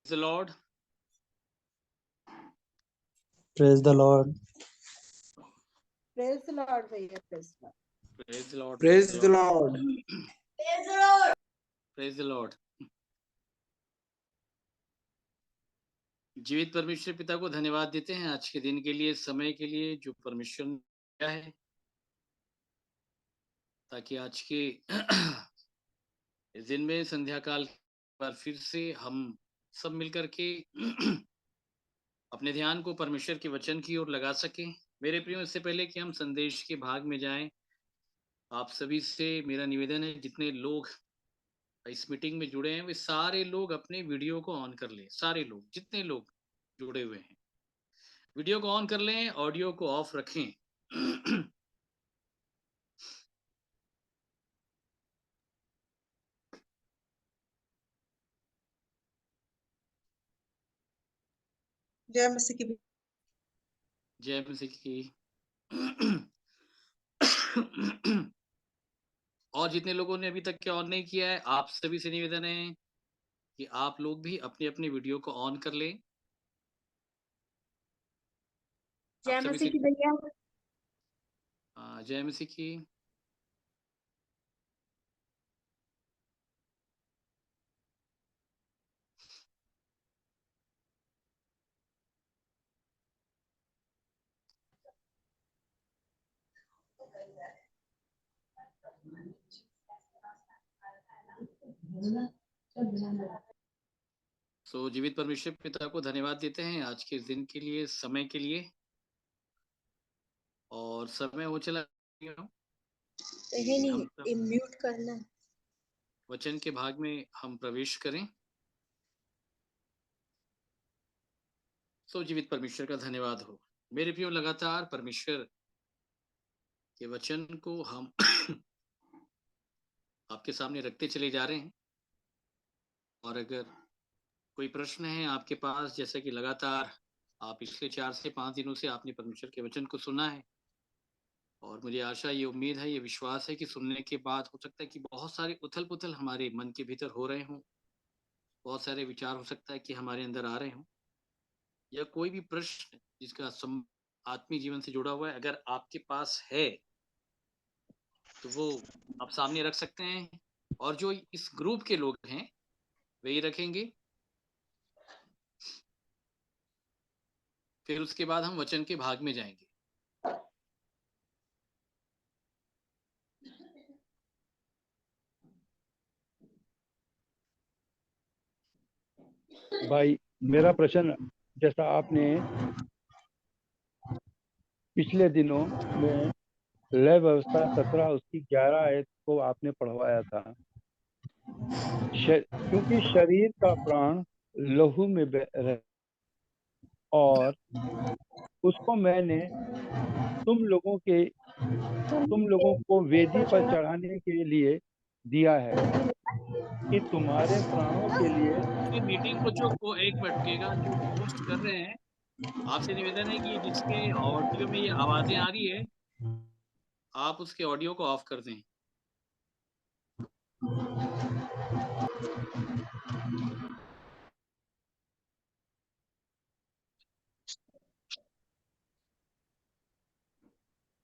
the Lord. Praise the Lord. Praise the Lord, भैया. Praise the Lord. Praise the Lord. Praise the Lord. Praise the Lord. Praise the Lord. जीवित परमेश्वर पिता को धन्यवाद देते हैं आज के दिन के लिए, समय के लिए जो परमेश्वर ने दिया है, ताकि आज के इस दिन में संध्या काल पर फिर से हम सब मिलकर के अपने ध्यान को परमेश्वर के वचन की ओर लगा सके। मेरे प्रियो, इससे पहले कि हम संदेश के भाग में जाएं, आप सभी से मेरा निवेदन है, जितने लोग इस मीटिंग में जुड़े हैं वे सारे लोग अपने वीडियो को ऑन कर लें। सारे लोग, जितने लोग जुड़े हुए हैं, वीडियो को ऑन कर लें, ऑडियो को ऑफ रखें। जय मसीह की. जय मसीह की. और जितने लोगों ने अभी तक के ऑन नहीं किया है, आप सभी से निवेदन है कि आप लोग भी अपनी अपनी वीडियो को ऑन कर लें। जय मसीह की भैया. जय मसीह की. सो जीवित परमेश्वर पिता को धन्यवाद देते हैं आज के इस दिन के लिए, समय के लिए। और समय हो चला, नहीं म्यूट करना है. वचन के भाग में हम प्रवेश करें। सो जीवित परमेश्वर का धन्यवाद हो। मेरे प्रियो, लगातार परमेश्वर के वचन को हम आपके सामने रखते चले जा रहे हैं। और अगर कोई प्रश्न है आपके पास, जैसे कि लगातार आप पिछले 4 से 5 दिनों से आपने परमेश्वर के वचन को सुना है, और मुझे आशा, ये उम्मीद है, ये विश्वास है कि सुनने के बाद हो सकता है कि बहुत सारे उथल पुथल हमारे मन के भीतर हो रहे हों, बहुत सारे विचार हो सकता है कि हमारे अंदर आ रहे हों, या कोई भी प्रश्न जिसका आत्मीय जीवन से जुड़ा हुआ है, अगर आपके पास है तो वो आप सामने रख सकते हैं। और जो इस ग्रुप के लोग हैं वही रखेंगे। फिर उसके बाद हम वचन के भाग में जाएंगे। भाई, मेरा प्रश्न, जैसा आपने पिछले दिनों में लय व्यवस्था 17 उसकी 11 आयत को आपने पढ़वाया था, क्योंकि शरीर का प्राण लहू में रहे और उसको मैंने तुम लोगों को वेदी पर चढ़ाने के लिए दिया है कि तुम्हारे प्राणों के लिए। मीटिंग को जो एक मिनट रुकेगा, जो होस्ट कर रहे हैं, आपसे निवेदन है कि जिसके ऑडियो में ये आवाजें आ रही है, आप उसके ऑडियो को ऑफ कर दें।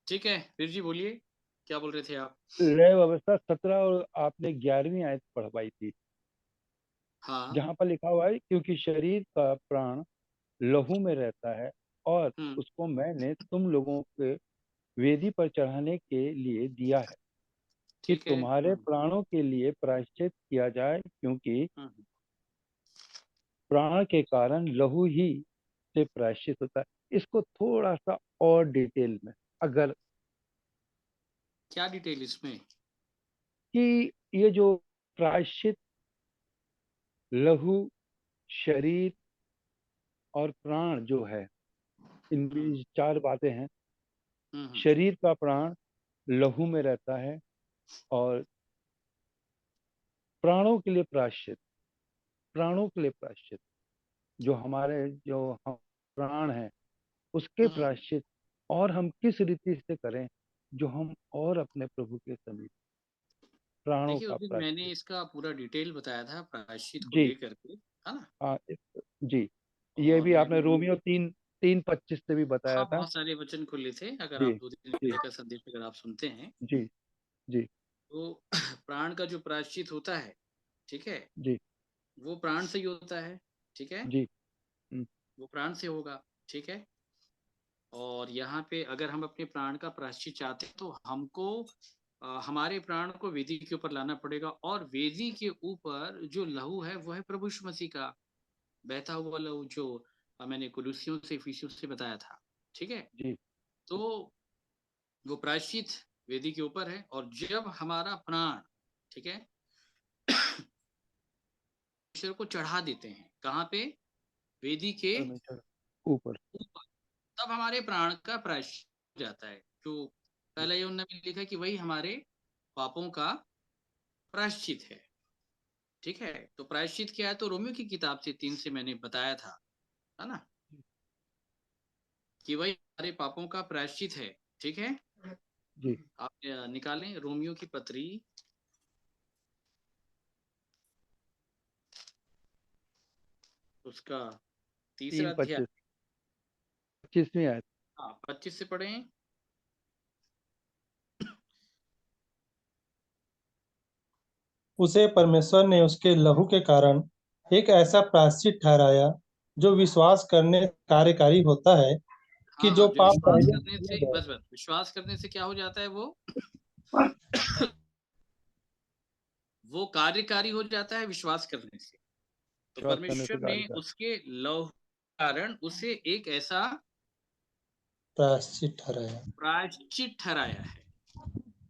ठीक है, फिर जी बोलिए, क्या बोल रहे थे आप? लय व्यवस्था 17 और आपने 11वीं आयत पढ़वाई थी। हाँ, जहाँ पर लिखा हुआ है, क्योंकि शरीर का प्राण लहू में रहता है और उसको मैंने तुम लोगों के वेदी पर चढ़ाने के लिए दिया है कि तुम्हारे प्राणों के लिए प्रायश्चित किया जाए, क्योंकि प्राण के कारण लहू ही से प्रायश्चित होता है। इसको थोड़ा सा और डिटेल में, अगर क्या डिटेल इसमें? कि ये जो प्रायश्चित, लहू, शरीर और प्राण जो है, इनमें 4 बातें हैं। शरीर का प्राण लहू में रहता है और प्राणों के लिए प्रायश्चित जो हमारे जो हम प्राण हैं उसके प्रायश्चित, और हम किस रीति से करें जो हम और अपने प्रभु के समीप प्राणों का प्रायश्चित। मैंने इसका पूरा डिटेल बताया था प्रायश्चित को लेकर के, है ना? जी, ये भी और आपने रोमियो 3:25 से भी बताया हाँ, था। बहुत सारे वचन खुले थे। अगर जी, आप 2 दिन जी, का संदेश अगर आप सुनते हैं, जी, जी, तो प्राण का जो प्रायश्चित होता है, ठीक है? जी, वो प्राण से ही होता है, ठीक है? जी, हुँ, वो प्राण से होगा, ठीक है? और यहाँ पे अगर हम अपने प्राण का प्रायश्चित चाहते हैं, तो हमको हमारे प्राण को वेदी के ऊपर लाना पड़ेगा, और वेदी के ऊपर जो लहू है, वो है प्रभु यीशु मसीह का बहता हुआ लहू, जो मैंने कुलुस्सियों से, इफिसियों से बताया था, ठीक है? जी, तो वो प्रायश्चित वेदी के ऊपर है, और जब हमारा प्राण, ठीक है, ईश्वर को चढ़ा देते हैं, कहाँ पे? वेदी के परमेश्वर ऊपर। ऊपर, तब हमारे प्राण का प्रायश्चित हो जाता है। जो पहला यूहन्ना में लिखा है कि वही हमारे पापों का प्रायश्चित है, ठीक है? तो प्रायश्चित क्या है? तो रोमियो की किताब से 3 से मैंने बताया था, है ना? कि वही हमारे पापों का प्रायश्चित है, ठीक है? जी, आप निकालें रोमियो की पत्री, उसका 3रा अध्याय, 3:25 25वीं आयत। हाँ, 25 से पढ़ें। उसे परमेश्वर ने उसके लहू के कारण एक ऐसा प्रायश्चित ठहराया जो विश्वास करने कार्यकारी होता है कि हाँ, जो जो पाप विश्वास पहले करने किए से, गए। बस विश्वास करने से क्या हो जाता है? वो कार्यकारी हो जाता है विश्वास करने से। तो विश्वास करने से परमेश्वर ने कार्य का। उसके लहू के कारण उसे एक ऐसा प्रायश्चित ठहराया। प्रायश्चित ठहराया है,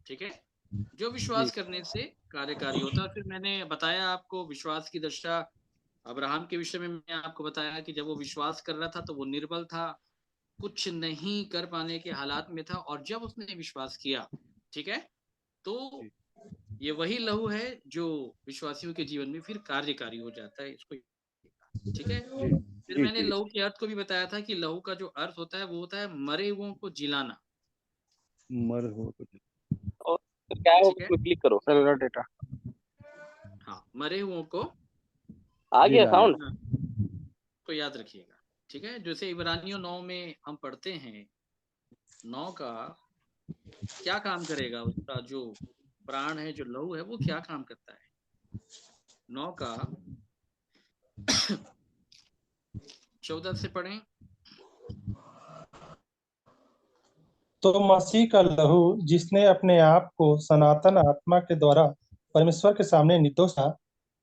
ठीक है? जो जी, विश्वास करने से कार्यकारी होता है। फिर मैंने बताया आपको विश्वास की दशा, अब्राहम के विषय में मैंने आपको बताया कि जब वो विश्वास कर रहा था, तो वो निर्बल था, कुछ नहीं कर पाने के हालात में था, और जब उसने विश्वास किया, ठीक है, तो जी, ये वही लहू है जो विश्वासियों के जीवन में फिर कार्यकारी हो जाता है, इसको, ठीक है? जी, फिर जी, मैंने जी। लहू के अर्थ को भी बताया था कि लहू का जो अर्थ होता है, वो होता है मरे हुओं को जिलाना, मर हो तो और फिर क्या है, ठीक है? उसको क्लिक करो सेलुलर डेटा। हाँ, मरे हुओं को आ गया जिलाना। साउंड। को याद रखिएगा, ठीक है? जैसे इब्रानियों 9 में हम पढ़ते हैं, 9 का क्या काम करेगा? उसका जो प्राण है, जो लहू है, वो क्या काम करता है? 9 का 14 से पढ़ें। तो मसीह का लहू जिसने अपने आप को सनातन आत्मा के द्वारा परमेश्वर के सामने निर्दोष था,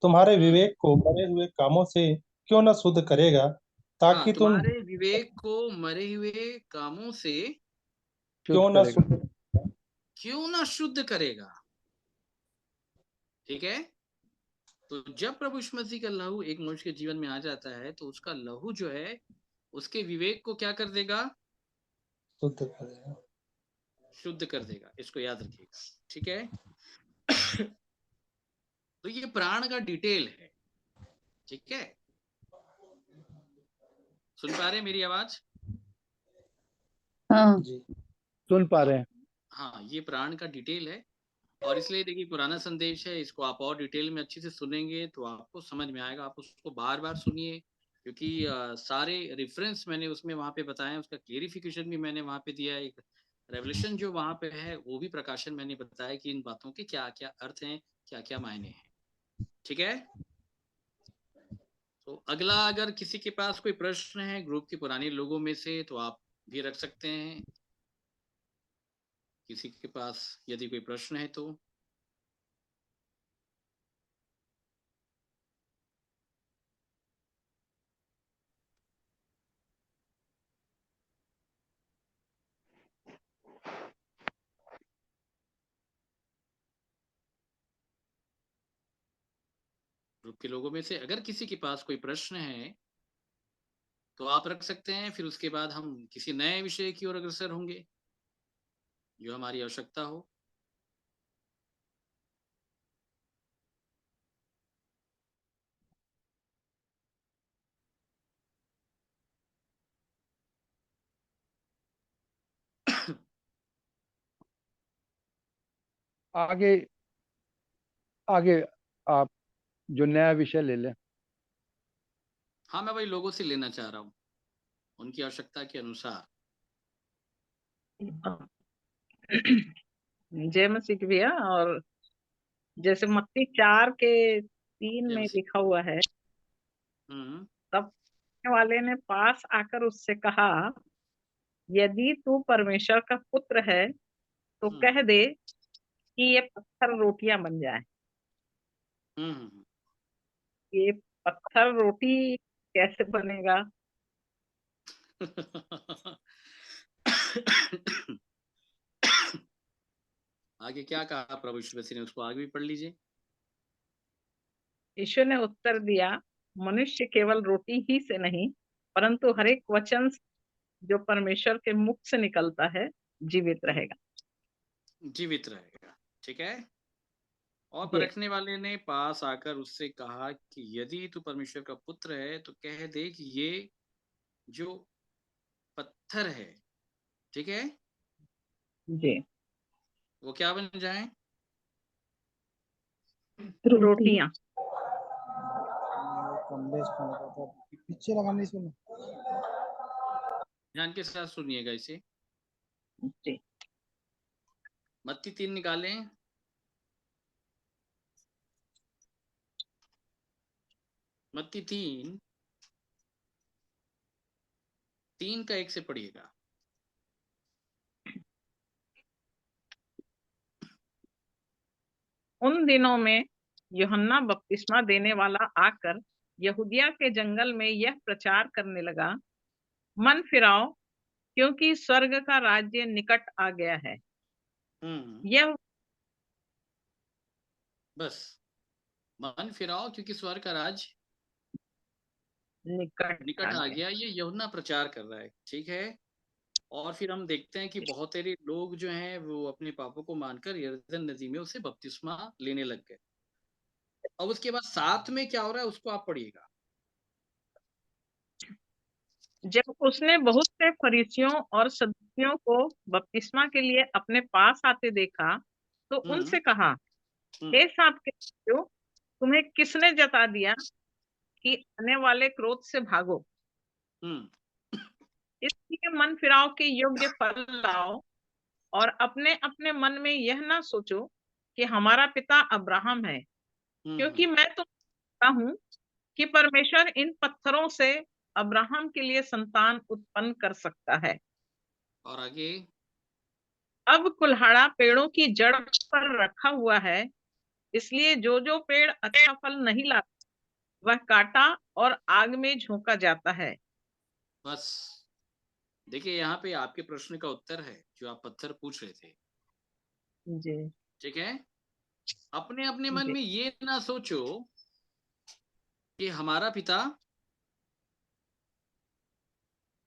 तुम्हारे विवेक को मरे हुए कामों से क्यों न शुद्ध करेगा, हाँ, ताकि तुम तुम्हारे विवेक को मरे हुए कामों से शुद्ध क्यों न करेगा। शुद्ध। क्यों ना शुद्ध करेगा, ठीक है? तो जब प्रभु यीशु मसीह का लहू एक मनुष्य के जीवन में आ जाता है, तो उसका लहू जो है, उसके विवेक को क्या कर देगा? शुद्ध करेगा। शुद्ध कर देगा, इसको याद रखिएगा, ठीक है? तो ये प्राण का डिटेल है, ठीक है? सुन पा रहे हैं मेरी आवाज? हाँ जी। सुन पा हाँ, रहे हैं। हाँ, ये प्राण का डिटेल है। और इसलिए देखिए, पुराना संदेश है, इसको आप और डिटेल में अच्छे से सुनेंगे तो आपको समझ में आएगा। आप उसको बार बार सुनिए, क्योंकि सारे रेफरेंस मैंने उसमें वहां पे बताए हैं, उसका क्लेरिफिकेशन भी मैंने वहां पे दिया है। एक रेवलेशन जो वहां पे है, वो भी प्रकाशन मैंने बताया कि इन बातों के क्या क्या अर्थ हैं, क्या क्या मायने हैं, ठीक है? तो अगला, अगर किसी के पास कोई प्रश्न है ग्रुप के पुराने लोगों में से, तो आप भी रख सकते हैं। किसी के पास यदि कोई प्रश्न है तो। ग्रुप के लोगों में से अगर किसी के पास कोई प्रश्न है, तो आप रख सकते हैं। फिर उसके बाद हम किसी नए विषय की ओर अग्रसर होंगे, जो हमारी आवश्यकता हो। आगे आगे आप जो नया विषय ले लें। हाँ, मैं वही लोगों से लेना चाह रहा हूँ, उनकी आवश्यकता के अनुसार। जय मसीह की भैया। और जैसे मत्ती 4:3 में लिखा हुआ है, तब वाले ने पास आकर उससे कहा, यदि तू परमेश्वर का पुत्र है तो कह दे कि ये पत्थर रोटियां बन जाए। ये पत्थर रोटी कैसे बनेगा? आगे क्या कहा प्रभु यीशु मसीह ने, उसको आगे भी पढ़ लीजिए। यीशु ने उत्तर दिया, मनुष्य केवल रोटी ही से नहीं परंतु हर एक वचन जो परमेश्वर के मुख से निकलता है जीवित रहेगा। जीवित रहेगा, ठीक है। और परखने वाले ने पास आकर उससे कहा कि यदि तू परमेश्वर का पुत्र है तो कह दे कि ये जो पत्थर है, ठीक है, जी, वो क्या बन जाए? रोटियां। पीछे लगाने से ध्यान के साथ सुनिएगा इसे। जी, मत्ती 3 निकालें। मत्ती 3 का 1 से पढ़िएगा। उन दिनों में यूहन्ना बपतिस्मा देने वाला आकर यहूदिया के जंगल में यह प्रचार करने लगा, मन फिराओ क्योंकि स्वर्ग का राज्य निकट आ गया है। यह बस, मन फिराओ क्योंकि स्वर्ग का राज निकट आ गया। ये यूहन्ना प्रचार कर रहा है, ठीक है। और फिर हम देखते हैं कि बहुत सारे लोग जो हैं वो अपने पापों को मानकर यरदन नदी में उसे बपतिस्मा लेने लग गए। अब उसके बाद साथ में क्या हो रहा है उसको आप पढ़िएगा। जब उसने बहुत से फरीसियों और सदूकियों को बपतिस्मा के लिए अपने पास आते देखा तो उनसे कहा, हे सांप के बच्चों, तुम्हें किसने जता दिया कि आने वाले क्रोध से भागो? इसलिए मन फिराव के योग्य फल लाओ और अपने अपने मन में यह ना सोचो कि हमारा पिता अब्राहम है, क्योंकि मैं तो कहता हूँ कि परमेश्वर इन पत्थरों से अब्राहम के लिए संतान उत्पन्न कर सकता है। और आगे, अब कुल्हाड़ा पेड़ों की जड़ पर रखा हुआ है, इसलिए जो जो पेड़ अच्छा फल नहीं लाता वह काटा और आग में झोंका जाता है। बस देखिए, यहाँ पे आपके प्रश्न का उत्तर है जो आप पत्थर पूछ रहे थे। जी, ठीक है। अपने अपने मन में ये ना सोचो कि हमारा पिता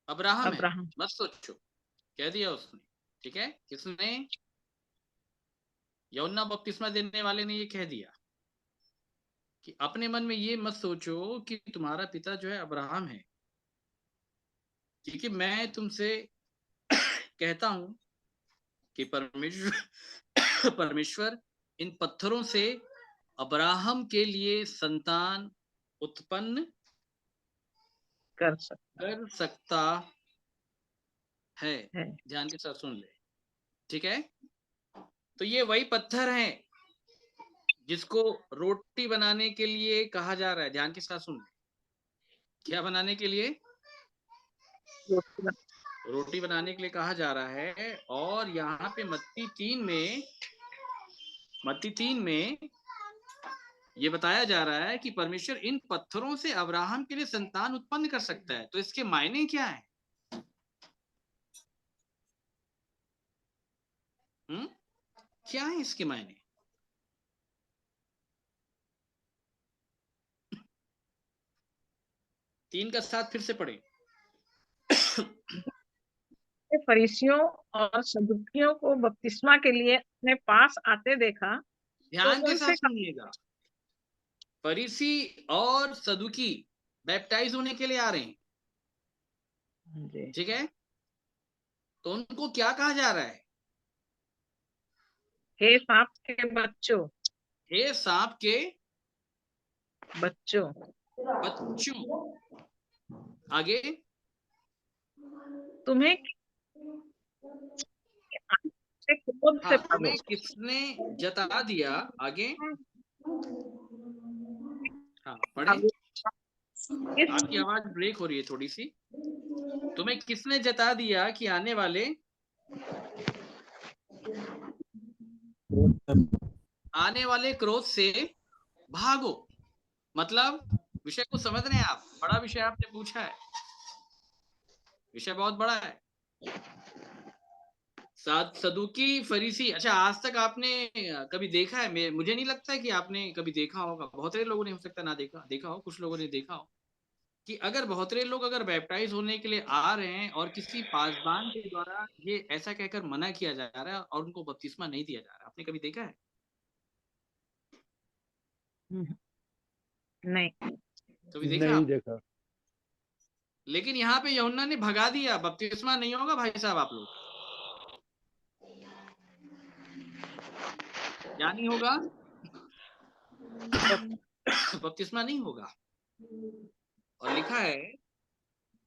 अब्राहम है, मत सोचो, कह दिया उसने। ठीक है, किसने? यूहन्ना बपतिस्मा देने वाले ने ये कह दिया कि अपने मन में ये मत सोचो कि तुम्हारा पिता जो है अब्राहम है, क्योंकि मैं तुमसे कहता हूं कि परमेश्वर इन पत्थरों से अब्राहम के लिए संतान उत्पन्न कर सकता है। ध्यान के साथ सुन ले, ठीक है। तो ये वही पत्थर हैं जिसको रोटी बनाने के लिए कहा जा रहा है। ध्यान के साथ सुन ले, क्या बनाने के लिए? रोटी बनाने के लिए कहा जा रहा है। और यहाँ पे मत्ती 3 में ये बताया जा रहा है कि परमेश्वर इन पत्थरों से अब्राहम के लिए संतान उत्पन्न कर सकता है। तो इसके मायने क्या है? क्या है इसके मायने? तीन का 7 फिर से पढ़े। फरीसियों और सदूकियों को बपतिस्मा के लिए अपने पास आते देखा। ध्यान के साथ सुनिएगा, फरीसी और सदुकी बैप्टाइज होने के लिए आ रहे हैं, ठीक है। तो उनको क्या कहा जा रहा है? हे सांप के बच्चों, हे सांप के बच्चों, बच्चों, आगे तुम्हें क्रोध से हाँ, भागो। तुम्हें किसने जता दिया, आगे हाँ पढ़े। आगे आपकी आवाज ब्रेक हो रही है थोड़ी सी। तुम्हें किसने जता दिया कि आने वाले क्रोध से भागो। मतलब विषय को समझ रहे हैं आप? बड़ा विषय आपने पूछा है, विषय बहुत बड़ा है। सदुकी फरीसी, अच्छा आज तक आपने कभी देखा है? मुझे नहीं लगता है कि आपने कभी देखा होगा। बहुत सारे लोगों ने हो सकता है ना देखा हो, कुछ लोगों ने देखा हो कि अगर बहुत सारे लोग अगर बैप्टाइज होने के लिए आ रहे हैं और किसी पासबान के द्वारा ये ऐसा कहकर मना किया जा रहा है और उनको बपतिस्मा नहीं दिया जा रहा, आपने कभी देखा है? नहीं, कभी देखा नहीं आप? देखा। लेकिन यहाँ पे यूहन्ना ने भगा दिया, बपतिस्मा नहीं होगा भाई साहब आप लोग। क्या नहीं होगा? बपतिस्मा नहीं होगा। और लिखा है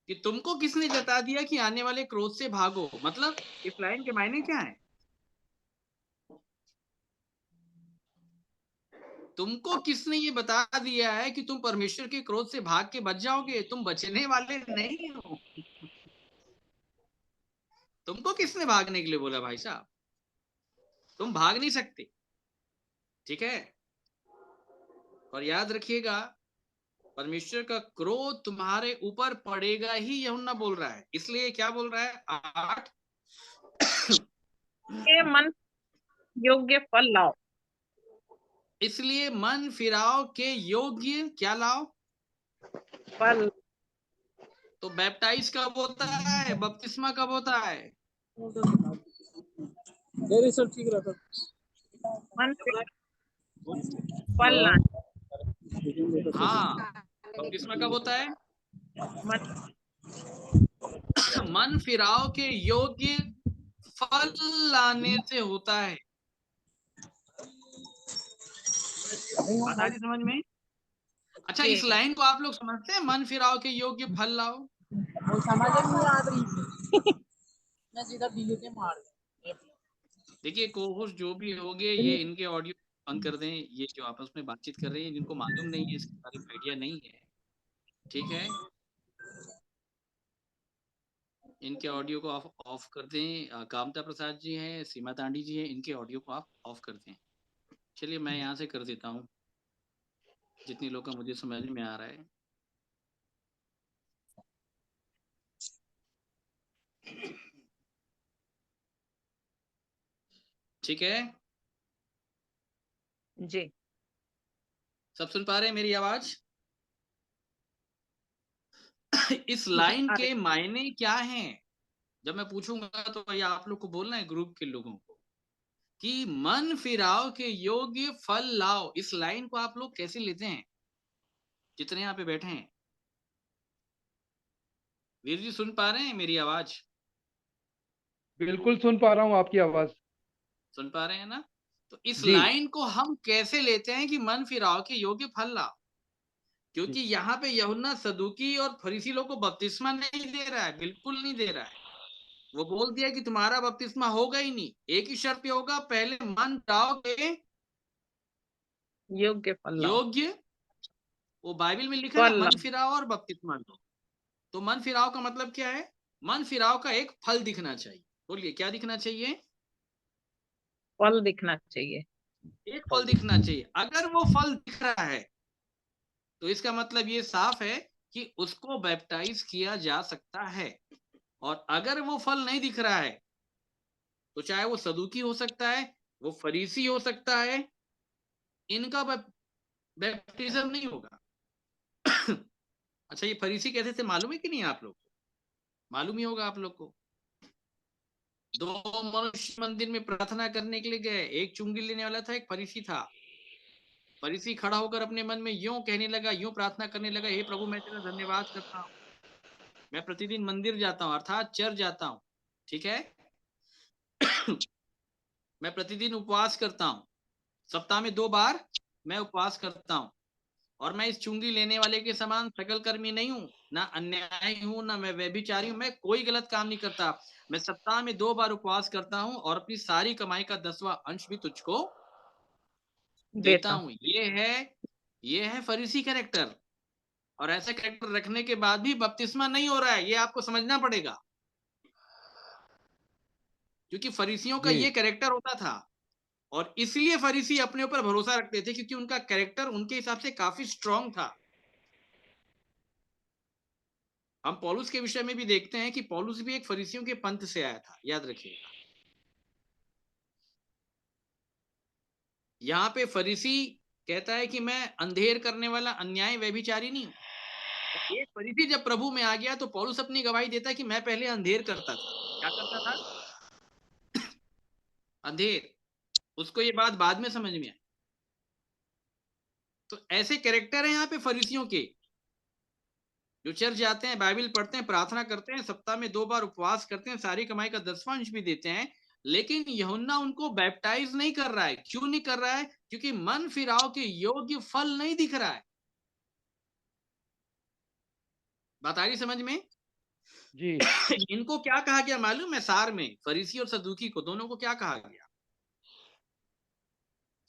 कि तुमको किसने जता दिया कि आने वाले क्रोध से भागो। मतलब इस लाइन के मायने क्या है? तुमको किसने ये बता दिया है कि तुम परमेश्वर के क्रोध से भाग के बच जाओगे? तुम बचने वाले नहीं हो। तुमको किसने भागने के लिए बोला भाई साहब? तुम भाग नहीं सकते, ठीक है? और याद रखिएगा, परमेश्वर का क्रोध तुम्हारे ऊपर पड़ेगा ही, यूहन्ना बोल रहा है। इसलिए क्या बोल रहा है 8 के मन योग्य फल लाओ। इसलिए मन फिराव के योग्य क्या लाओ? फल। तो बैप्टाइज कब होता है? बपतिस्मा कब होता है? सब ठीक रहता। मन फल लाना। हाँ, बपतिस्मा कब होता है? मन मन फिराव के योग्य फल लाने से होता है। बात आ रही समझ में? अच्छा, इस लाइन को आप लोग समझते हैं? मन फिराव के योग्य फल लाओ। वो समझ नहीं आ रही। मैं सीधा दिल्ली से मार। देखिए कोहोस जो भी होंगे, ये इनके ऑडियो बंद कर दें। ये जो आपस में बातचीत कर रहे हैं, जिनको मालूम नहीं है, इसके बारे में आइडिया नहीं है, ठीक है, इनके ऑडियो को ऑफ ऑफ कर दें। कामता प्रसाद जी हैं, सीमा तांडी जी हैं, इनके ऑडियो को आप ऑफ कर दें। चलिए मैं यहाँ से कर देता हूँ, जितनी लोग का मुझे समझ में आ रहा है। ठीक है, जी सब सुन पा रहे हैं मेरी आवाज? इस लाइन के मायने क्या हैं? जब मैं पूछूंगा तो भैया आप लोग को बोलना है, ग्रुप के लोगों को, कि मन फिराव के योग्य फल लाओ। इस लाइन को आप लोग कैसे लेते हैं, जितने यहाँ पे बैठे हैं? वीर जी सुन पा रहे हैं मेरी आवाज? बिल्कुल सुन पा रहा हूँ आपकी आवाज। सुन पा रहे हैं ना? तो इस जी लाइन को हम कैसे लेते हैं कि मन फिराव के योग्य फल लाओ? क्योंकि यहाँ पे यूहन्ना सदुकी और फरीसी लोग को बपतिस्मा नहीं दे रहा है, बिल्कुल नहीं दे रहा है। वो बोल दिया कि तुम्हारा बपतिस्मा होगा ही नहीं। एक ही शर्त पे होगा, पहले मन फिराव के योग्य फल लाओ। योग्य, वो बाइबल में लिखा है ना, मन फिराव और बपतिस्मा लो। तो मन फिराव का मतलब क्या है? मन फिराव का एक फल दिखना चाहिए। बोलिए क्या दिखना चाहिए? फल दिखना चाहिए। एक फल दिखना चाहिए। अगर वो फल दिख रहा है तो इसका मतलब ये साफ है कि उसको बैप्टाइज किया जा सकता है। और अगर वो फल नहीं दिख रहा है तो चाहे वो सदुकी हो सकता है, वो फरीसी हो सकता है, इनका बैप्टिज्म नहीं होगा। अच्छा, ये फरीसी कैसे थे मालूम है कि नहीं आप लोग को? मालूम ही होगा आप लोग को। 2 मनुष्य मंदिर में प्रार्थना करने के लिए गए। एक चुंगी लेने वाला था, एक फरीसी था। फरीसी खड़ा होकर अपने मन में यूं कहने लगा, यूं प्रार्थना करने लगा, हे प्रभु मैं तेरा धन्यवाद करता हूँ, मैं प्रतिदिन मंदिर जाता हूँ, अर्थात चर्च जाता हूँ, ठीक है। मैं प्रतिदिन उपवास करता हूँ, सप्ताह में 2 बार मैं उपवास करता हूँ, और मैं इस चुंगी लेने वाले के समान सकल कर्मी नहीं हूं, ना अन्यायी हूं, ना मैं व्यभिचारी हूं, मैं कोई गलत काम नहीं करता। मैं सप्ताह में 2 बार उपवास करता हूं और अपनी सारी कमाई का 10वां अंश भी तुझको देता हूं। ये है फरीसी कैरेक्टर। और ऐसा कैरेक्टर रखने के बाद भी बपतिस्मा नहीं हो रहा है, ये आपको समझना पड़ेगा। क्योंकि फरीसियों का ये कैरेक्टर होता था और इसलिए फरीसी अपने ऊपर भरोसा रखते थे, क्योंकि उनका कैरेक्टर उनके हिसाब से काफी स्ट्रांग था। हम पौलुस के विषय में भी देखते हैं कि पौलुस भी एक फरीसियों के पंथ से आया था, याद रखिएगा। यहाँ पे फरीसी कहता है कि मैं अंधेर करने वाला अन्याय व्यभिचारी नहीं हूं। एक फरीसी जब प्रभु में आ गया तो पौलुस अपनी गवाही देता है कि मैं पहले अंधेर करता था। क्या करता था? अंधेर। उसको ये बात बाद में समझ में आई। तो ऐसे कैरेक्टर है यहाँ पे फरीसियों के, जो चर्च जाते हैं, बाइबल पढ़ते हैं, प्रार्थना करते हैं, सप्ताह में 2 बार उपवास करते हैं, सारी कमाई का 10वां अंश भी देते हैं, लेकिन यूहन्ना उनको बैप्टाइज नहीं कर रहा है। क्यों नहीं कर रहा है? क्योंकि मन फिराव के योग्य फल नहीं दिख रहा है। बात आ रही समझ में? जी। इनको क्या कहा गया मालूम है? सार में फरीसी और सदूकी को, दोनों को क्या कहा गया?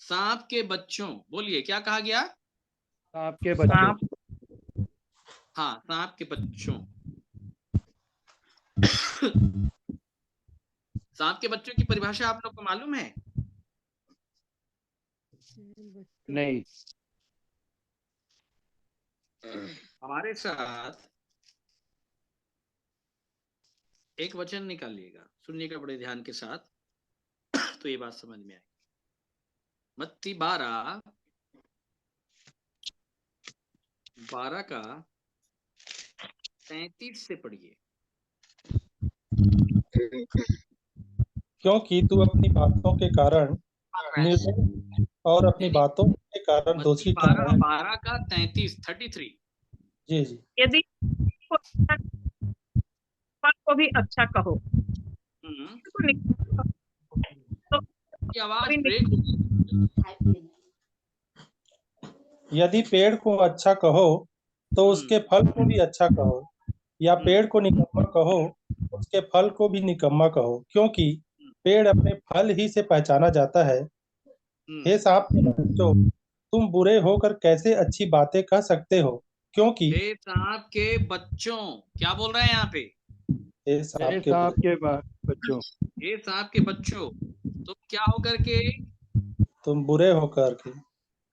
सांप के बच्चों। बोलिए, क्या कहा गया? सांप के बच्चों। हाँ, सांप के बच्चों। सांप के बच्चों की परिभाषा आप लोग को मालूम है? नहीं। हमारे साथ एक वचन निकालिएगा, सुनिएगा बड़े ध्यान के साथ, तो ये बात समझ में आएगी। मत्ती 12 का 33 से पढ़िए। क्योंकि तू अपनी बातों के कारण निर्दोष और अपनी बातों के कारण दोषी ठहरा है। 12 का 33। जी जी। यदि को भी अच्छा कहो तो आवाज ब्रेक होगी। यदि पेड़ को अच्छा कहो तो उसके फल को भी अच्छा कहो, या पेड़ को निकम्मा कहो उसके फल को भी निकम्मा कहो, क्योंकि पेड़ अपने फल ही से पहचाना जाता है। हे सांप के बच्चों, तुम बुरे होकर कैसे अच्छी बातें कह सकते हो? क्योंकि हे सांप के बच्चों, क्या बोल रहे हैं यहाँ पे? हे सांप के बच्चों, हे सांप के बच्चों, तुम क्या होकर के? तुम बुरे होकर के।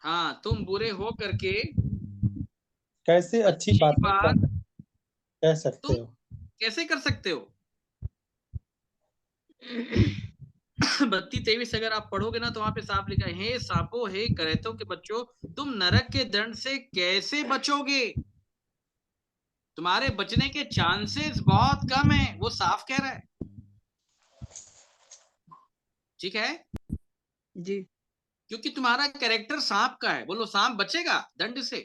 हाँ, तुम बुरे होकर के कैसे अच्छी बात कह सकते हो? कैसे कर सकते हो? 32-23 अगर आप पढ़ोगे ना तो वहां पे साफ लिखा है, हे सांपों, हे करेतों के बच्चों, तुम नरक के दंड से कैसे बचोगे? तुम्हारे बचने के चांसेस बहुत कम है, वो साफ कह रहा है। ठीक है जी। क्योंकि तुम्हारा कैरेक्टर सांप का है। बोलो, सांप बचेगा दंड से?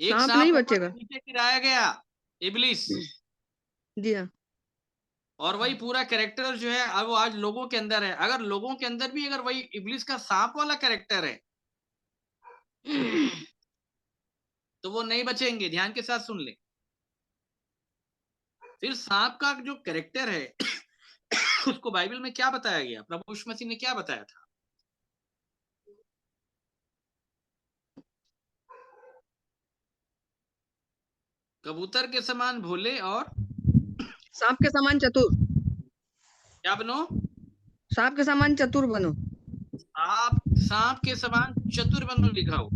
एक सांप नहीं बचेगा, नीचे गिराया गया, इब्लिस। जी हाँ। और वही पूरा कैरेक्टर जो है अब वो आज लोगों के अंदर है। अगर लोगों के अंदर भी अगर वही इब्लिस का सांप वाला कैरेक्टर है तो वो नहीं बचेंगे। ध्यान के साथ सुन ले। फिर सांप का जो कैरेक्टर है उसको बाइबल में क्या बताया गया? प्रभु यीशु मसीह ने क्या बताया था? कबूतर के समान भोले और सांप के समान चतुर। क्या बनो? सांप के समान चतुर बनो। आप सांप के समान चतुर बनो लिखा हो,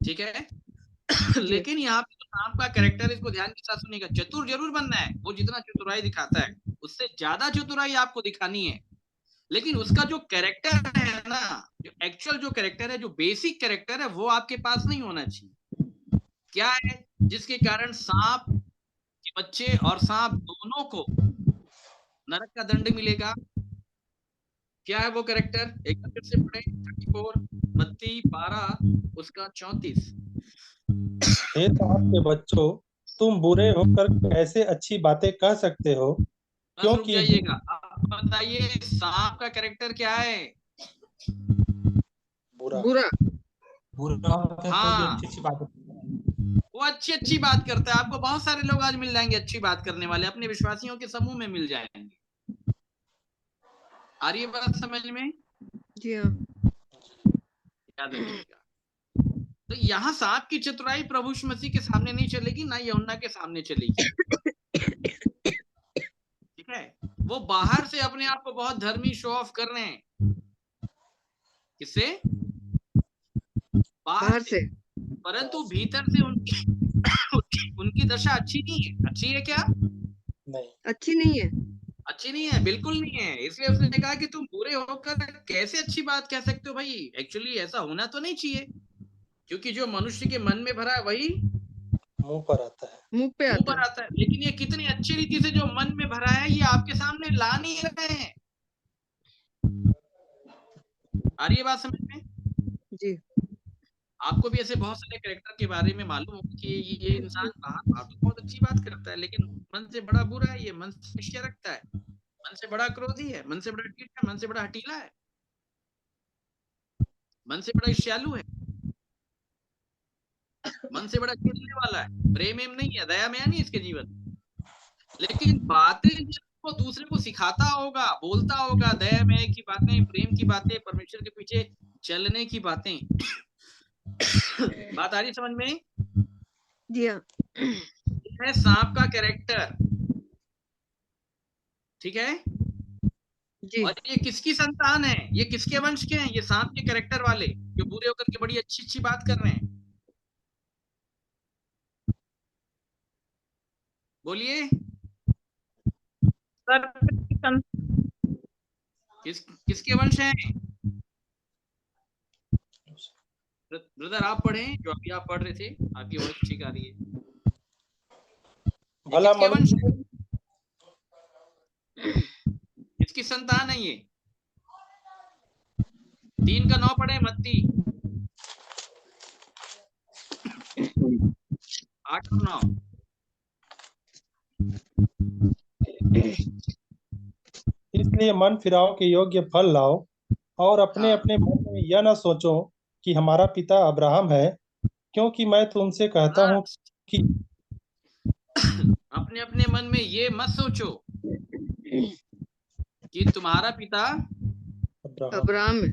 ठीक है। लेकिन यहाँ पे तो सांप का कैरेक्टर, इसको ध्यान के साथ सुनिएगा, चतुर जरूर बनना है। वो जितना चतुराई दिखाता है उससे ज्यादा चतुराई आपको दिखानी है। लेकिन उसका जो कैरेक्टर है ना, जो एक्चुअल जो कैरेक्टर है, जो बेसिक कैरेक्टर है, वो आपके पास नहीं होना चाहिए। क्या है जिसके कारण सांप के बच्चे और सांप दोनों को नरक का दंड मिलेगा? क्या है वो कैरेक्टर? एक बार फिर से पढ़े। 34 मत्ती 12 उसका 34। हे सांप के बच्चों, तुम बुरे होकर कैसे अच्छी बातें कह सकते हो? क्योंकि जाइएगा, आप बताइए सांप का कैरेक्टर क्या है? बुरा। बुरा। बुरा होता है तो भी हाँ, अच्छी अच्छी बात वो अच्छी अच्छी बात करता है। आपको बहुत सारे लोग आज मिल जाएंगे अच्छी बात करने वाले, अपने विश्वासियों के समूह में मिल जाएंगे। आ रही है बात समझ में? जी हाँ। याद रखिएगा। तो यहाँ सांप की चतुराई प्रभु यीशु मसीह के सामने नहीं चलेगी, ना यूहन्ना के सामने चलेगी। ठीक है, वो बाहर से अपने आप को बहुत धर्मी शो ऑफ कर रहे हैं। किससे? बाहर से। परंतु भीतर से उनकी दशा अच्छी नहीं है। अच्छी है क्या? नहीं, अच्छी नहीं है। अच्छी नहीं है, बिल्कुल नहीं है। इसलिए उसने कहा कि तुम बुरे होकर कैसे अच्छी बात कह सकते हो भाई? एक्चुअली ऐसा होना तो नहीं चाहिए, क्योंकि जो मनुष्य के मन में भरा है वही मुंह पर आता है। मुंह पे आता है। लेकिन ये कितनी अच्छी रीति से जो मन में भरा है ये आपके सामने ला नहीं रहे हैं। आ रही है बात समझ में? जी। आपको भी ऐसे बहुत सारे कैरेक्टर के बारे में मालूम हो कि ये इंसान बाहर तो बहुत अच्छी बात करता है, लेकिन मन से बड़ा बुरा है, ये मन से ईर्ष्या रखता है, मन से बड़ा क्रोधी है, मन से बड़ा ढीठ है, मन से बड़ा हठीला है, मन से बड़ा ईर्ष्यालु है, मन से बड़ा चिढ़ने वाला है, प्रेम एम नहीं है, दया में नहीं इसके जीवन। लेकिन बातें वो दूसरे को सिखाता होगा, बोलता होगा, दया में की बातें, प्रेम की बातें, परमेश्वर के पीछे चलने की बातें। बात आ रही समझ में? जी हाँ। है सांप का कैरेक्टर। ठीक है जी। और ये किसकी संतान है? ये किसके वंश के हैं? ये सांप के कैरेक्टर वाले जो बुरे होकर के बड़ी अच्छी अच्छी बात कर रहे हैं। बोलिए किसके वंश हैं? ब्रदर आप पढ़ें, जो अभी आप पढ़ रहे थे, आपकी वॉइस ठीक आ रही है। भला किसके वंश है? किसकी संतान है ये? 3 का 9 पढ़े मत्ती 8 और 9। इसलिए मन फिराओ के योग्य फल लाओ और अपने अपने मन में यह न सोचो कि हमारा पिता अब्राहम है, क्योंकि मैं तुमसे कहता हूँ कि अपने अपने मन में ये मत सोचो कि तुम्हारा पिता अब्राहम है।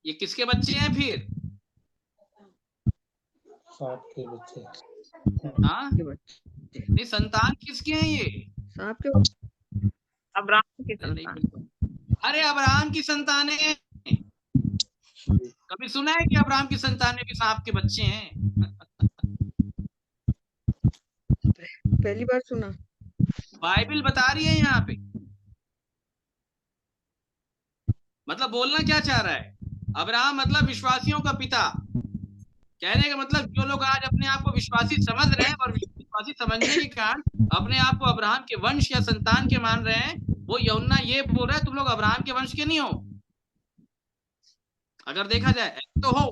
ये किसके बच्चे हैं फिर? सांप के बच्चे। हाँ, नहीं संतान किसके हैं ये? सांप के। अब्राहम की संतान। अरे अब्राहम की संतान है। कभी सुना है कि अब्राहम की संतान में भी सांप के बच्चे हैं? पहली बार सुना। बाइबल बता रही है यहाँ पे। मतलब बोलना क्या चाह रहा है? अब्राहम मतलब विश्वासियों का पिता। कहने का मतलब जो लोग आज अपने आप को विश्वासी समझ रहे हैं और विश्वासी समझने के कारण अपने आप को अब्राहम के वंश या संतान के मान रहे हैं, वो यूहन्ना ये बोल रहा है तुम लोग अब्राहम के वंश के नहीं हो। अगर देखा जाए तो हो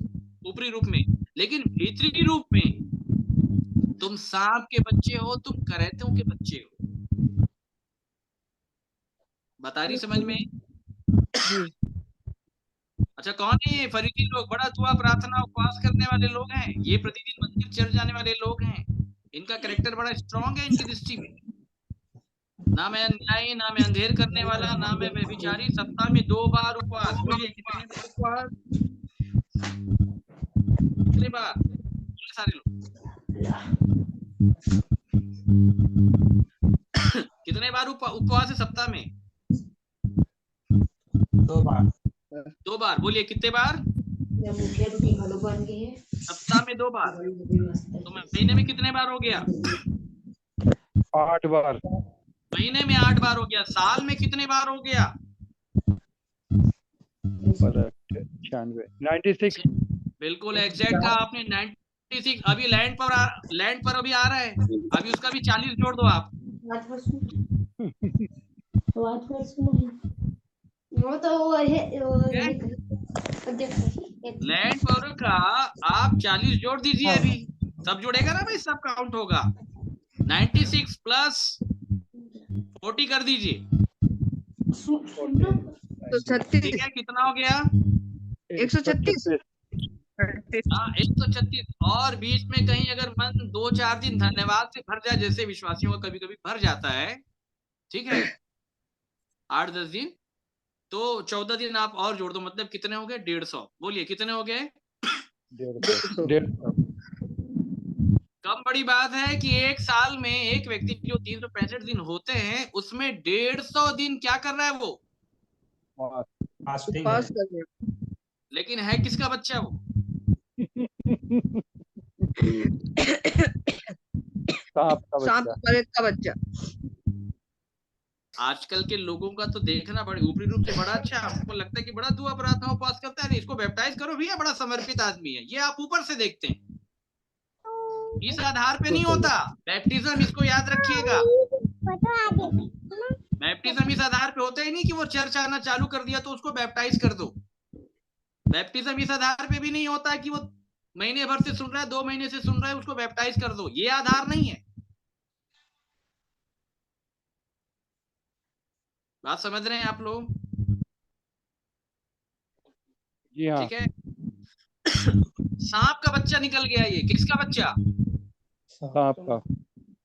ऊपरी रूप में, लेकिन भीतरी रूप में तुम सांप के बच्चे हो, तुम करैतों के बच्चे हो। बता रही समझ में? अच्छा कौन है ये फरीसी लोग? बड़ा दुआ प्रार्थना उपवास करने वाले लोग हैं, ये प्रतिदिन मंदिर चर्च जाने वाले लोग हैं। इनका कैरेक्टर बड़ा स्ट्रांग है इनकी दृष्टि में। ना मैं अन्यायी, ना मैं अंधेर करने वाला, ना मैं व्यभिचारी। सप्ताह में 2 बार उपवास। बोलिए कितने बार उपवास? कितने बार? सारे लोग कितने बार उपवास है सप्ताह में? 2 बार। 2 बार। बोलिए कितने बार? सप्ताह में 2 बार। तो महीने में कितने बार हो गया? 8 बार। महीने में 8 बार हो गया। साल में कितने बार हो गया? 96। बिल्कुल एग्जैक्ट कहा आपने, 96। अभी लैंड पर अभी आ रहा है, अभी उसका भी 40 जोड़ दो आप। लैंड पावर का आप 40 जोड़ दीजिए, अभी सब जुड़ेगा ना भाई, सब काउंट होगा। 96 प्लस 40 कर दीजिए, तो 36। ठीक है, कितना हो गया? 136। 136। हाँ 136। और बीच में कहीं अगर मन 2-4 दिन धन्यवाद से भर जाए, जैसे विश्वासियों का कभी कभी भर जाता है, ठीक है, 8-10 दिन, तो 14 दिन आप और जोड़ दो, मतलब कितने हो गए? 150। बोलिए कितने हो गए? 150। कम बड़ी बात है कि एक साल में एक व्यक्ति जो 365 दिन होते हैं उसमें 150 दिन क्या कर रहा है वो? उपवास कर रहे हैं। लेकिन है किसका बच्चा वो? सांप का बच्चा। आजकल के लोगों का तो देखना बड़े ऊपरी रूप से बड़ा अच्छा, आपको लगता है कि बड़ा दुआ प्रार्थना उपवास करता है, इसको बैप्टाइज करो भैया, बड़ा समर्पित आदमी है, ये आप ऊपर से देखते हैं, इस आधार पे नहीं होता बैप्टिज्म, इसको याद रखिएगा। बैप्टिज्म इस आधार पे होता ही नहीं कि वो चर्च आना चालू कर दिया तो उसको बैप्टाइज कर दो। बैप्टिज्म इस आधार पे भी नहीं होता कि वो महीने भर से सुन रहा है, 2 महीने से सुन रहा है, उसको बैप्टाइज कर दो, ये आधार नहीं है। बात समझ रहे हैं आप लोग? जी हाँ। ठीक है। सांप का बच्चा निकल गया, ये किसका बच्चा? सांप का।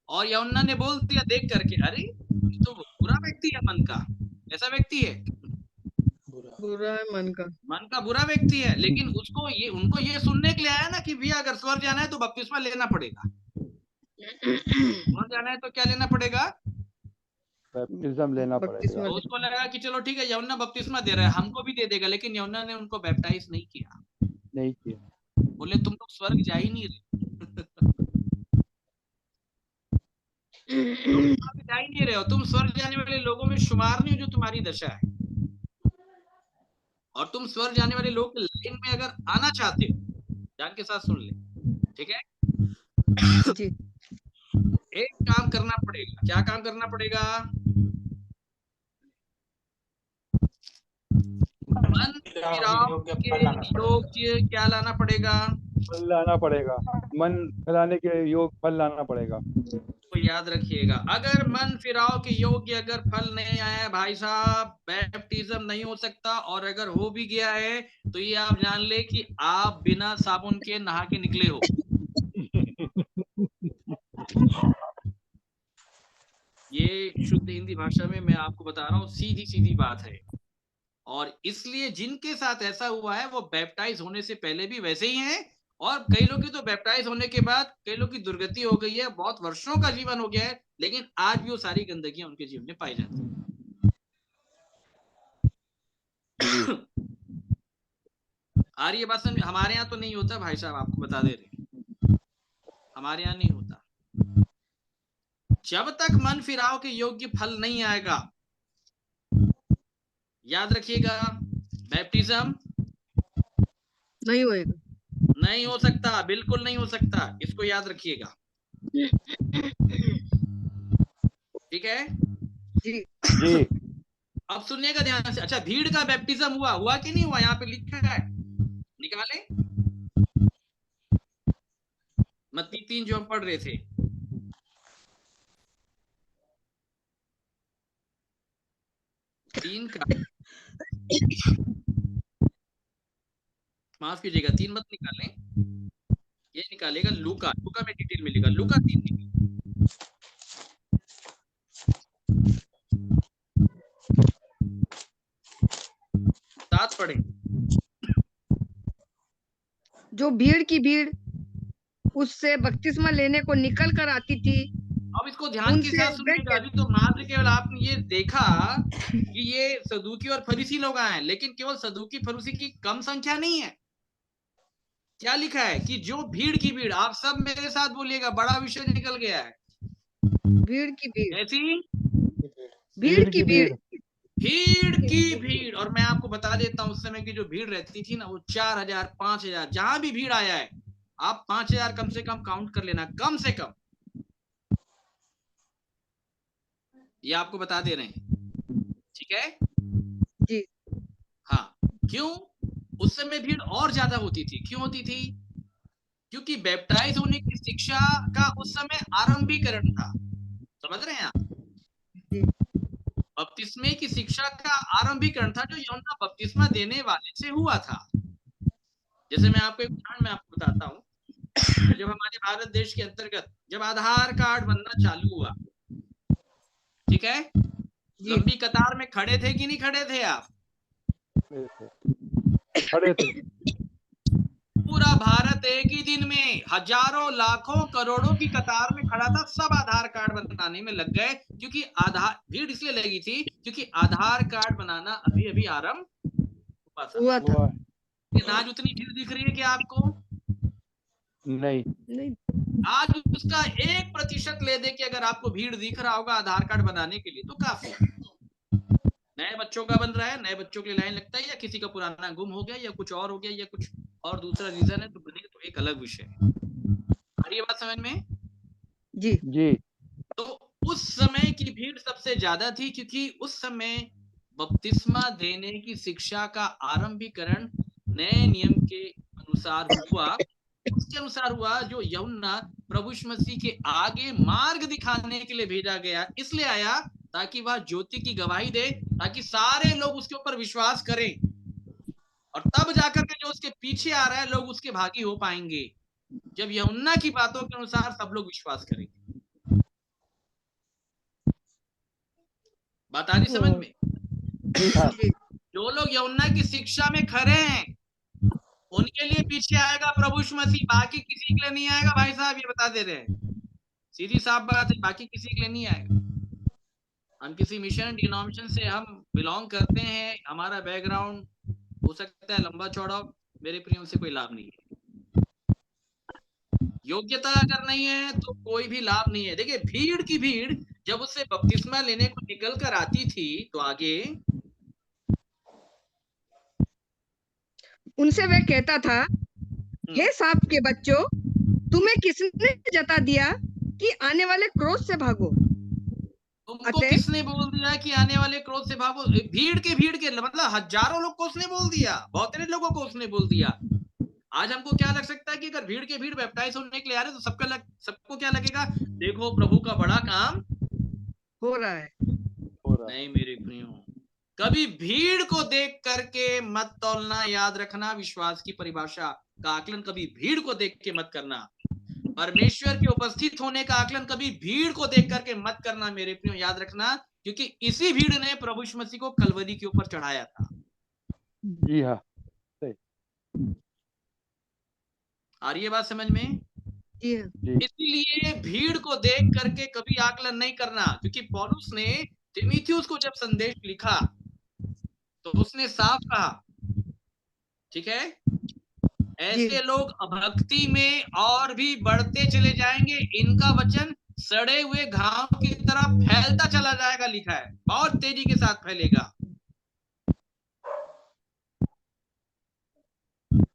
और यूहन्ना ने बोल दिया देख करके, अरे ये तो बुरा व्यक्ति है, मन का ऐसा व्यक्ति है, बुरा है मन का बुरा व्यक्ति है, लेकिन उनको ये सुनने के लिए आया ना कि भैया अगर स्वर्ग जाना है तो बपतिस्मा लेना पड़ेगा। स्वर्ग जाना है तो क्या लेना पड़ेगा? बैप्टिज्म लेना पड़ेगा। तो उसको लगा कि चलो ठीक है, यूहन्ना बपतिस्मा दे रहा है, हमको भी दे देगा, लेकिन यूहन्ना ने उनको बैप्टाइज नहीं किया। बोले तुम लोग स्वर्ग जा ही नहीं रहे। तुम जा ही नहीं रहे हो, तुम स्वर्ग जाने वाले लोगों में शुमार नहीं हो, जो तुम्हारी दशा है। और तुम स्वर्ग जाने वाले लोग के लाइन में अगर आना चाहते हो, ध्यान के साथ सुन ले, ठीक है, जी। एक काम करना पड़ेगा। क्या काम करना पड़ेगा? मन फिराव के योग्य क्या लाना पड़ेगा? फल लाना पड़ेगा। मन फैलाने के योग फल लाना पड़ेगा। तो याद रखिएगा, अगर मन फिराव के योग्य अगर फल नहीं आया भाई साहब, बैप्टिज्म नहीं हो सकता, और अगर हो भी गया है तो ये आप जान ले कि आप बिना साबुन के नहा के निकले हो। ये शुद्ध हिंदी भाषा में मैं आपको बता रहा हूँ, सीधी सीधी बात है। और इसलिए जिनके साथ ऐसा हुआ है वो बैप्टाइज होने से पहले भी वैसे ही हैं, और कई लोग की तो बैप्टाइज होने के बाद कई लोग की दुर्गति हो गई है, बहुत वर्षों का जीवन हो गया है, लेकिन आज भी वो सारी गंदगियां उनके जीवन में पाई जाती है। आ रही है बात समझ? हमारे यहाँ तो नहीं होता भाई साहब, आपको बता दे रहे, हमारे यहाँ नहीं होता। जब तक मन फिराव के योग्य फल नहीं आएगा, याद रखिएगा, बैप्टिज्म नहीं होएगा, नहीं हो सकता, बिल्कुल नहीं हो सकता, इसको याद रखिएगा, ठीक है जी। जी। अब सुनिएगा ध्यान से। अच्छा, भीड़ का बैप्टिज्म हुआ कि नहीं हुआ? यहाँ पे लिखा है, निकाले मत्ती 3 जो हम पढ़ रहे थे, तीन का, माफ कीजिएगा, 3 मत निकालें, ये निकालेगा लूका में डिटेल मिलेगा, लूका 3 7 पढ़े। जो भीड़ की भीड़ उससे बपतिस्मा लेने को निकल कर आती थी। अब इसको ध्यान के साथ सुनिएगा। अभी तो मात्र केवल आपने ये देखा कि ये सदूकी और फरीसी लोग आए, लेकिन केवल सदूकी फरीसी की कम संख्या नहीं है। क्या लिखा है कि जो भीड़ की भीड़, आप सब मेरे साथ बोलिएगा, बड़ा विषय निकल गया है। भीड़ की भीड़, ऐसी भीड़ की भीड़, भीड़ की भीड़। और मैं आपको बता देता हूँ, उस समय की जो भीड़ रहती थी ना, वो 4000 5000, जहां भी भीड़ आया है आप 5000 कम से कम काउंट कर लेना, कम से कम। ये आपको बता दे रहे हैं, ठीक है जी। हाँ, क्यों? उस समय भीड़ और ज्यादा होती थी। क्यों होती थी? क्योंकि बैप्टाइज होने की शिक्षा का उस समय आरंभीकरण था। समझ रहे हैं आप? बपतिस्मे की शिक्षा का आरंभीकरण था, जो यूहन्ना बपतिस्मा देने वाले से हुआ था, जैसे मैं आपको एक उदाहरण में आपको बताता हूँ। जब हमारे भारत देश के अंतर्गत जब आधार कार्ड बनना चालू हुआ, ठीक है, लंबी कतार में खड़े थे कि नहीं खड़े थे आप? खड़े थे। पूरा भारत एक ही दिन में हजारों लाखों करोड़ों की कतार में खड़ा था, सब आधार कार्ड बनाने में लग गए, क्योंकि आधार भीड़ इसलिए लगी थी क्योंकि आधार कार्ड बनाना अभी अभी आरंभ हुआ था। आज उतनी भीड़ दिख रही है कि आपको? नहीं। आज उसका 1% ले दे कि अगर आपको भीड़ दिख रहा होगा आधार कार्ड बनाने के लिए तो काफी। नए बच्चों का बन रहा है, नए बच्चों के लिए लाइन लगता है, या किसी का पुराना गुम हो गया या कुछ और हो गया या कुछ और दूसरा रीजन है तो बने, तो एक अलग विषय है। आ रही है बात समझ में? जी जी। तो उस समय की भीड़ सबसे ज्यादा थी क्योंकि उस समय बपतिस्मा देने की शिक्षा का आरंभीकरण नए नियम के अनुसार हुआ। उसके अनुसार हुआ जो यूहन्ना प्रभु यीशु मसीह के आगे मार्ग दिखाने के लिए भेजा गया, इसलिए आया ताकि वह ज्योति की गवाही दे, ताकि सारे लोग उसके ऊपर विश्वास करें, और तब जाकर के जो उसके पीछे आ रहा है लोग उसके भागी हो पाएंगे, जब यूहन्ना की बातों के अनुसार सब लोग विश्वास करेंगे। बात आ रही समझ में? जो लोग यूहन्ना की शिक्षा में खड़े हैं उनके लिए पीछे आएगा प्रभु यीशु मसीह, बाकी किसी के लिए नहीं आएगा। भाई साहब ये बता दे रहे हैं, सीधी साफ बात है, बाकी किसी के लिए नहीं आएगा। हम किसी मिशन डिनोमिनेशन से हम बिलोंग करते हैं, हमारा बैकग्राउंड हो सकता है लंबा चौड़ा, मेरे प्रियो से कोई लाभ नहीं है। योग्यता अगर नहीं है तो कोई भी लाभ नहीं है। देखिए भीड़ की भीड़ जब उससे बपतिस्मा लेने को निकल कर आती थी तो आगे उनसे वह कहता था, हे सांप के बच्चों, तुम्हें किसने जता दिया कि आने वाले क्रोध से भागो? तुमको किसने बोल दिया कि आने वाले क्रोध से भागो? भीड़ के मतलब हजारों लोग को उसने बोल दिया, बहुत सारे लोगों को उसने बोल दिया। आज हमको क्या लग सकता है कि अगर भीड़ के भीड़ बैप्टाइज होने के लिए आ रहे तो सबको क्या लगेगा? देखो प्रभु का बड़ा काम हो रहा है। नहीं मेरे प्रियो, कभी भीड़ को देख करके मत तौलना। याद रखना, विश्वास की परिभाषा का आकलन कभी भीड़ को देख के मत करना। परमेश्वर के उपस्थित होने का आकलन कभी भीड़ को देख करके मत करना मेरे प्रियो, याद रखना, क्योंकि इसी भीड़ ने प्रभु यीशु मसीह को कलवरी के ऊपर चढ़ाया था। जी हाँ, आ रही है बात समझ में? इसीलिए भीड़ को देख करके कभी आकलन नहीं करना, क्योंकि पौलुस ने तीमुथियुस को जब संदेश लिखा तो उसने साफ कहा, ठीक है, ऐसे लोग अभक्ति में और भी बढ़ते चले जाएंगे, इनका वचन सड़े हुए घाव की तरह फैलता चला जाएगा, लिखा है, बहुत तेजी के साथ फैलेगा।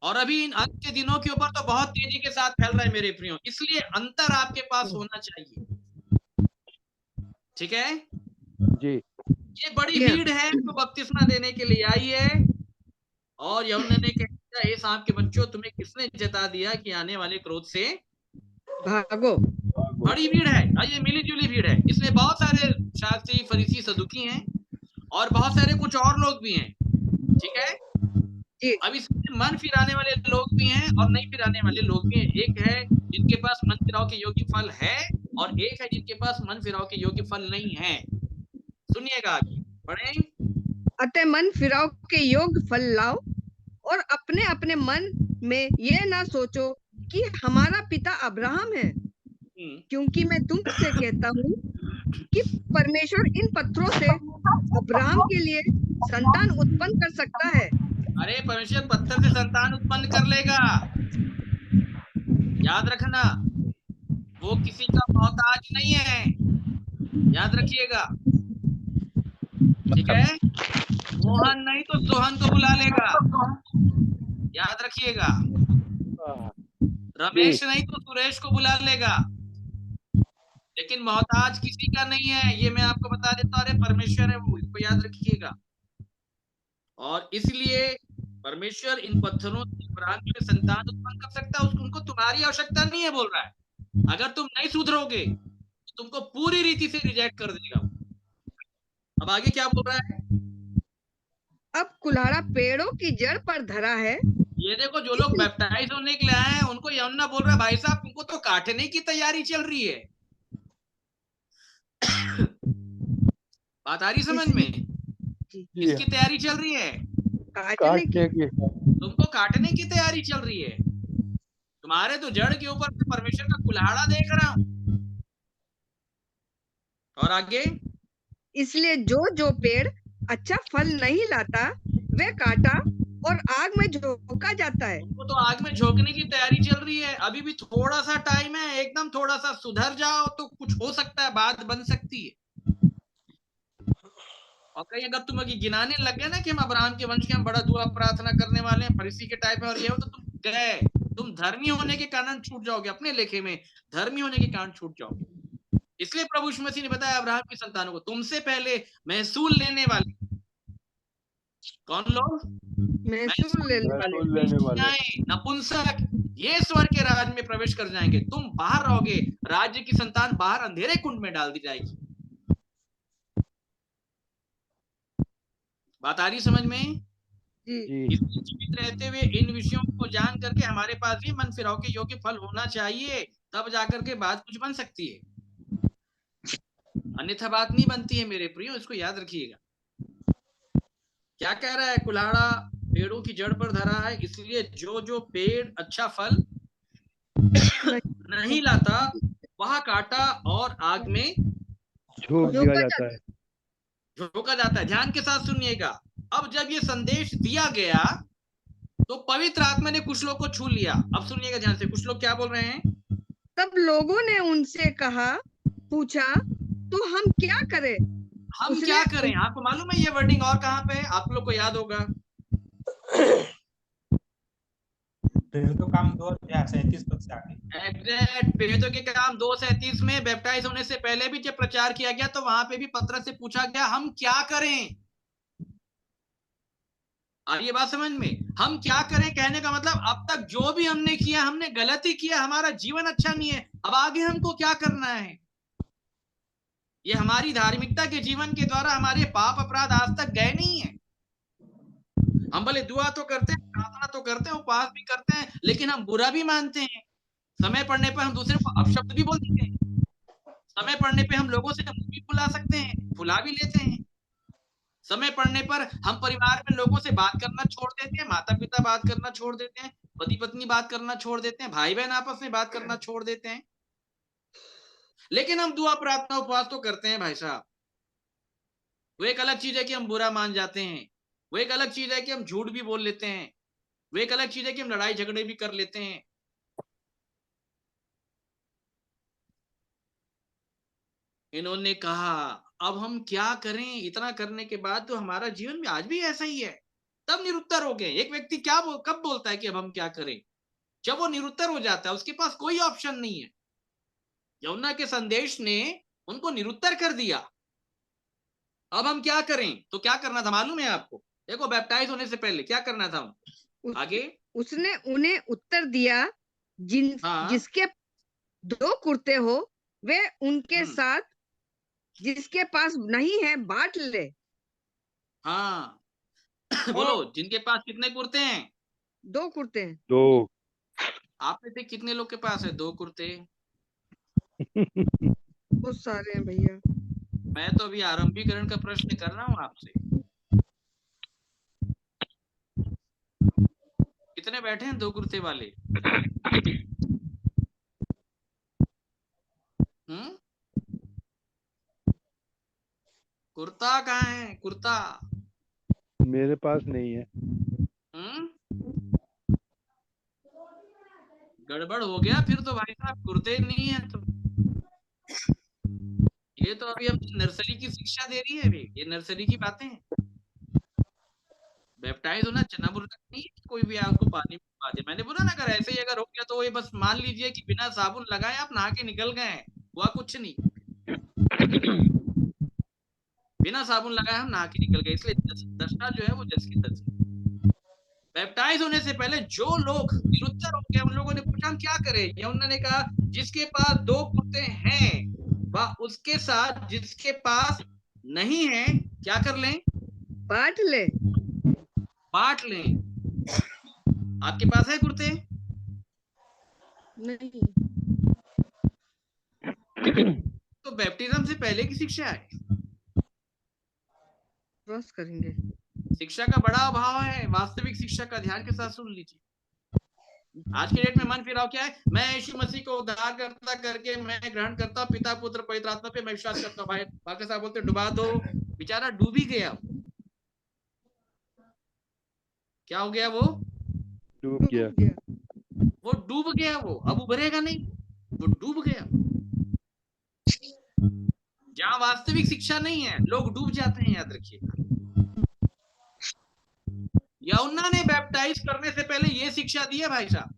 और अभी इन अंत के दिनों के ऊपर तो बहुत तेजी के साथ फैल रहा है मेरे प्रियो, इसलिए अंतर आपके पास होना चाहिए, ठीक है जी। ये बड़ी भीड़ है जो बपतिस्मा देने के लिए आई है, और यूहन्ना ने कहा, हे सांप के बच्चों, तुम्हें किसने जता दिया कि आने वाले क्रोध से भागो? बड़ी भीड़ है, ये मिली जुली भीड़ है। इसमें बहुत सारे शास्त्री, फरीसी, सदुकी हैं और बहुत सारे कुछ और लोग भी हैं, ठीक है। अब इसमें मन फिराने वाले लोग भी हैं और नहीं फिराने वाले लोग भी हैं। एक है जिनके पास मन फिराव के योग्य फल है और एक है जिनके पास मन फिराव के योग्य फल नहीं है। सुनिएगा आगे पढ़ें। अतः मन फिराव के योग्य फल लाओ और अपने अपने मन में ये ना सोचो कि हमारा पिता अब्राहम है, क्योंकि मैं तुमसे कहता हूँ कि परमेश्वर इन पत्थरों से अब्राहम के लिए संतान उत्पन्न कर सकता है। अरे परमेश्वर पत्थर से संतान उत्पन्न कर लेगा, याद रखना, वो किसी का मोहताज नहीं है, याद रखिएगा, ठीक है। मोहन नहीं तो सोहन को बुला लेगा, याद रखिएगा। रमेश नहीं तो सुरेश को बुला लेगा, लेकिन मोहताज किसी का नहीं है, ये मैं आपको बता देता हूँ। अरे परमेश्वर है वो, इसको याद रखिएगा। और इसलिए परमेश्वर इन पत्थरों से अब्राहम के संतान उत्पन्न कर सकता है, उनको तुम्हारी आवश्यकता नहीं है, बोल रहा है। अगर तुम नहीं सुधरोगे तो तुमको पूरी रीति से रिजेक्ट कर देगा। अब आगे क्या बोल रहा है? अब कुल्हाड़ा पेड़ों की जड़ पर धरा है, ये देखो, जो लोग बैप्टाइज होने के लिए आए हैं उनको यूहन्ना बोल रहा है, भाई साहब तुमको तो काटने की तैयारी चल रही है। बात आ रही समझ में? किसकी तैयारी चल रही है? काटने की। तुमको काटने की तैयारी चल रही है। तुम्हारे तो जड़ के ऊपर से परमेश्वर का कुल्हाड़ा देख रहा हूं। और आगे, इसलिए जो पेड़ अच्छा फल नहीं लाता वे काटा और आग में झोंका जाता है। उनको तो आग में झोंकने की तैयारी चल रही है। अभी भी थोड़ा सा टाइम है, एकदम थोड़ा सा सुधर जाओ तो कुछ हो सकता है, बात बन सकती है। और कहीं अगर तुम गिनाने लग गए ना कि हम अब्राहम के वंश के, हम बड़ा दुआ प्रार्थना करने वाले हैं, फरीसी के टाइप में और ये हो, तो तुम गए, तुम धर्मी होने के कारण छूट जाओगे, अपने लेखे में धर्मी होने के कारण छूट जाओगे। इसलिए प्रभु यीशु मसीह ने बताया अब्राहम की संतानों को, तुमसे पहले महसूल लेने वाले कौन लोग? महसूल लेने वाले नपुंसक ये स्वर्ग के राज्य में प्रवेश कर जाएंगे। तुम बाहर रहोगे, राज्य की संतान बाहर अंधेरे कुंड में डाल दी जाएगी। बात आ रही समझ में? जीवित रहते हुए इन विषयों को जान करके हमारे पास भी मन फिराव के योग्य फल होना चाहिए, तब जाकर के बात कुछ बन सकती है, अन्यथा बात नहीं बनती है मेरे प्रियो, इसको याद रखिएगा। क्या कह रहा है? कुल्हाड़ा पेड़ों की जड़ पर धरा है, इसलिए जो पेड़ अच्छा फल नहीं लाता वह काटा और आग में झोंक दिया जाता है, झोंका जाता है। ध्यान के साथ सुनिएगा। अब जब ये संदेश दिया गया तो पवित्र आत्मा ने कुछ लोग को छू लिया। अब सुनिएगा ध्यान से, कुछ लोग क्या बोल रहे हैं? तब लोगों ने उनसे पूछा तो हम क्या करें? हम क्या करें? आपको मालूम है ये वर्डिंग और कहां पे है? आप लोग को याद होगा। प्रेरितों काम 2:37 पद से आगे। एग्जैक्ट, प्रेरितों के काम 2:37 में बैप्टाइज होने से पहले भी जब प्रचार किया गया तो वहां पे भी पतरस से पूछा गया हम क्या करें। अब ये बात समझ में, हम क्या करें कहने का मतलब अब तक जो भी हमने किया, हमने गलती किया, हमारा जीवन अच्छा नहीं है, अब आगे हमको क्या करना है। ये हमारी धार्मिकता के जीवन के द्वारा हमारे पाप अपराध आज तक गए नहीं है। हम भले दुआ तो करते हैं, प्रार्थना तो करते हैं, उपवास भी करते हैं, लेकिन हम बुरा भी मानते हैं। समय पड़ने पर हम दूसरे को अपशब्द भी बोल देते हैं। समय पड़ने पे हम लोगों से मुंह भी फुला सकते हैं, फुला भी लेते हैं। समय पड़ने पर हम परिवार में लोगों से बात करना छोड़ देते हैं, माता पिता बात करना छोड़ देते हैं, पति पत्नी बात करना छोड़ देते हैं, भाई बहन आपस में बात करना छोड़ देते हैं। लेकिन हम दुआ प्रार्थना उपवास तो करते हैं भाई साहब। वो एक अलग चीज है कि हम बुरा मान जाते हैं, वो एक अलग चीज है कि हम झूठ भी बोल लेते हैं, वो एक अलग चीज है कि हम लड़ाई झगड़े भी कर लेते हैं। इन्होंने कहा अब हम क्या करें? इतना करने के बाद तो हमारा जीवन भी आज भी ऐसा ही है। तब निरुत्तर हो गए। एक व्यक्ति कब बोलता है कि अब हम क्या करें? जब वो निरुत्तर हो जाता है, उसके पास कोई ऑप्शन नहीं है। यूहन्ना के संदेश ने उनको निरुत्तर कर दिया। अब हम क्या करें? तो क्या करना था मालूम है आपको? देखो, बैप्टाइज होने से पहले क्या करना था उनको? आगे उसने उन्हें उत्तर दिया, जिसके 2 कुर्ते हो वे उनके साथ, जिसके पास नहीं है बांट ले। हाँ बोलो, जिनके पास कितने कुर्ते हैं? 2 कुर्ते हैं। 2। आप में से कितने लोग के पास है 2 कुर्ते? बहुत सारे हैं भैया। मैं तो अभी आरंभीकरण का प्रश्न कर रहा हूँ आपसे। कितने बैठे हैं 2 कुर्ते वाले? कुर्ता कहाँ है? कुर्ता मेरे पास नहीं है। गड़बड़ हो गया फिर तो भाई साहब, कुर्ते नहीं है तो ये तो अभी हम नर्सरी की शिक्षा दे रही है। अभी ये नर्सरी की बातें हैं। बैप्टाइज होना चना बुरा नहीं है, कोई भी आपको पानी में डुबा दे। मैंने बोला ना, अगर ऐसे ही अगर हो गया तो ये बस मान लीजिए कि बिना साबुन लगाए आप नहा के निकल गए हैं, हुआ कुछ नहीं। बिना साबुन लगाए हम नहा के निकल गए, इसलिए दशा जो है वो जस की तस। बैप्टाइज होने से पहले जो लोग निरुत्तर हो गए, उन लोगों ने पूछा हम क्या करें? या उन्होंने कहा जिसके पास 2 कुर्ते हैं वह उसके साथ जिसके पास नहीं है क्या कर लें? बांट ले। बांट लें। आपके पास है कुर्ते? नहीं। तो बैप्टिज्म से पहले की शिक्षा है। क्रॉस करेंगे। शिक्षा का बड़ा अभाव है, वास्तविक शिक्षा का ध्यान के साथ सुन लीजिए। आज के डेट में मन फिराव क्या है? मैं यीशु मसीह को उद्धार करता करके मैं ग्रहण करता हूं, पिता पुत्र पवित्र आत्मा पे मैं विश्वास करता हूं। भाई बाकी साहब बोलते डुबा दो, बेचारा डूब ही गया। क्या हो गया? वो डूब गया। वो डूब गया। वो अब उभरेगा नहीं, वो डूब गया। जहां वास्तविक शिक्षा नहीं है लोग डूब जाते हैं, याद रखिएगा। यूहन्ना ने बैप्टाइज करने से पहले ये शिक्षा दी है भाई साहब।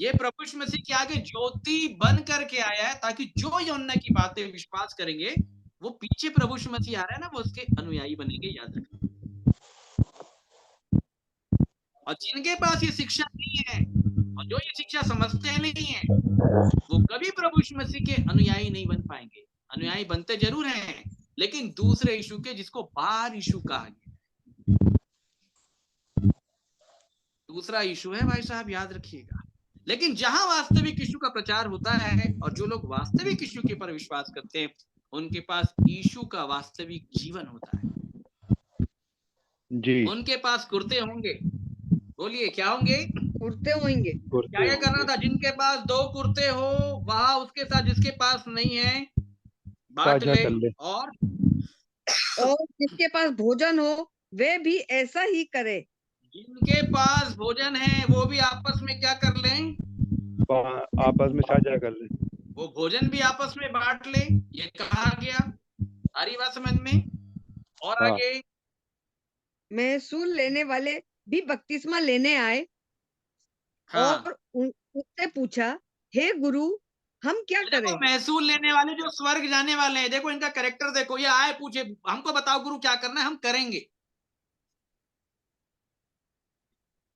ये प्रभु यीशु मसीह के आगे ज्योति बन करके आया है, ताकि जो यूहन्ना की बातें विश्वास करेंगे, वो पीछे प्रभु यीशु मसीह आ रहा है ना, वो उसके अनुयायी बनेंगे। याद रखें। और जिनके पास ये शिक्षा नहीं है और जो ये शिक्षा समझते नहीं है, वो कभी प्रभु यीशु मसीह के अनुयायी नहीं बन पाएंगे। अनुयायी बनते जरूर हैं, लेकिन दूसरे यीशु के, जिसको बार यीशु कहा गया। दूसरा यीशु है भाई साहब, याद रखिएगा। लेकिन जहां वास्तविक यीशु का प्रचार होता है और जो लोग वास्तविक यीशु के पर विश्वास करते हैं, उनके पास यीशु का वास्तविक जीवन होता है जी। उनके पास कुर्ते होंगे। बोलिए क्या होंगे? कुर्ते होंगे। क्या करना था? जिनके पास 2 कुर्ते हो वहां उसके साथ जिसके पास नहीं है बांट ले। और जिसके पास भोजन हो वे भी ऐसा ही करे। जिनके पास भोजन है वो भी आपस में क्या कर लें? आपस में साझा कर लें। वो भोजन भी आपस में बांट ले, ये कहा गया। सारी बात समझ में? और आगे महसूल लेने वाले भी बपतिस्मा लेने आए। और उससे पूछा, हे गुरु, हम क्या करें? महसूल लेने वाले जो स्वर्ग जाने वाले हैं, देखो इनका कैरेक्टर देखो। ये आए पूछे, हमको बताओ गुरु क्या करना है, हम करेंगे।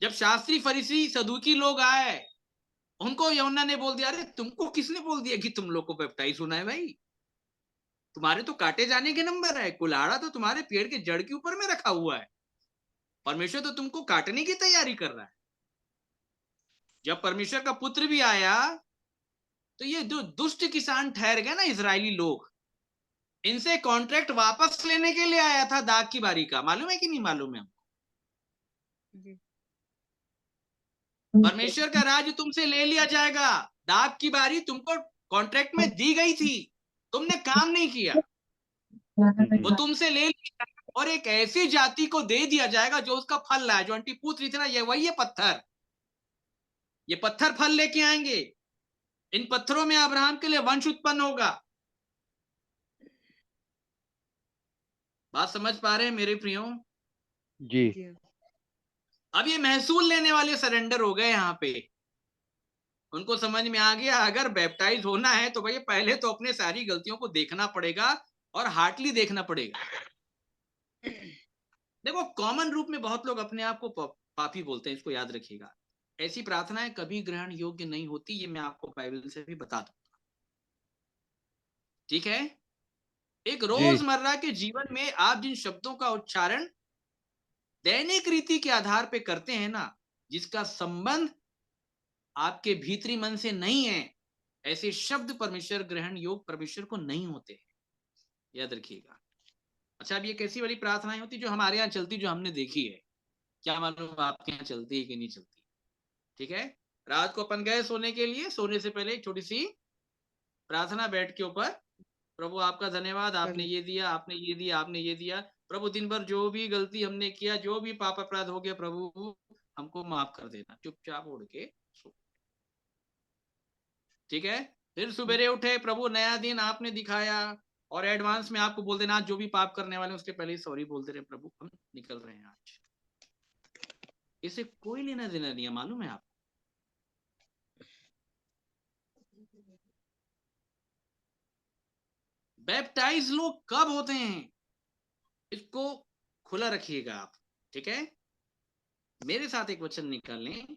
जब शास्त्री फरीसी सदूकी लोग आए, उनको यूहन्ना ने बोल दिया, अरे तुमको किसने बोल दिया कि तुम लोग को बैप्टाइज होना है? भाई तुम्हारे तो काटे जाने के नंबर है, कुल्हाड़ा तो तुम्हारे पेड़ के जड़ के ऊपर में रखा हुआ है। परमेश्वर तो तुमको काटने की तैयारी कर रहा है। जब परमेश्वर का पुत्र भी आया तो ये जो दुष्ट किसान ठहर गए ना इजरायली लोग, इनसे कॉन्ट्रैक्ट वापस लेने के लिए आया था दाग की बारी का। मालूम है कि नहीं मालूम है हमको? परमेश्वर का राज्य तुमसे ले लिया जाएगा। दाग की बारी तुमको कॉन्ट्रैक्ट में दी गई थी, तुमने काम नहीं किया, वो तुमसे ले लिया और एक ऐसी जाति को दे दिया जाएगा जो उसका फल लाए। जो अंटिपूत इतना ये वही है पत्थर। ये पत्थर फल लेके आएंगे। इन पत्थरों में अब्राहम के लिए वंश उत्पन्न होगा। बात समझ पा रहे हैं मेरे प्रियो? जी। अब ये महसूल लेने वाले सरेंडर हो गए। यहाँ पे उनको समझ में आ गया, अगर बैप्टाइज होना है तो भाई पहले तो अपने सारी गलतियों को देखना पड़ेगा और हार्टली देखना पड़ेगा। देखो कॉमन रूप में बहुत लोग अपने आप को पापी बोलते हैं, इसको याद रखिएगा। ऐसी प्रार्थनाएं कभी ग्रहण योग्य नहीं होती, ये मैं आपको बाइबल से भी बता दूंगा। ठीक है? एक रोजमर्रा के जीवन में आप जिन शब्दों का उच्चारण दैनिक रीति के आधार पे करते हैं ना, जिसका संबंध आपके भीतरी मन से नहीं है, ऐसे शब्द परमेश्वर ग्रहण योग परमेश्वर को नहीं होते हैं। याद रखिएगा। अच्छा, अब ये कैसी वाली प्रार्थनाएं होती जो हमारे यहाँ चलती, जो हमने देखी है? क्या मालूम आपके यहाँ चलती है कि नहीं चलती? ठीक है, रात को अपन गए सोने के लिए, सोने से पहले एक छोटी सी प्रार्थना बेड के ऊपर, प्रभु आपका धन्यवाद, आपने ये दिया, आपने ये दिया, आपने ये दिया। प्रभु दिन भर जो भी गलती हमने किया, जो भी पाप अपराध हो गया, प्रभु हमको माफ कर देना। चुपचाप उड़ के सो। ठीक है, फिर सुबेरे उठे, प्रभु नया दिन आपने दिखाया, और एडवांस में आपको बोल देना, आज जो भी पाप करने वाले उसके पहले सॉरी बोलते रहे, प्रभु हम निकल रहे हैं आज। इसे कोई लेना देना नहीं है, मालूम है आपको? बैप्टाइज लोग कब होते हैं, इसको खुला रखिएगा आप। ठीक है, मेरे साथ एक वचन निकाल लें,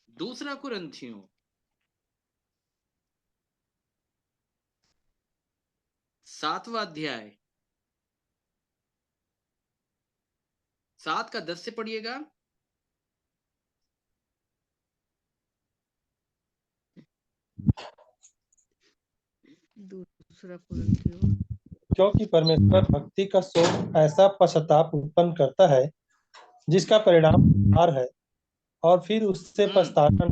2 कुरिन्थियों 7वां अध्याय 7 का 10 से पढ़िएगा। दूसरा कुरिन्थियों। क्योंकि परमेश्वर भक्ति का शोक ऐसा पश्चाताप उत्पन्न करता है जिसका परिणाम उद्धार है, और फिर उससे पछताना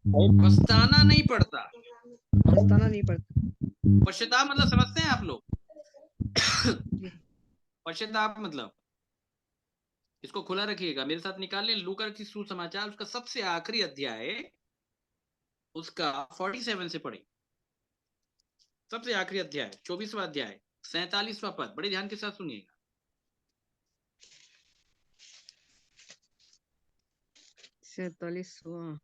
पछताना नहीं पड़ता। पछताना नहीं पड़ता। पश्चाताप मतलब समझते हैं आप लोग? पश्चाताप मतलब, इसको खुला रखिएगा, मेरे साथ निकाल लें लूका की सुसमाचार, उसका सबसे आखिरी अध्याय, उसका 47 से पढ़े। सबसे आखिरी अध्याय 24वां अध्याय 47वां पद, बड़े ध्यान के साथ सुनिएगा। 47वां।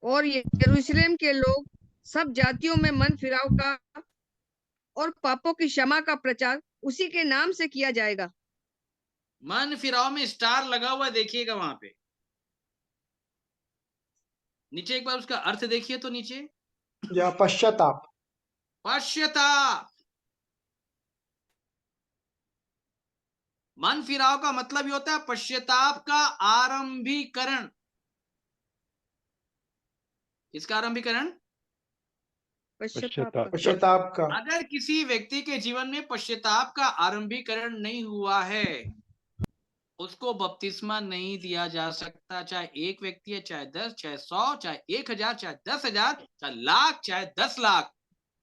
और यरूशलेम के लोग सब जातियों में मन फिराव का और पापों की क्षमा का प्रचार उसी के नाम से किया जाएगा। मन फिराव में स्टार लगा हुआ देखिएगा वहां पे नीचे, एक बार उसका अर्थ देखिए तो नीचे, या पश्चाताप। पश्चाताप। मन फिराव का मतलब ये होता है पश्चाताप का आरंभीकरण। किसका आरंभीकरण? पश्चाताप का। अगर किसी व्यक्ति के जीवन में पश्चाताप का आरंभीकरण नहीं हुआ है, उसको बपतिस्मा नहीं दिया जा सकता। चाहे एक व्यक्ति है, चाहे 10, चाहे 100, चाहे 1000, चाहे 10,000, चाहे लाख, चाहे 10 लाख,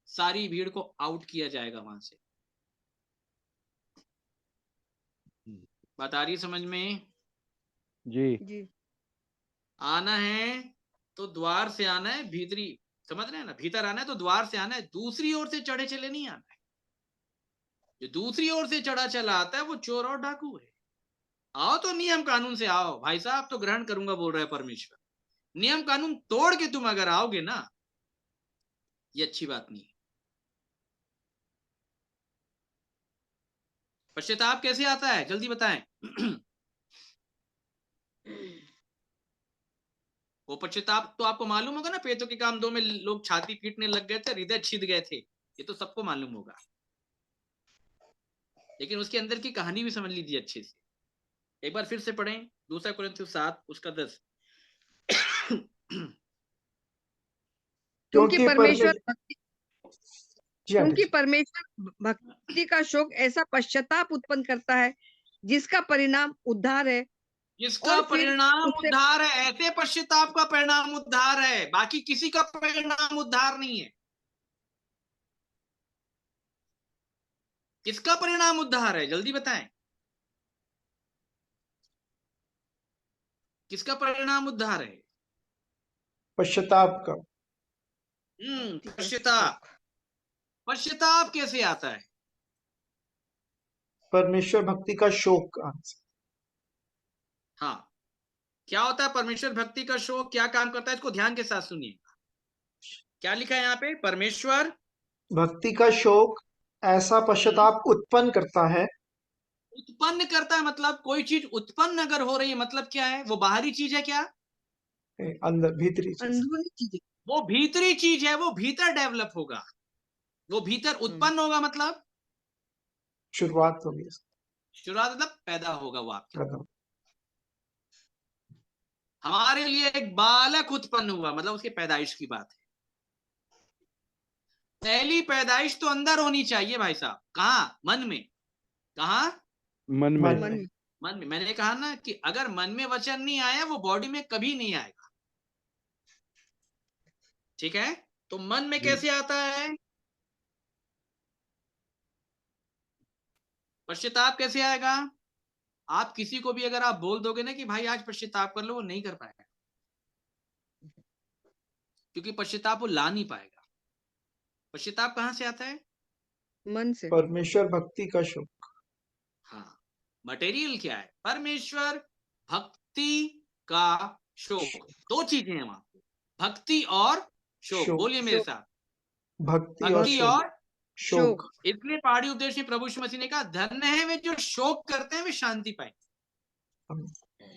सारी भीड़ को आउट किया जाएगा वहां से। बात आ रही समझ में? जी। आना है तो द्वार से आना है, भीतरी, समझ रहे हैं ना? भीतर आना है तो द्वार से आना है, दूसरी ओर से चढ़े चले नहीं आना है। जो दूसरी ओर से चढ़ा चला आता है वो चोर और डाकू है। आओ तो नियम कानून से आओ, भाई साहब तो ग्रहण करूंगा बोल रहा है परमेश्वर। नियम कानून तोड़ के तुम अगर आओगे ना, ये अच्छी बात नहीं है। पश्चाताप कैसे आता है जल्दी बताएं। वो पश्चाताप तो आपको मालूम होगा ना, पेटों के काम 2 में लोग छाती पीटने लग गए थे, हृदय छिद गए थे, ये तो सबको मालूम होगा। लेकिन उसके अंदर की कहानी भी समझ लीजिए अच्छे से। एक बार फिर से पढ़ें, 2 कुरिन्थियों 7 उसका 10। क्योंकि परमेश्वर भक्ति का शोक ऐसा पश्चाताप उत्पन्न करता है जिसका परिणाम उद्धार है। जिसका परिणाम उद्धार है। ऐसे पश्चाताप का परिणाम उद्धार है, बाकी किसी का परिणाम उद्धार नहीं है। किसका परिणाम उद्धार है जल्दी बताएं। किसका परिणाम उद्धार है? पश्चाताप का। पश्चाताप। पश्चाताप कैसे आता है? परमेश्वर भक्ति का शोक। हाँ, क्या होता है परमेश्वर भक्ति का शोक? क्या काम करता है? इसको ध्यान के साथ सुनिए। क्या लिखा है यहाँ पे? परमेश्वर भक्ति का शोक ऐसा पश्चाताप उत्पन्न करता है। उत्पन्न करता है मतलब कोई चीज उत्पन्न अगर हो रही है मतलब क्या है? वो बाहरी चीज है क्या? अंदर भीतरी चीज। वो भीतरी चीज है, वो भीतर डेवलप होगा, वो भीतर उत्पन्न होगा। मतलब शुरुआत होगी। शुरुआत मतलब पैदा होगा वो आपके। हमारे लिए एक बालक उत्पन्न हुआ मतलब उसकी पैदाइश की बात है। पहली पैदाइश तो अंदर होनी चाहिए भाई साहब। कहाँ? मन में। कहाँ? मन में। मन में। मैंने कहा ना कि अगर मन में वचन नहीं आया वो बॉडी में कभी नहीं आएगा। ठीक है? तो मन में कैसे आता है? पश्चाताप कैसे आएगा? आप किसी को भी अगर आप बोल दोगे ना कि भाई आज पश्चाताप कर लो, वो नहीं कर पाएगा, क्योंकि पश्चाताप वो ला नहीं पाएगा। पश्चाताप कहां से आता है? मन से। परमेश्वर भक्ति का शोक। हाँ, मटेरियल क्या है? परमेश्वर भक्ति का शोक। 2 चीजें हैं वहां पे, भक्ति और शोक। बोलिए मेरे साथ, भक्ति और शोक। इसलिए पहाड़ी उपदेश में प्रभु यीशु मसीह ने कहा धन्य है वे जो शोक करते हैं, वे शांति पाएंगे।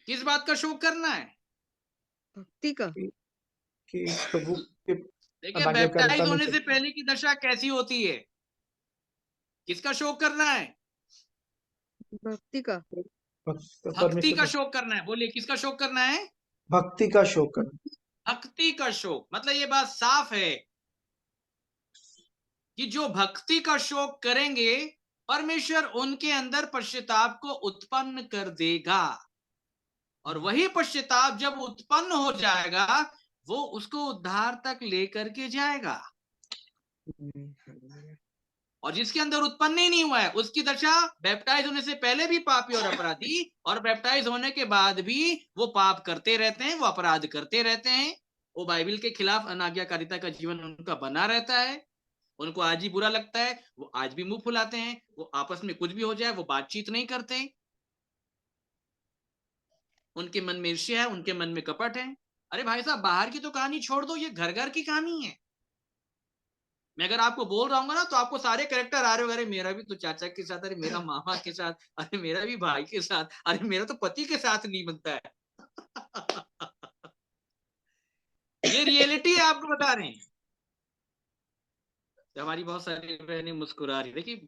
किस बात का शोक करना है? भक्ति का। कि प्रभु के देखिए, बैप्टाइज होने से पहले की दशा कैसी होती है? किसका शोक करना है? भक्ति का। भक्ति का शोक करना है। बोलिए, किसका शोक करना है? भक्ति का शोक करना। भक्ति का शोक मतलब ये बात साफ है कि जो भक्ति का शोक करेंगे परमेश्वर उनके अंदर पश्चाताप को उत्पन्न कर देगा, और वही पश्चाताप जब उत्पन्न हो जाएगा वो उसको उद्धार तक लेकर के जाएगा। और जिसके अंदर उत्पन्न ही नहीं हुआ है उसकी दशा बैप्टाइज होने से पहले भी पापी और अपराधी, और बैप्टाइज होने के बाद भी वो पाप करते रहते हैं, वो अपराध करते रहते हैं, वो बाइबल के खिलाफ अनाज्ञाकारिता का जीवन उनका बना रहता है, उनको आज ही बुरा लगता है, वो आज भी मुंह फुलाते हैं, वो आपस में कुछ भी हो जाए वो बातचीत नहीं करते, उनके मन में ईर्ष्या है, उनके मन में कपट है। अरे भाई साहब, बाहर की तो कहानी छोड़ दो, ये घर घर की कहानी है। मैं अगर आपको बोल रहा हूँ ना तो आपको सारे कैरेक्टर आ रहे हो, अरे मेरा भी तो चाचा के साथ, अरे मेरा मामा के साथ, अरे मेरा भी भाई के साथ, अरे मेरा तो पति के साथ नहीं बनता है। ये रियलिटी है, आपको बता रहे हैं। तो हमारी बहुत सारी बहनें मुस्कुरा रही, देखिए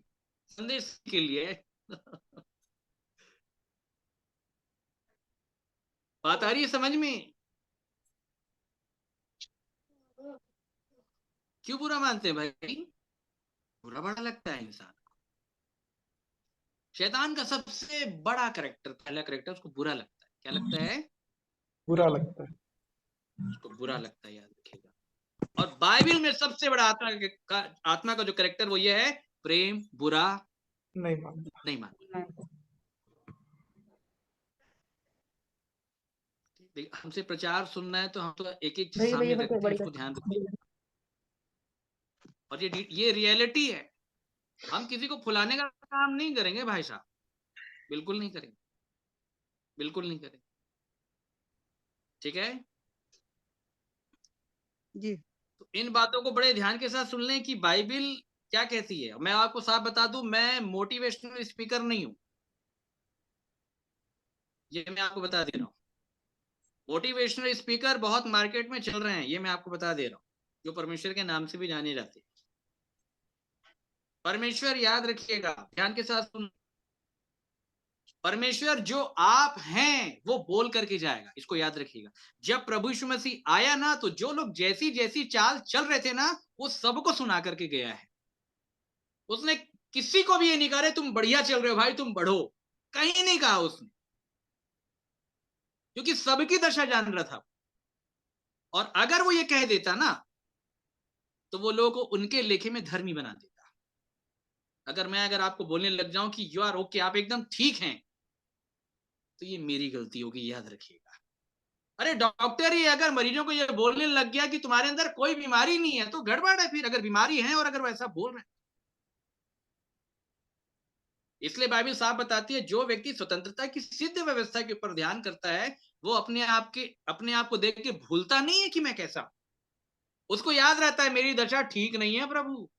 संदेश के लिए। बात आ रही है समझ में? क्यों बुरा मानते हैं भाई? बुरा बड़ा लगता है इंसान को। शैतान का सबसे बड़ा कैरेक्टर, पहला कैरेक्टर, उसको बुरा लगता है। क्या लगता है? बुरा लगता है, उसको बुरा लगता है, याद रखिएगा। और बाइबल में सबसे बड़ा आत्मा का जो कैरेक्टर वो ये है, प्रेम बुरा नहीं मानता। नहीं मानता। हमसे प्रचार सुनना है तो हम तो एक एक चीज सामने रखते हैं, उसको ध्यान रखिए। और ये रियलिटी है। हम किसी को फुलाने का काम नहीं करेंगे भाई साहब, बिल्कुल नहीं करेंगे, बिल्कुल नहीं करेंगे। ठीक है जी। तो इन बातों को बड़े ध्यान के साथ सुन लें कि बाइबल क्या कहती है। मैं आपको साफ बता दूं, मैं मोटिवेशनल स्पीकर नहीं हूं, ये मैं आपको बता दे रहा हूं। मोटिवेशनल स्पीकर बहुत मार्केट में चल रहे हैं, ये मैं आपको बता दे रहा हूं, जो परमेश्वर के नाम से भी जाने जाते हैं। परमेश्वर, याद रखिएगा, ध्यान के साथ सुन, परमेश्वर जो आप हैं वो बोल करके जाएगा, इसको याद रखिएगा। जब प्रभु यीशु मसीह आया ना तो जो लोग जैसी जैसी चाल चल रहे थे ना वो सबको सुना करके गया है। उसने किसी को भी ये नहीं कहा तुम बढ़िया चल रहे हो भाई, तुम बढ़ो, कहीं नहीं कहा उसने, क्योंकि सबकी दशा जान रहा था। और अगर वो ये कह देता ना तो वो लोगों को उनके लेखे में धर्मी बना देता। अगर आपको बोलने लग जाऊं कि यू आर ओके, आप एकदम ठीक हैं, तो ये मेरी गलती होगी, याद रखिएगा। अरे डॉक्टर ही अगर मरीजों को ये बोलने लग गया कि तुम्हारे अंदर कोई बीमारी नहीं है तो गड़बड़ है फिर, अगर बीमारी है और अगर वो ऐसा बोल रहे हैं। इसलिए बाइबल साफ बताती है, जो व्यक्ति स्वतंत्रता की सिद्ध व्यवस्था के ऊपर ध्यान करता है वो अपने आप को देख के भूलता नहीं है कि मैं कैसा, उसको याद रहता है मेरी दशा ठीक नहीं है प्रभु।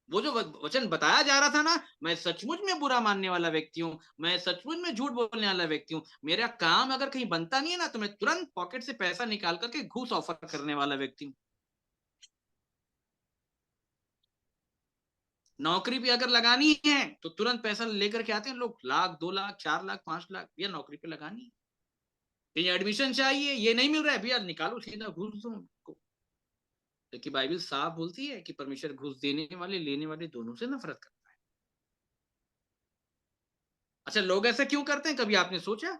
वो जो वचन बताया जा रहा था ना, मैं सचमुच में बुरा मानने वाला व्यक्ति हूँ, मैं सचमुच में झूठ बोलने वाला व्यक्ति हूँ, मेरा काम अगर कहीं बनता नहीं है ना तो मैं तुरंत पॉकेट से पैसा निकाल करके घूस ऑफर करने वाला व्यक्ति हूँ। नौकरी पे अगर लगानी है तो तुरंत पैसा लेकर के आते हैं लोग, 1,00,000, 2,00,000, 4,00,000, 5,00,000, भैया नौकरी पे लगानी है, कहीं एडमिशन चाहिए, ये नहीं मिल रहा है भैया, निकालो सीधा घूस दो उनको। क्योंकि बाइबल साफ बोलती है कि परमेश्वर घूस देने वाले लेने वाले दोनों से नफरत करता है। अच्छा, लोग ऐसा क्यों करते हैं? कभी आपने सोचा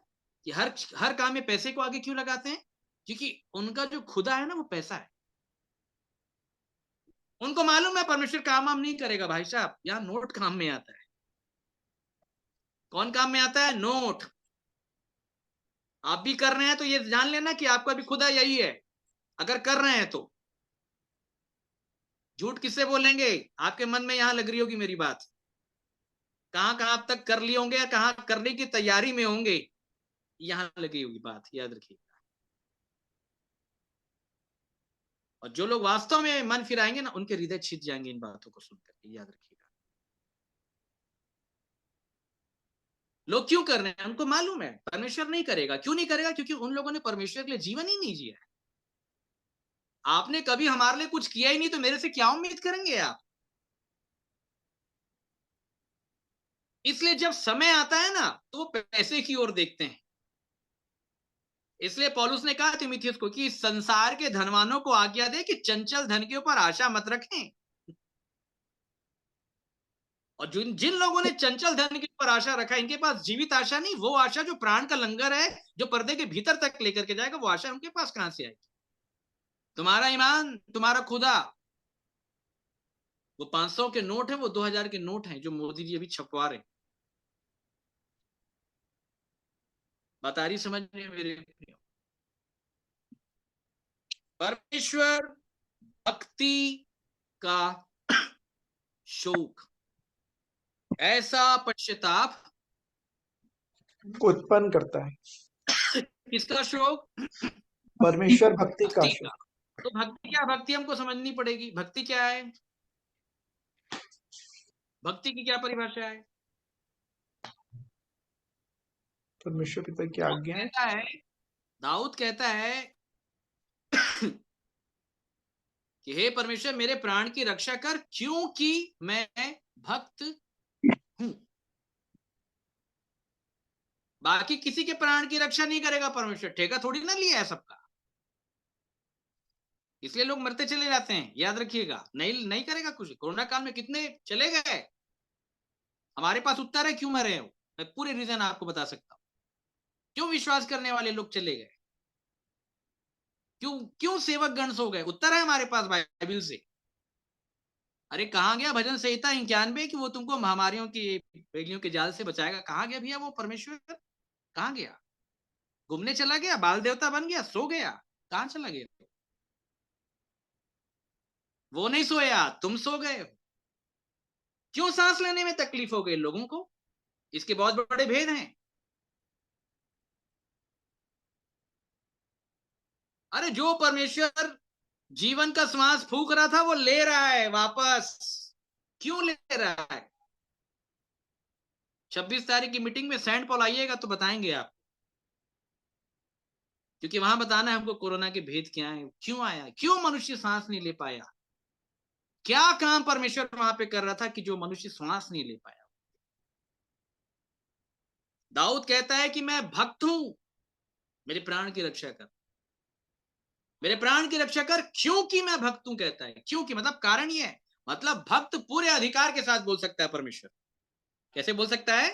कि हर काम में पैसे को आगे क्यों लगाते हैं? क्योंकि उनका जो खुदा है ना वो पैसा है। उनको मालूम है परमेश्वर काम नहीं करेगा भाई साहब, यहाँ नोट काम में आता है। कौन काम में आता है? नोट। आप भी कर रहे हैं तो ये जान लेना कि आपका भी खुदा यही है, अगर कर रहे हैं तो। झूठ किससे बोलेंगे? आपके मन में यहां लग रही होगी मेरी बात, कहां आप तक कर लिए होंगे या कहां करने की तैयारी में होंगे, यहां लगी होगी बात, याद रखिएगा। और जो लोग वास्तव में मन फिराएंगे ना उनके हृदय छिद जाएंगे इन बातों को सुनकर के, याद रखिएगा। लोग क्यों कर रहे हैं? उनको मालूम है परमेश्वर नहीं करेगा। क्यों नहीं करेगा? क्योंकि उन लोगों ने परमेश्वर के लिए जीवन ही नहीं जिया है। आपने कभी हमारे लिए कुछ किया ही नहीं तो मेरे से क्या उम्मीद करेंगे आप? इसलिए जब समय आता है ना तो पैसे की ओर देखते हैं। इसलिए पौलुस ने कहा तीमुथियुस को कि संसार के धनवानों को आज्ञा दे कि चंचल धन के ऊपर आशा मत रखें। और जिन जिन लोगों ने चंचल धन के ऊपर आशा रखा, इनके पास जीवित आशा नहीं, वो आशा जो प्राण का लंगर है, जो पर्दे के भीतर तक लेकर के जाएगा, वो आशा उनके पास कहां से आएगी? तुम्हारा ईमान, तुम्हारा खुदा। वो 500 के नोट है, वो 2000 के नोट हैं जो मोदी जी अभी छपवा रहे। बात आ रही समझ में मेरे? परमेश्वर भक्ति का शोक, ऐसा पश्चाताप उत्पन्न करता है। किसका शोक? परमेश्वर भक्ति का शोक। तो भक्ति क्या? भक्ति हमको समझनी पड़ेगी। भक्ति क्या है? भक्ति की क्या परिभाषा है? परमेश्वर पिता की आज्ञा है। दाऊद कहता है कि हे परमेश्वर मेरे प्राण की रक्षा कर, क्योंकि मैं भक्त हूं। बाकी किसी के प्राण की रक्षा नहीं करेगा परमेश्वर, ठेका थोड़ी ना लिया है सबका। इसलिए लोग मरते चले जाते हैं, याद रखिएगा। नहीं करेगा कुछ। कोरोना काल में कितने चले गए, हमारे पास उत्तर है क्यों मरे हो। मैं पूरे रीजन आपको बता सकता हूं क्यों विश्वास करने वाले लोग चले गए, क्यों सेवक गण सो गए। उत्तर है हमारे पास बाइबल से। अरे कहां गया भजन संहिता 91 कि वो तुमको महामारियों की वेलियों के जाल से बचाएगा? कहां गया भैया वो परमेश्वर? कहां गया? घूमने चला गया, बाल देवता बन गया, सो गया? कहां चला गया? वो नहीं सोया, तुम सो गए। क्यों सांस लेने में तकलीफ हो गई लोगों को? इसके बहुत बड़े भेद हैं। अरे जो परमेश्वर जीवन का श्वास फूंक रहा था वो ले रहा है वापस। क्यों ले रहा है? 26 तारीख की मीटिंग में सेंट पॉल आइएगा तो बताएंगे आप, क्योंकि वहां बताना है हमको कोरोना के भेद क्या है, क्यों आया, क्यों मनुष्य सांस नहीं ले पाया, क्या काम परमेश्वर वहां पे कर रहा था कि जो मनुष्य सांस नहीं ले पाया। दाऊद कहता है कि मैं भक्त हूं, मेरे प्राण की रक्षा कर, मेरे प्राण की रक्षा कर, क्योंकि मैं भक्त हूं। कहता है क्योंकि मतलब कारण ये है, मतलब भक्त पूरे अधिकार के साथ बोल सकता है परमेश्वर। कैसे बोल सकता है?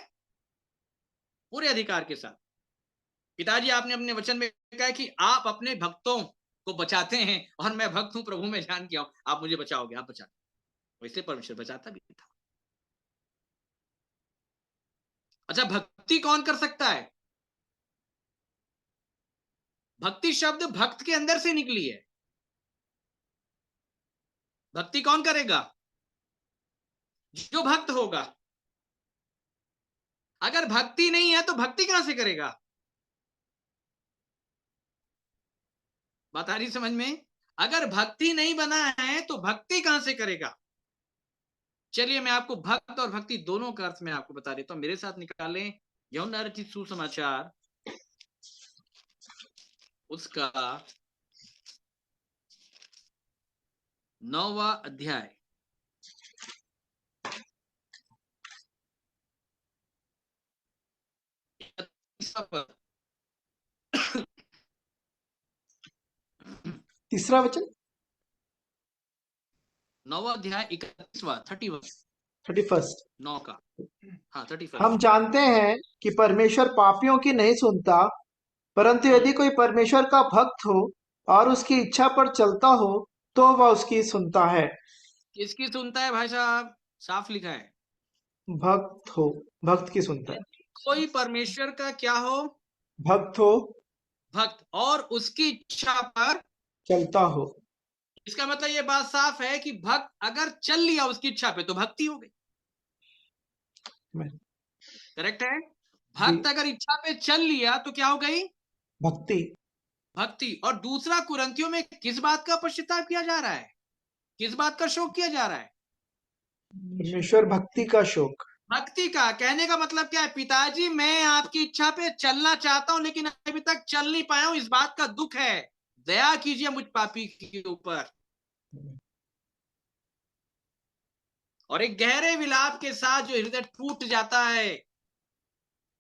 पूरे अधिकार के साथ। पिताजी आपने अपने वचन में कहा कि आप अपने भक्तों को बचाते हैं और मैं भक्त हूं प्रभु में जान के, आप मुझे बचाओगे, आप बचाते। वैसे परमेश्वर बचाता भी था। अच्छा, भक्ति कौन कर सकता है? भक्ति शब्द भक्त के अंदर से निकली है। भक्ति कौन करेगा? जो भक्त होगा। अगर भक्ति नहीं है तो भक्ति कहां से करेगा? बात आ रही समझ में? अगर भक्ति नहीं बना है तो भक्ति कहां से करेगा? चलिए मैं आपको भक्त और भक्ति दोनों का अर्थ मैं आपको बता देता हूं। मेरे साथ निकालें यूहन्ना रचित सुसमाचार उसका 9वां अध्याय, तीसरा वचन, 9वां अध्याय 31वां 31 9 का, हाँ 31। हम जानते हैं कि परमेश्वर पापियों की नहीं सुनता, परंतु यदि कोई परमेश्वर का भक्त हो और उसकी इच्छा पर चलता हो तो वह उसकी सुनता है। किसकी सुनता है भाई साहब? साफ लिखा है भक्त हो, भक्त की सुनता है। कोई परमेश्वर का क्या हो? भक्त हो, भक्त, और उसकी इच्छा पर चलता हो। इसका मतलब ये बात साफ है कि भक्त अगर चल लिया उसकी इच्छा पे तो भक्ति हो गई। करेक्ट है? भक्त अगर इच्छा पे चल लिया तो क्या हो गई? भक्ति। भक्ति। और दूसरा कुरिन्थियों में किस बात का पश्चाताप किया जा रहा है? किस बात का शोक किया जा रहा है? परमेश्वर भक्ति का शोक। भक्ति का। कहने का मतलब क्या है? पिताजी मैं आपकी इच्छा पे चलना चाहता हूं लेकिन अभी तक चल नहीं पाया हूं, इस बात का दुख है, दया कीजिए मुझ पापी के ऊपर। और एक गहरे विलाप के साथ जो हृदय टूट जाता है,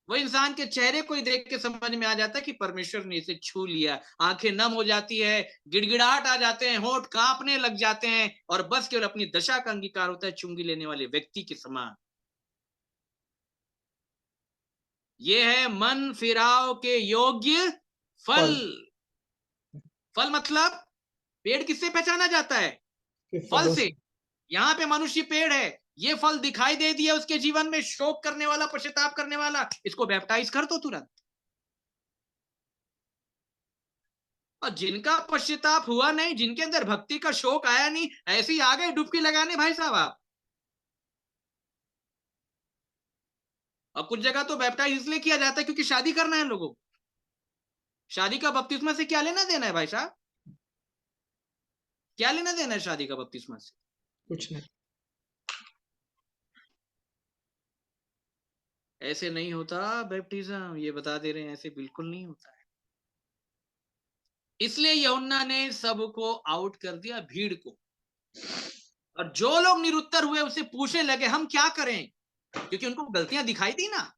वो इंसान के चेहरे को ही देख के समझ में आ जाता है कि परमेश्वर ने इसे छू लिया। आंखें नम हो जाती है, गिड़गिड़ाहट आ जाते हैं, होंठ कांपने लग जाते हैं और बस केवल अपनी दशा का अंगीकार होता है चुंगी लेने वाले व्यक्ति के समान। ये है मन फिराव के योग्य फल। फल मतलब पेड़ किससे पहचाना जाता है? फल से। यहाँ पे मनुष्य पेड़ है, ये फल दिखाई दे दिया उसके जीवन में, शोक करने वाला, पश्चाताप करने वाला, इसको बैप्टाइज कर दो तुरंत। और जिनका पश्चाताप हुआ नहीं, जिनके अंदर भक्ति का शोक आया नहीं, ऐसे ही आ गए डुबकी लगाने भाई साहब आप। और कुछ जगह तो बैप्टाइज इसलिए किया जाता है क्योंकि शादी करना है लोगों को। शादी का बपतिस्मा से क्या लेना देना है भाई साहब? क्या लेना देना है शादी का बपतिस्मा से? कुछ नहीं। ऐसे नहीं होता बैप्टिज्म, ये बता दे रहे हैं, ऐसे बिल्कुल नहीं होता है। इसलिए यूहन्ना ने सबको आउट कर दिया, भीड़ को। और जो लोग निरुत्तर हुए उसे पूछने लगे हम क्या करें, क्योंकि उनको गलतियां दिखाई दी ना।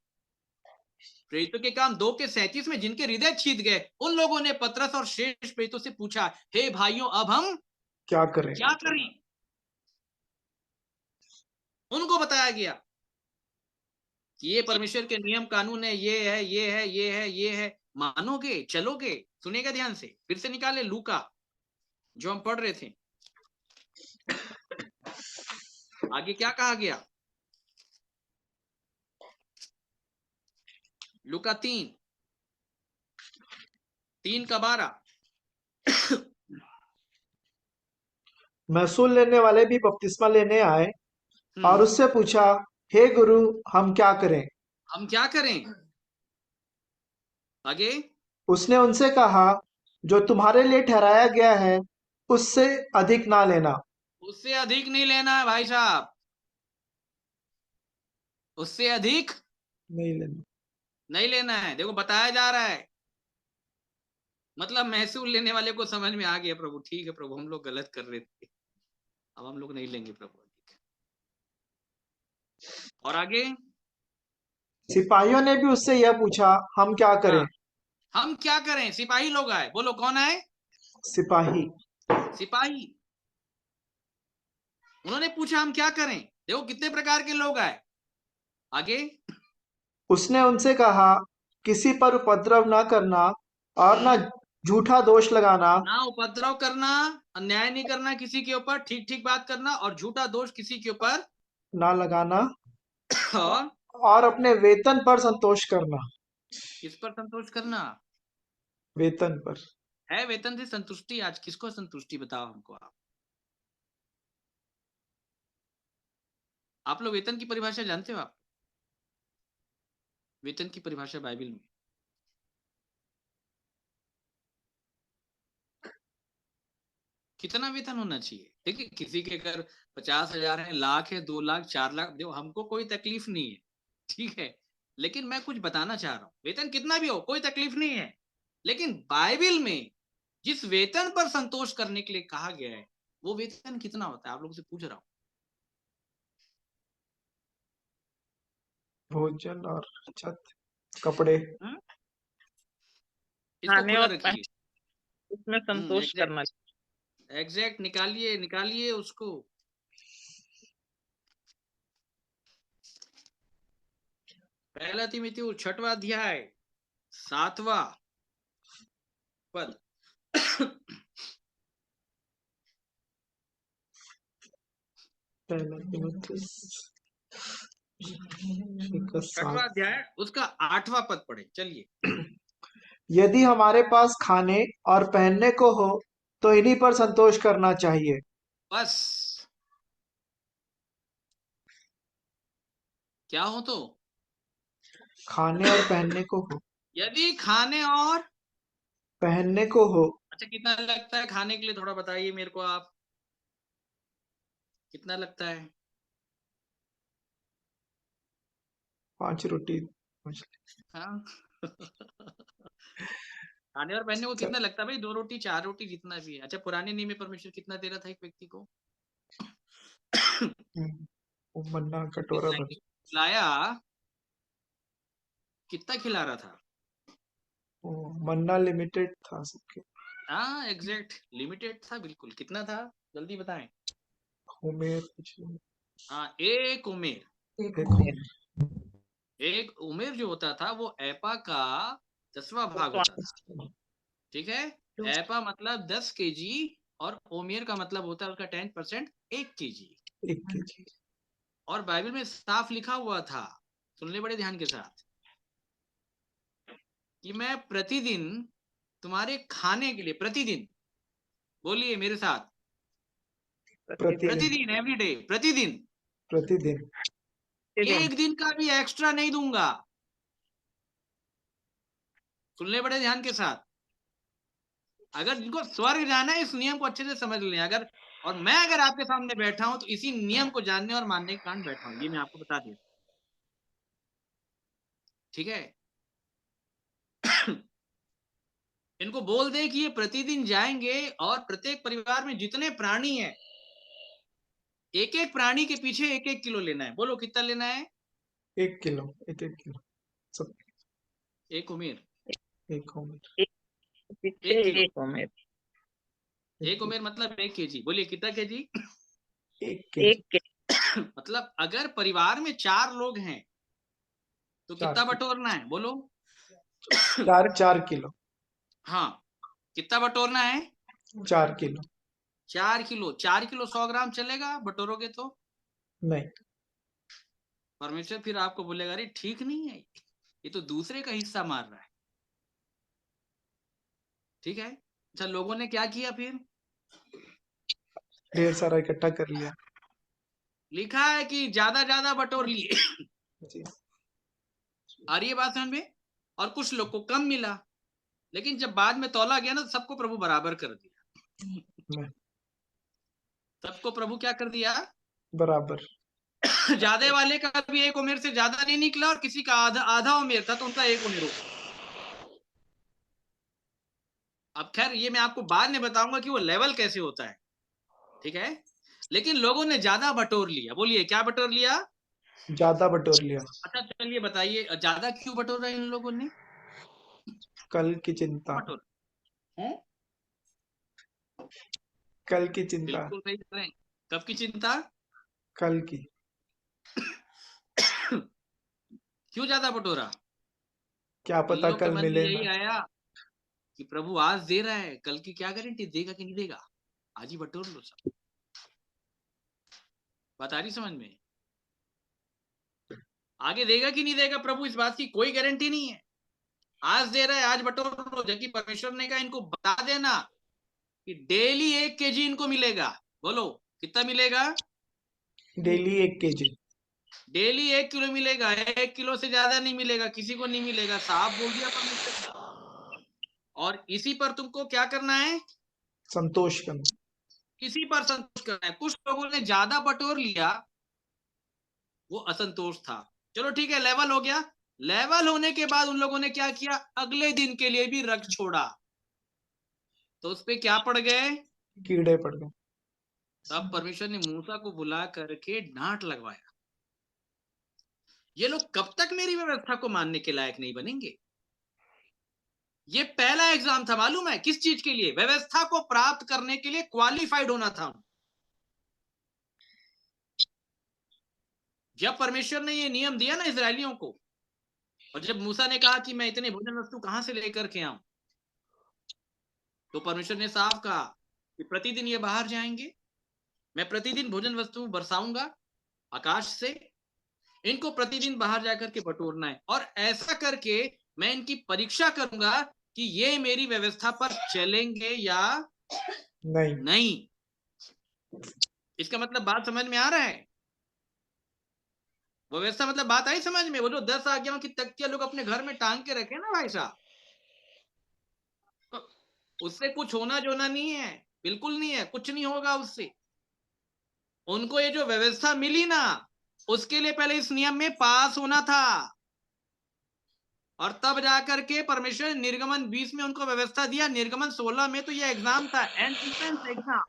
प्रेरितों के काम 2:37 में जिनके हृदय छीद गए, उन लोगों ने पतरस और शेष प्रेरितों से पूछा, हे भाइयों अब हम क्या करें? उनको बताया गया कि ये परमेश्वर के नियम कानून है, ये है, ये है, ये है, ये है। मानोगे, चलोगे? सुनेगा ध्यान से, फिर से निकाले लूका जो हम पढ़ रहे थे। आगे क्या कहा गया? लूका 3:12। महसूल लेने वाले भी बपतिस्मा लेने आए और उससे पूछा, हे गुरु हम क्या करें? हम क्या करें? आगे उसने उनसे कहा, जो तुम्हारे लिए ठहराया गया है उससे अधिक ना लेना। उससे अधिक नहीं लेना है भाई साहब, उससे अधिक नहीं लेना है। देखो बताया जा रहा है, मतलब महसूल लेने वाले को समझ में आ गया, प्रभु ठीक है प्रभु, हम लोग गलत कर रहे थे, अब हम लोग नहीं लेंगे प्रभु। और आगे सिपाहियों ने भी उससे यह पूछा, हम क्या करें? हम क्या करें? सिपाही लोग आए। बोलो कौन आए? सिपाही। उन्होंने पूछा हम क्या करें। देखो कितने प्रकार के लोग आए। आगे उसने उनसे कहा, किसी पर उपद्रव ना करना और ना झूठा दोष लगाना। ना उपद्रव करना, अन्याय नहीं करना किसी के ऊपर, ठीक ठीक बात करना, और झूठा दोष किसी के ऊपर ना लगाना और अपने वेतन पर संतोष करना। किस पर संतोष करना? वेतन पर। है वेतन से संतुष्टि? आज किसको संतुष्टि बताओ हमको। आप लोग वेतन की परिभाषा जानते हो? आप वेतन की परिभाषा बाइबल में कितना वेतन होना चाहिए? देखिए किसी के अगर 50,000 है, लाख है, 2 लाख, 4 लाख, देखो हमको कोई तकलीफ नहीं है, ठीक है, लेकिन मैं कुछ बताना चाह रहा हूँ, वेतन कितना भी हो कोई तकलीफ नहीं है, लेकिन बाइबल में जिस वेतन पर संतोष करने के लिए कहा गया है वो वेतन कितना होता है? आप लोगों से पूछ रहा हूँ। भोजन और छत, कपड़े। इसको खुला रखिए, उसमें संतोष करना। एग्जैक्ट निकालिए, निकालिए उसको। पहला तीमुथियुस 6वां अध्याय 7वां पद। 6वां अध्याय उसका 8वां पद पढ़े, चलिए। यदि हमारे पास खाने और पहनने को हो तो इन्हीं पर संतोष करना चाहिए। बस क्या हो तो? खाने और पहनने को हो। यदि खाने और पहनने को हो। अच्छा कितना लगता है खाने के लिए? थोड़ा बताइए मेरे को आप, कितना लगता है? 5 रोटी। हाँ खाने और पहनने को कितना लगता है भाई? 2 रोटी, 4 रोटी, जितना भी है। अच्छा पुराने नियम में परमेश्वर कितना दे रहा था एक व्यक्ति को? वो मन्ना कटोरा भर खिलाया, कितना खिला रहा था? वो मन्ना लिमिटेड था सबके। हाँ एग्जैक्ट, लिमिटेड था बिल्कुल। कितना था जल्दी बताएं? उमेर कुछ हाँ, एक उमेर। एक उमेर जो होता था वो एपा का 10वां भाग होता था। ठीक है, एपा मतलब 10 kg और ओमेर का मतलब होता है उसका 10%, 1 kg। और बाइबल में साफ लिखा हुआ था, सुन ले बड़े ध्यान के साथ, कि मैं प्रतिदिन तुम्हारे खाने के लिए, प्रतिदिन, बोलिए मेरे साथ, प्रतिदिन, एवरीडे, प्रतिदिन, प्रतिदिन एक दिन का भी एक्स्ट्रा नहीं दूंगा। सुन ले बड़े ध्यान के साथ। अगर जिनको स्वर्ग जाना है इस नियम को अच्छे से समझ लें। अगर और मैं अगर आपके सामने बैठा हूं तो इसी नियम को जानने और मानने के कारण बैठा हूं, ये मैं आपको बता दिया। ठीक है इनको बोल दे कि ये प्रतिदिन जाएंगे और प्रत्येक परिवार में जितने प्राणी हैं, एक एक प्राणी के पीछे 1-1 किलो लेना है। बोलो कितना लेना है? 1 किलो, 1-1 किलो सब। एक उमेर, एक उमेर, 1 किलो, एक उमेर, एक उमेर मतलब 1 kg। बोलिए कितना kg? 1 केजी। मतलब अगर परिवार में 4 लोग हैं तो कितना बटोरना है? बोलो। 4 किलो। हाँ, कितना बटोरना है? 4 किलो। 4 किलो। 4 किलो 100 ग्राम चलेगा बटोरोगे तो? नहीं। परमेश्वर फिर आपको बोलेगा अरे ठीक नहीं है, ये तो दूसरे का हिस्सा मार रहा है। ठीक है, अच्छा लोगों ने क्या किया फिर? ढेर सारा इकट्ठा कर लिया। लिखा है कि ज्यादा बटोर लिए। आ रही है बात समझ में? और कुछ लोग को कम मिला, लेकिन जब बाद में तौला गया ना तो सबको प्रभु बराबर कर दिया। सबको प्रभु क्या कर दिया? बराबर। ज्यादा वाले का भी 1 उमेर से ज्यादा नहीं निकला और किसी का आधा उमेर था तो उनका 1 उमेर हो। अब खैर ये मैं आपको बाद में बताऊंगा कि वो लेवल कैसे होता है। ठीक है, लेकिन लोगों ने ज्यादा बटोर लिया। बोलिए क्या बटोर लिया? ज्यादा बटोर लिया। अच्छा चलिए बताइए, ज्यादा क्यों बटोरा इन लोगों ने? कल की चिंता। कल की चिंता। बिल्कुल सही कर रहे हैं। कब की चिंता? कल की। क्यों ज्यादा बटोरा? क्या पता लोग के कल मन में मिले यही ना। आया कि प्रभु आज दे रहा है, कल की क्या गारंटी, देगा कि नहीं देगा, आज ही बटोर लो सब। बात आ रही समझ में? आगे देगा कि नहीं देगा प्रभु, इस बात की कोई गारंटी नहीं है। आज दे रहा है, आज बटोर लो। जबकि परमेश्वर ने कहा इनको बता देना कि डेली 1 kg इनको मिलेगा। बोलो कितना मिलेगा? Daily 1 kg। डेली 1 किलो मिलेगा, 1 किलो से ज्यादा नहीं मिलेगा, किसी को नहीं मिलेगा। साफ बोल दिया परमेश्वर ने। और इसी पर तुमको क्या करना है? संतोष करना। इसी पर संतोष करना है। कुछ लोगों ने ज्यादा बटोर लिया, वो असंतोष था। चलो ठीक है, लेवल हो गया। लेवल होने के बाद उन लोगों ने क्या किया? अगले दिन के लिए भी रख छोड़ा, तो उस पे क्या पड़ गए? कीड़े पड़ गए। तब परमेश्वर ने मूसा को बुला करके डांट लगवाया, ये लोग कब तक मेरी व्यवस्था को मानने के लायक नहीं बनेंगे? ये पहला एग्जाम था, मालूम है किस चीज के लिए? व्यवस्था को प्राप्त करने के लिए क्वालिफाइड होना था। जब परमेश्वर ने ये नियम दिया ना इजरायलियों को, और जब मूसा ने कहा कि मैं इतने भोजन वस्तु कहां से लेकर के आऊं, तो परमेश्वर ने साफ कहा कि प्रतिदिन ये बाहर जाएंगे, मैं प्रतिदिन भोजन वस्तु बरसाऊंगा आकाश से, इनको प्रतिदिन बाहर जाकर के बटोरना है। और ऐसा करके मैं इनकी परीक्षा करूंगा कि ये मेरी व्यवस्था पर चलेंगे या नहीं। इसका मतलब बात समझ में आ रहा है? वो व्यवस्था मतलब बात आई समझ में? वो जो 10 आज्ञाओं की तख्तियां लोग अपने घर में टांग के रखे ना भाई साहब, तो उससे कुछ होना जोना नहीं है, बिल्कुल नहीं है, कुछ नहीं होगा उससे। उनको ये जो व्यवस्था मिली ना, उसके लिए पहले इस नियम में पास होना था, और तब जाकर के परमेश्वर ने निर्गमन 20 में उनको व्यवस्था दिया। निर्गमन 16 में तो ये एग्जाम था, एंट्रेंस एग्जाम।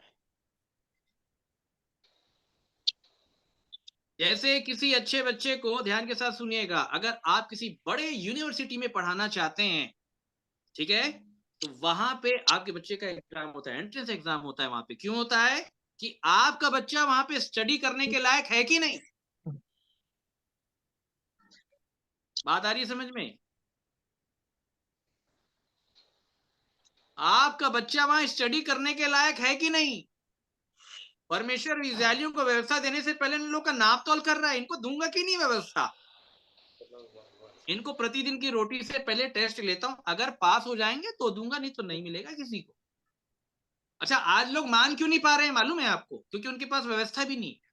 जैसे किसी अच्छे बच्चे को, ध्यान के साथ सुनिएगा, अगर आप किसी बड़े यूनिवर्सिटी में पढ़ाना चाहते हैं, ठीक है, तो वहां पे आपके बच्चे का एग्जाम होता है, एंट्रेंस एग्जाम होता है वहां पे। क्यों होता है? कि आपका बच्चा वहां पे स्टडी करने के लायक है कि नहीं। बात आ रही है समझ में? आपका बच्चा वहां स्टडी करने के लायक है कि नहीं। परमेश्वर विद्यालयों को व्यवस्था देने से पहले इन लोग का नाप तोल कर रहा है, इनको दूंगा कि नहीं व्यवस्था। इनको प्रतिदिन की रोटी से पहले टेस्ट लेता हूं, अगर पास हो जाएंगे तो दूंगा, नहीं तो नहीं मिलेगा किसी को। अच्छा, आज लोग मान क्यों नहीं पा रहे हैं मालूम है आपको? क्योंकि उनके पास व्यवस्था भी नहीं है।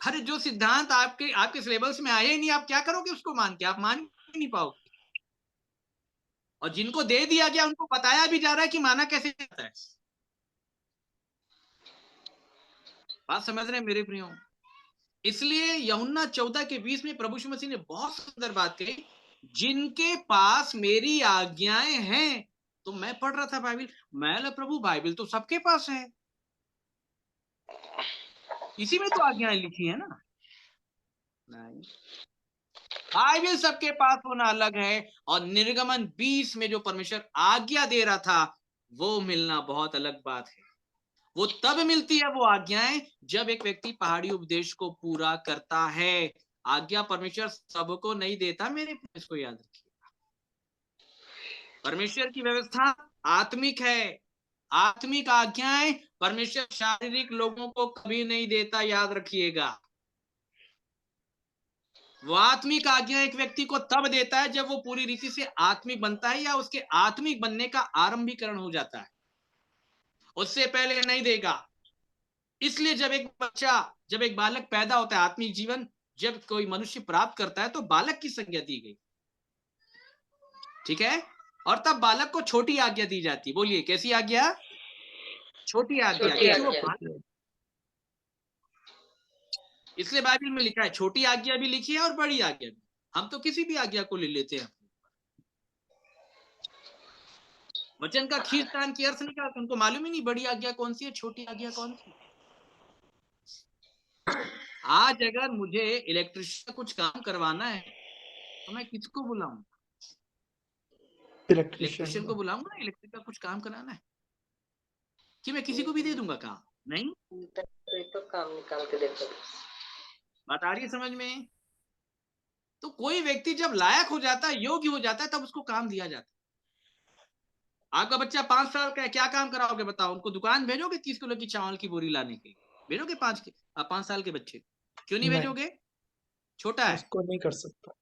अरे जो सिद्धांत आपके आपके सिलेबस में आए ही नहीं, आप क्या करोगे उसको मान के? आप मान नहीं पाओगे। और जिनको दे दिया गया उनको बताया भी जा रहा है कि माना कैसे जाता है। बात समझ रहे हैं मेरे प्रियो? इसलिए यूहन्ना 14:20 में प्रभु यीशु मसीह ने बहुत सुंदर बात कही, जिनके पास मेरी आज्ञाएं हैं। तो मैं पढ़ रहा था बाइबल, मैं प्रभु बाइबल तो सबके पास है, इसी में तो आज्ञाएं लिखी है ना। नहीं, बाइबल सबके पास होना अलग है, और निर्गमन 20 में जो परमेश्वर आज्ञा दे रहा था वो मिलना बहुत अलग बात है। वो तब मिलती है वो आज्ञाएं जब एक व्यक्ति पहाड़ी उपदेश को पूरा करता है। आज्ञा परमेश्वर सबको नहीं देता मेरे, इसको याद रखिएगा। परमेश्वर की व्यवस्था आत्मिक है, आत्मिक आज्ञाएं परमेश्वर शारीरिक लोगों को कभी नहीं देता, याद रखिएगा। वो आत्मिक आज्ञा एक व्यक्ति को तब देता है जब वो पूरी रीति से आत्मिक बनता है, या उसके आत्मिक बनने का आरंभीकरण हो जाता है, उससे पहले नहीं देगा। इसलिए जब एक बालक पैदा होता है, आत्मिक जीवन जब कोई मनुष्य प्राप्त करता है, तो बालक की संज्ञा दी गई, ठीक है। और तब बालक को छोटी आज्ञा दी जाती। बोलिए कैसी आज्ञा? छोटी आज्ञा, क्योंकि वो बालक। इसलिए बाइबल में लिखा है छोटी आज्ञा भी लिखी है और बड़ी आज्ञा भी। हम तो किसी भी आज्ञा को ले लेते हैं। वचन का खींचतान की अर्थ निकालते, उनको मालूम ही नहीं बड़ी आज्ञा कौन सी है, छोटी आज्ञा कौन सी। आज अगर मुझे इलेक्ट्रिशियन कुछ काम करवाना है तो मैं किसको बुलाऊं? इलेक्ट्रिशियन को बुलाऊंगा। इलेक्ट्रिक का कुछ काम कराना है कि मैं किसी को भी दे दूंगा काम? नहीं, तो काम निकाल के देखो। बात आ रही है समझ में? तो कोई व्यक्ति जब लायक हो जाता है, योग्य हो जाता है, तब उसको काम दिया जाता है। आपका बच्चा 5 साल का है, क्या काम कराओगे बताओ? उनको दुकान भेजोगे 30 किलो की चावल की बोरी लाने के लिए? भेजोगे 5 साल के बच्चे? क्यों नहीं भेजोगे? छोटा है, उसको नहीं कर सकता,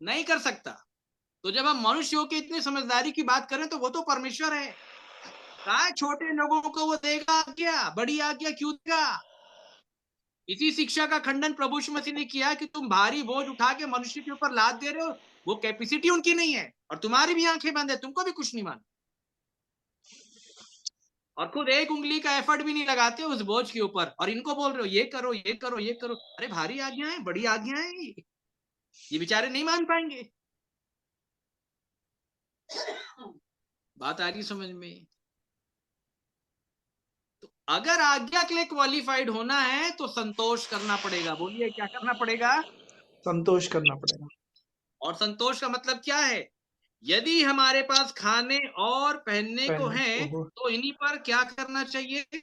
नहीं कर सकता। तो जब हम मनुष्यों की इतनी समझदारी की बात करें तो वो तो परमेश्वर है। कहा छोटे लोगों को वो देगा आज्ञा, बड़ी आज्ञा क्यों देगा? इसी शिक्षा का खंडन प्रभु यीशु मसीह ने किया कि तुम भारी बोझ उठा के मनुष्य के ऊपर लाद दे रहे हो, वो कैपेसिटी उनकी नहीं है, और तुम्हारी भी आंखें बंद है, तुमको भी कुछ नहीं मालूम, और खुद एक उंगली का एफर्ट भी नहीं लगाते उस बोझ के ऊपर, और इनको बोल रहे हो ये करो ये करो ये करो। अरे भारी आज्ञा है, बड़ी आज्ञा है, ये बेचारे नहीं मान पाएंगे। बात आ रही समझ में? तो अगर आज्ञा के लिए क्वालिफाइड होना है तो संतोष करना पड़ेगा। बोलिए क्या करना पड़ेगा? संतोष करना पड़ेगा। और संतोष का मतलब क्या है? यदि हमारे पास खाने और पहनने को है तो इन्हीं पर क्या करना चाहिए?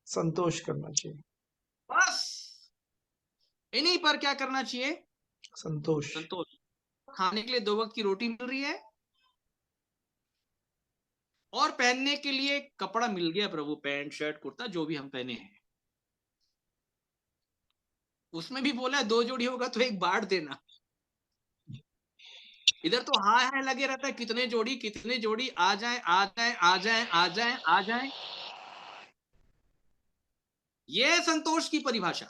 संतोष करना चाहिए। बस इन्हीं पर क्या करना चाहिए? संतोष। संतोष। खाने के लिए 2 वक्त की रोटी मिल रही है, और पहनने के लिए कपड़ा मिल गया प्रभु, पैंट शर्ट कुर्ता जो भी हम पहने हैं। उसमें भी बोला है 2 जोड़ी होगा तो 1 बांट देना। इधर तो हाय हाय लगे रहता है, कितने जोड़ी आ जाए आ जाए आ जाए आ जाए आ जाए। ये संतोष की परिभाषा।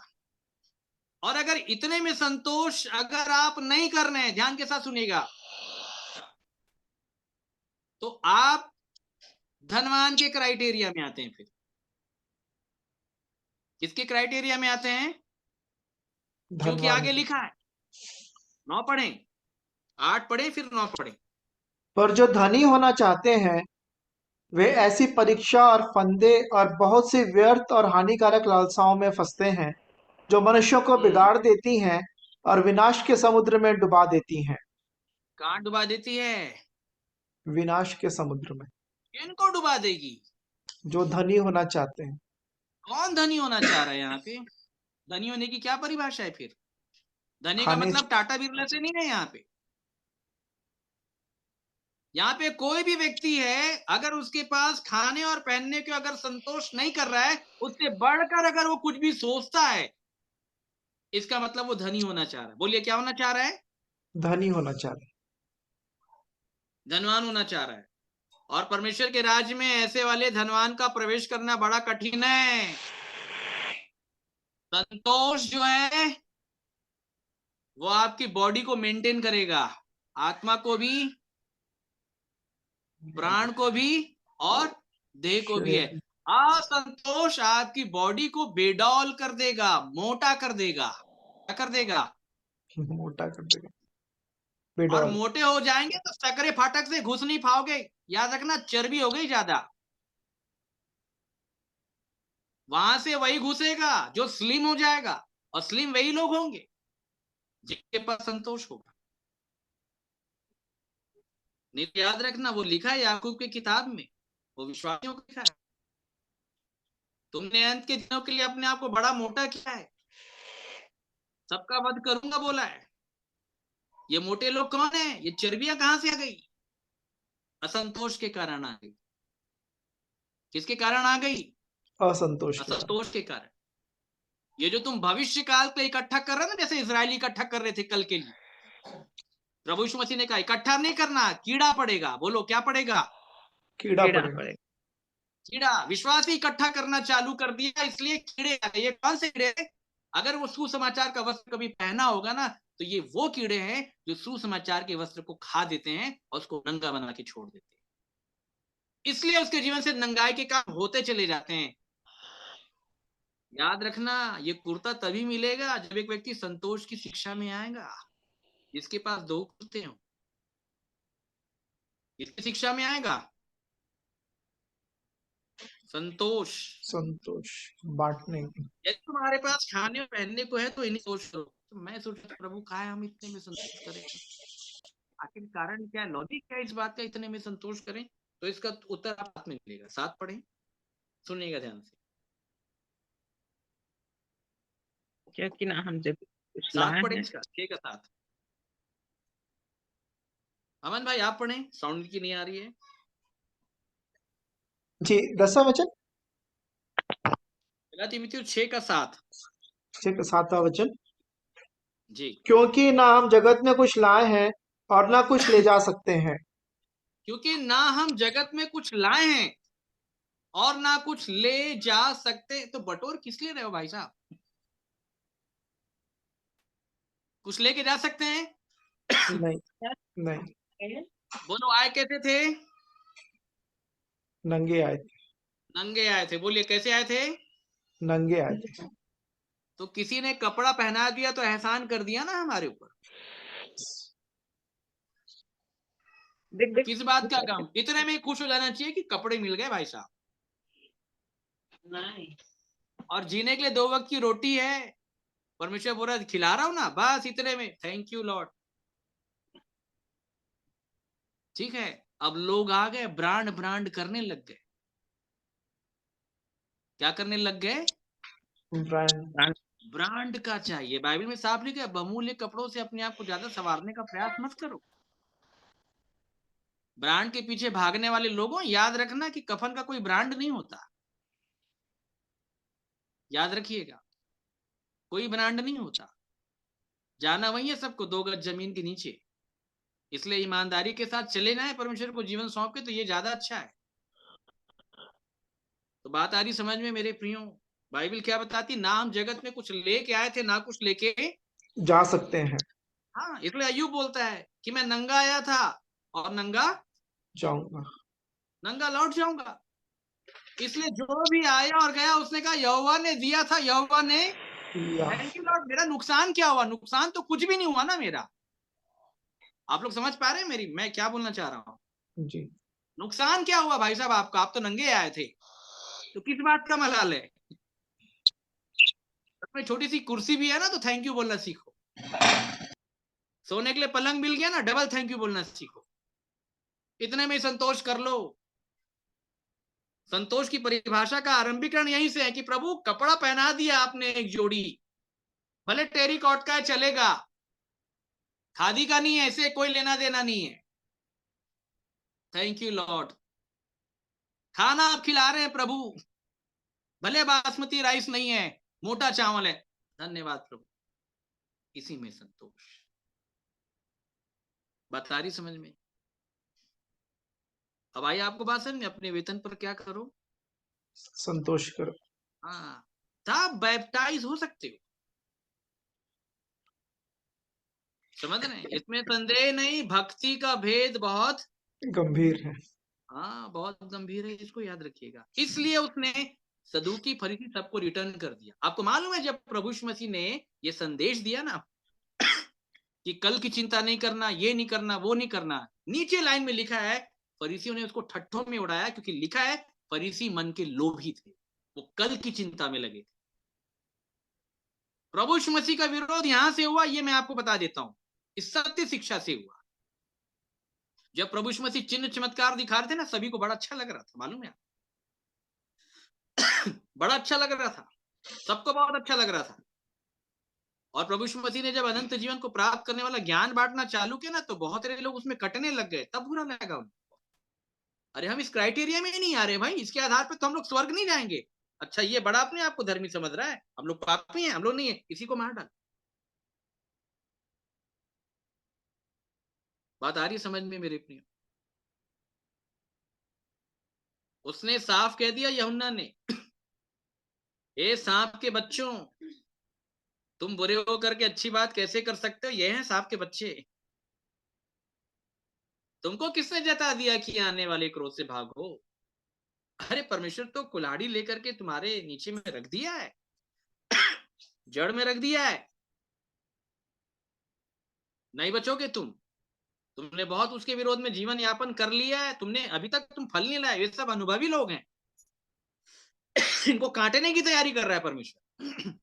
और अगर इतने में संतोष अगर आप नहीं कर रहे हैं, ध्यान के साथ सुनिएगा, तो आप धनवान के क्राइटेरिया में आते हैं। फिर किसके क्राइटेरिया में आते हैं? क्योंकि आगे लिखा है 9 पढ़े, 8 पढ़े, फिर 9 पढ़े। पर जो धनी होना चाहते हैं वे ऐसी परीक्षा और फंदे और बहुत सी व्यर्थ और हानिकारक लालसाओं में फंसते हैं जो मनुष्यों को बिगाड़ देती हैं और विनाश के समुद्र में डुबा देती हैं। कहाँ डुबा देती है? विनाश के समुद्र में। किनको डुबा देगी? जो धनी होना चाहते हैं। कौन धनी होना चाह रहा है यहाँ पे? धनी होने की क्या परिभाषा है फिर? धनी का खाने मतलब टाटा बिरला से नहीं है यहाँ पे। यहाँ पे कोई भी व्यक्ति है, अगर उसके पास खाने और पहनने के अगर संतोष नहीं कर रहा है, उससे बढ़कर अगर वो कुछ भी सोचता है, इसका मतलब वो धनी होना चाह रहा है। बोलिए क्या होना चाह रहा है? धनी होना चाह रहे हैं। धनवान होना चाह रहा है। और परमेश्वर के राज्य में ऐसे वाले धनवान का प्रवेश करना बड़ा कठिन है। संतोष जो है वो आपकी बॉडी को मेंटेन करेगा, आत्मा को भी, प्राण को भी और देह को भी है। असंतोष आपकी बॉडी को बेडौल कर देगा, मोटा कर देगा। क्या कर देगा? मोटा कर देगा। और बेडौल। मोटे हो जाएंगे तो सकरे फाटक से घुस नहीं पाओगे। याद रखना, चर्बी हो गई ज्यादा, वहां से वही घुसेगा जो स्लिम हो जाएगा, और स्लिम वही लोग होंगे जिनके पास संतोष होगा। नहीं तो याद रखना, वो लिखा है याकूब की किताब में, वो विश्वासियों को लिखा है, तुमने अंत के दिनों के लिए अपने आप को बड़ा मोटा किया है, सबका वध करूंगा बोला है। ये मोटे लोग कौन है? ये चर्बियां कहां से आ गई? असंतोष के कारण आ गई। किसके कारण आ गई? असंतोष के कारण। ये जो तुम भविष्य काल को इकट्ठा कर रहे हो ना, जैसे इजरायली इकट्ठा कर रहे थे कल के लिए, प्रभु यीशु मसीह ने कहा इकट्ठा नहीं करना, कीड़ा पड़ेगा। बोलो क्या पड़ेगा? कीड़ा पड़ेगा। कीड़ा। विश्वासी इकट्ठा करना चालू कर दिया, इसलिए कीड़े आ गए। ये कौन से कीड़े? अगर वो सुसमाचार का वस्त्र कभी पहना होगा ना, तो ये वो कीड़े हैं जो सुसमाचार के वस्त्र को खा देते हैं और उसको नंगा बना के छोड़ देते हैं। इसलिए उसके जीवन से नंगाई के काम होते चले जाते हैं। याद रखना, ये कुर्ता तभी मिलेगा जब एक व्यक्ति संतोष की शिक्षा में आएगा, जिसके पास दो कुर्ते हों। किसकी शिक्षा में आएगा? संतोष बांटने की। यदि तुम्हारे पास खाने और पहनने को है तो इन्हीं सोच करो। तो मैं सोचा प्रभु कहा हम इतने में संतोष करें, आखिर कारण क्या है, लॉजिक क्या है इस बात का इतने में संतोष करें? तो इसका उत्तर आप साथ में मिलेगा। साथ पढ़ें, सुनिएगा ध्यान से। क्योंकि ना हम जब साथ पढ़े इसका 6 का 7। अमन भाई आप पढ़ें, साउंड की नहीं आ रही है जी। 10वां वचन, 6 का 7। 6 का 7वां वचन जी। क्योंकि ना हम जगत में कुछ लाए हैं और ना कुछ ले जा सकते हैं। क्योंकि ना हम जगत में कुछ लाए हैं और ना कुछ ले जा सकते। तो बटोर किस लिए रहे हो भाई साहब? कुछ लेके जा सकते हैं? नहीं। बोलो आए कैसे थे? नंगे आए थे। नंगे आए थे। बोलिए कैसे आए थे? नंगे आए थे। तो किसी ने कपड़ा पहना दिया तो एहसान कर दिया ना हमारे ऊपर। किस बात का गम? इतने में खुश हो जाना चाहिए कि कपड़े मिल गए भाई साहब। नहीं। और जीने के लिए 2 वक्त की रोटी है, परमेश्वर बोल रहा है खिला रहा हूं ना, बस इतने में थैंक यू लॉर्ड। ठीक है। अब लोग आ गए, ब्रांड ब्रांड करने लग गए। क्या करने लग गए? ब्रांड का चाहिए। बाइबल में साफ लिखा है, बहुमूल्य कपड़ों से अपने आप को ज्यादा संवारने का प्रयास मत करो। ब्रांड के पीछे भागने वाले लोगों, याद रखना कि कफन का कोई ब्रांड नहीं होता। याद रखिएगा, कोई ब्रांड नहीं होता। जाना वही है सबको, 2 गज जमीन के नीचे। इसलिए ईमानदारी के साथ चले जाए, परमेश्वर को जीवन सौंप के, तो ये ज्यादा अच्छा है। तो बात आ रही समझ में मेरे प्रियो? बाइबल क्या बताती? ना हम जगत में कुछ लेके आए थे, ना कुछ लेके जा सकते हैं। हाँ, इसलिए अय्यूब बोलता है कि मैं नंगा आया था और नंगा जाऊंगा, नंगा लौट जाऊंगा। इसलिए जो भी आया और गया उसने कहा यहोवा ने दिया था, यहोवा ने थैंक यू लॉर्ड। मेरा नुकसान क्या हुआ? नुकसान तो कुछ भी नहीं हुआ ना मेरा। आप लोग समझ पा रहे हैं मैं क्या बोलना चाह रहा हूँ? जी। नुकसान क्या हुआ भाई साहब आपका? आप तो नंगे आए थे, तो किस बात का मलाल है? में छोटी सी कुर्सी भी है ना, तो थैंक यू बोलना सीखो। सोने के लिए पलंग मिल गया ना, डबल थैंक यू बोलना सीखो। इतने में संतोष कर लो। संतोष की परिभाषा का आरंभीकरण यहीं से है कि प्रभु कपड़ा पहना दिया आपने एक जोड़ी, भले टेरिकॉट का है चलेगा, खादी का नहीं है, ऐसे कोई लेना देना नहीं है। Thank you Lord. खाना आप खिला रहे हैं प्रभु, भले बासमती राइस नहीं है, मोटा चावल है, धन्यवाद प्रभु। इसी में संतोष। बात आ रही समझ में? अब आई आपको बात समझ में? अपने वेतन पर क्या करो? संतोष करो। हाँ, तब बैप्टाइज हो सकते हो। समझ रहे हैं? इसमें संदेह नहीं, भक्ति का भेद बहुत गंभीर है। हाँ, बहुत गंभीर है, इसको याद रखिएगा। इसलिए उसने सदूकी फरीसी सबको रिटर्न कर दिया। आपको मालूम है, जब प्रभु यीशु मसीह ने ये संदेश दिया ना कि कल की चिंता नहीं करना, ये नहीं करना, वो नहीं करना, नीचे लाइन में लिखा है, फरीसियों ने उसको ठट्ठों में उड़ाया, क्योंकि लिखा है फरीसी मन के लोभी थे, वो कल की चिंता में लगे थे। प्रभु यीशु मसीह का विरोध यहां से हुआ, ये मैं आपको बता देता हूं, इस सत्य शिक्षा से हुआ। जब प्रभु यीशु मसीह चिन्ह चमत्कार दिखा रहे थे ना, सभी को बड़ा अच्छा लग रहा था, मालूम है? बड़ा अच्छा लग रहा था, सबको बहुत अच्छा लग रहा था। और प्रभु यीशु मसीह ने जब अनंत जीवन को प्राप्त करने वाला ज्ञान बांटना चालू किया ना, तो बहुत सारे लोग उसमें कटने लग गए, तब बुरा लगा उनको। अरे हम इस क्राइटेरिया में ही नहीं आ रहे भाई, इसके आधार पर तो हम लोग स्वर्ग नहीं जाएंगे। अच्छा, ये बड़ा अपने आप को धर्मी समझ रहा है, हम लोग पापी हैं, हम लोग नहीं है, इसी को मार डाल। बात आ रही समझ में मेरे प्रिय? उसने साफ कह दिया यूहन्ना ने, ए सांप के बच्चों, तुम बुरे हो करके अच्छी बात कैसे कर सकते हो? ये हैं सांप के बच्चे। तुमको किसने जता दिया कि आने वाले क्रोध से भागो? अरे परमेश्वर तो कुल्हाड़ी लेकर के तुम्हारे नीचे में रख दिया है, जड़ में रख दिया है, नहीं बचोगे तुम। तुमने बहुत उसके विरोध में जीवन यापन कर लिया है, तुमने अभी तक तुम फल नहीं लाए। ये सब अनुभवी लोग हैं, इनको काटने की तैयारी कर रहा है परमेश्वर।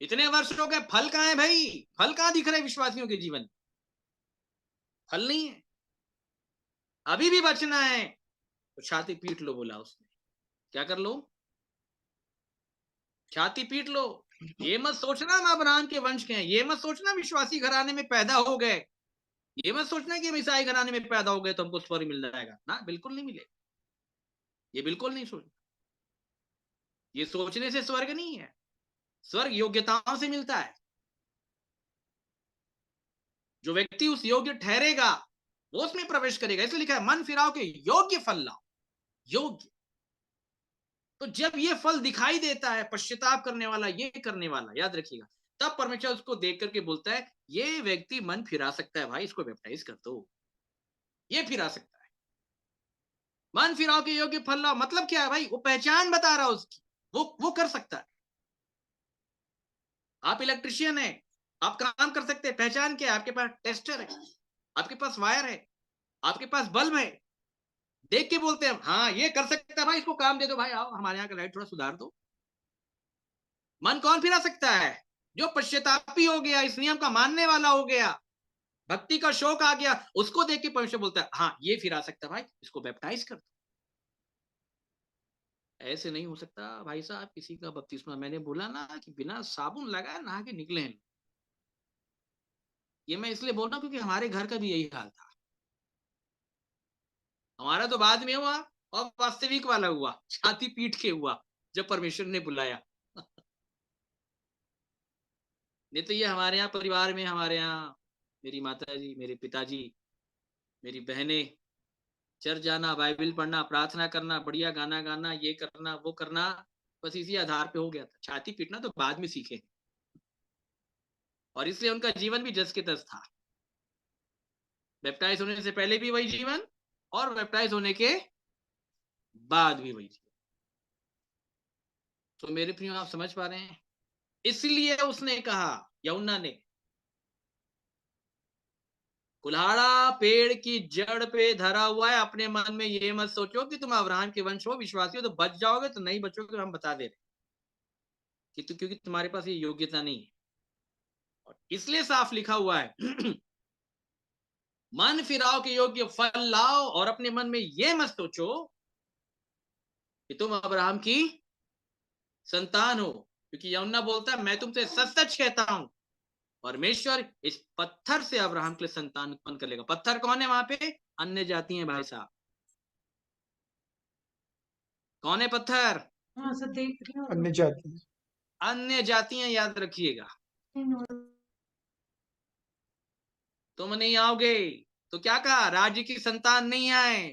इतने वर्ष हो गए, फल कहां है भाई? फल कहां दिख रहे विश्वासियों के जीवन? फल नहीं है, अभी भी बचना है तो छाती पीट लो, बोला उसने। क्या कर लो? छाती पीट लो। ये मत सोचना हम अब्राहम के वंश के हैं, ये मत सोचना विश्वासी घराने में पैदा हो गए, ये मत सोचना कि हम ईसाई घराने में पैदा हो गए तो हमको स्वर्ग मिल जाएगा ना, बिल्कुल नहीं मिलेगा। ये बिल्कुल नहीं सोचना, ये सोचने से स्वर्ग नहीं है। स्वर्ग योग्यताओं से मिलता है। जो व्यक्ति उस योग्य ठहरेगा वो उसमें प्रवेश करेगा। इसलिए लिखा है मन फिराओ के योग्य फल लाओ। योग्य, तो जब ये फल दिखाई देता है, पश्चाताप करने वाला, ये करने वाला, याद रखिएगा, तब परमेश्वर उसको देख करके बोलता है ये व्यक्ति मन फिरा सकता है भाई, इसको बैप्टाइज कर दो, ये फिरा सकता है। मन फिराओ के योग्य फल लाओ मतलब क्या है भाई? वो पहचान बता रहा है उसकी, वो कर सकता है। आप इलेक्ट्रिशियन है, आप काम कर सकते हैं, पहचान क्या है? आपके पास टेस्टर है, आपके पास वायर है, आपके पास बल्ब है, देख के बोलते हैं हाँ ये कर सकता है भाई, इसको काम दे दो भाई, आओ हमारे यहाँ का लाइट थोड़ा सुधार दो। मन कौन फिरा सकता है? जो पश्चातापी हो गया, इस नियम का मानने वाला हो गया, भक्ति का शौक आ गया, उसको देख के परमेश्वर बोलता है हाँ ये फिरा सकता है भाई, इसको बैप्टाइज कर दो। ऐसे नहीं हो सकता भाई साहब किसी का बपतिस्मा। मैंने बोला ना कि बिना साबुन लगाए नहा के निकले हैं। ये मैं इसलिए बोल रहा हूँ क्योंकि हमारे घर का भी यही हाल था। हमारा तो बाद में हुआ और वास्तविक वाला हुआ, छाती पीट के हुआ जब परमेश्वर ने बुलाया। नहीं तो ये हमारे यहाँ परिवार में, हमारे यहाँ मेरी माता जी, मेरे पिताजी, मेरी बहनें, चर्च जाना, बाइबल पढ़ना, प्रार्थना करना, बढ़िया गाना गाना, ये करना वो करना, बस इसी आधार पे हो गया था। छाती पीटना तो बाद में सीखे, और इसलिए उनका जीवन भी जस के तस था। बैप्टाइज होने से पहले भी वही जीवन और बैप्टाइज होने के बाद भी वही जीवन। तो मेरे प्रियो आप समझ पा रहे हैं? इसलिए उसने कहा, यूहन्ना ने, कुल्हाड़ा पेड़ की जड़ पे धरा हुआ है, अपने मन में ये मत सोचो कि तुम अब्राहम के वंश हो, विश्वासी हो तो बच जाओगे, तो नहीं बचोगे। हम बता दे रहे कि क्योंकि तुम्हारे पास ये योग्यता नहीं है। और इसलिए साफ लिखा हुआ है मन फिराओ के योग्य फल लाओ, और अपने मन में ये मत सोचो कि तुम अब्राहम की संतान हो, क्योंकि यमुना बोलता है मैं तुमसे सच सच कहता हूं, परमेश्वर इस पत्थर से अब्राहम के लिए संतान उत्पन्न कर लेगा। पत्थर कौन है वहां पे? अन्य जाति हैं भाई साहब। कौन है पत्थर? अन्य जाति। अन्य जातियां, याद रखिएगा। तुम नहीं आओगे तो क्या कहा? राज्य की संतान नहीं आए।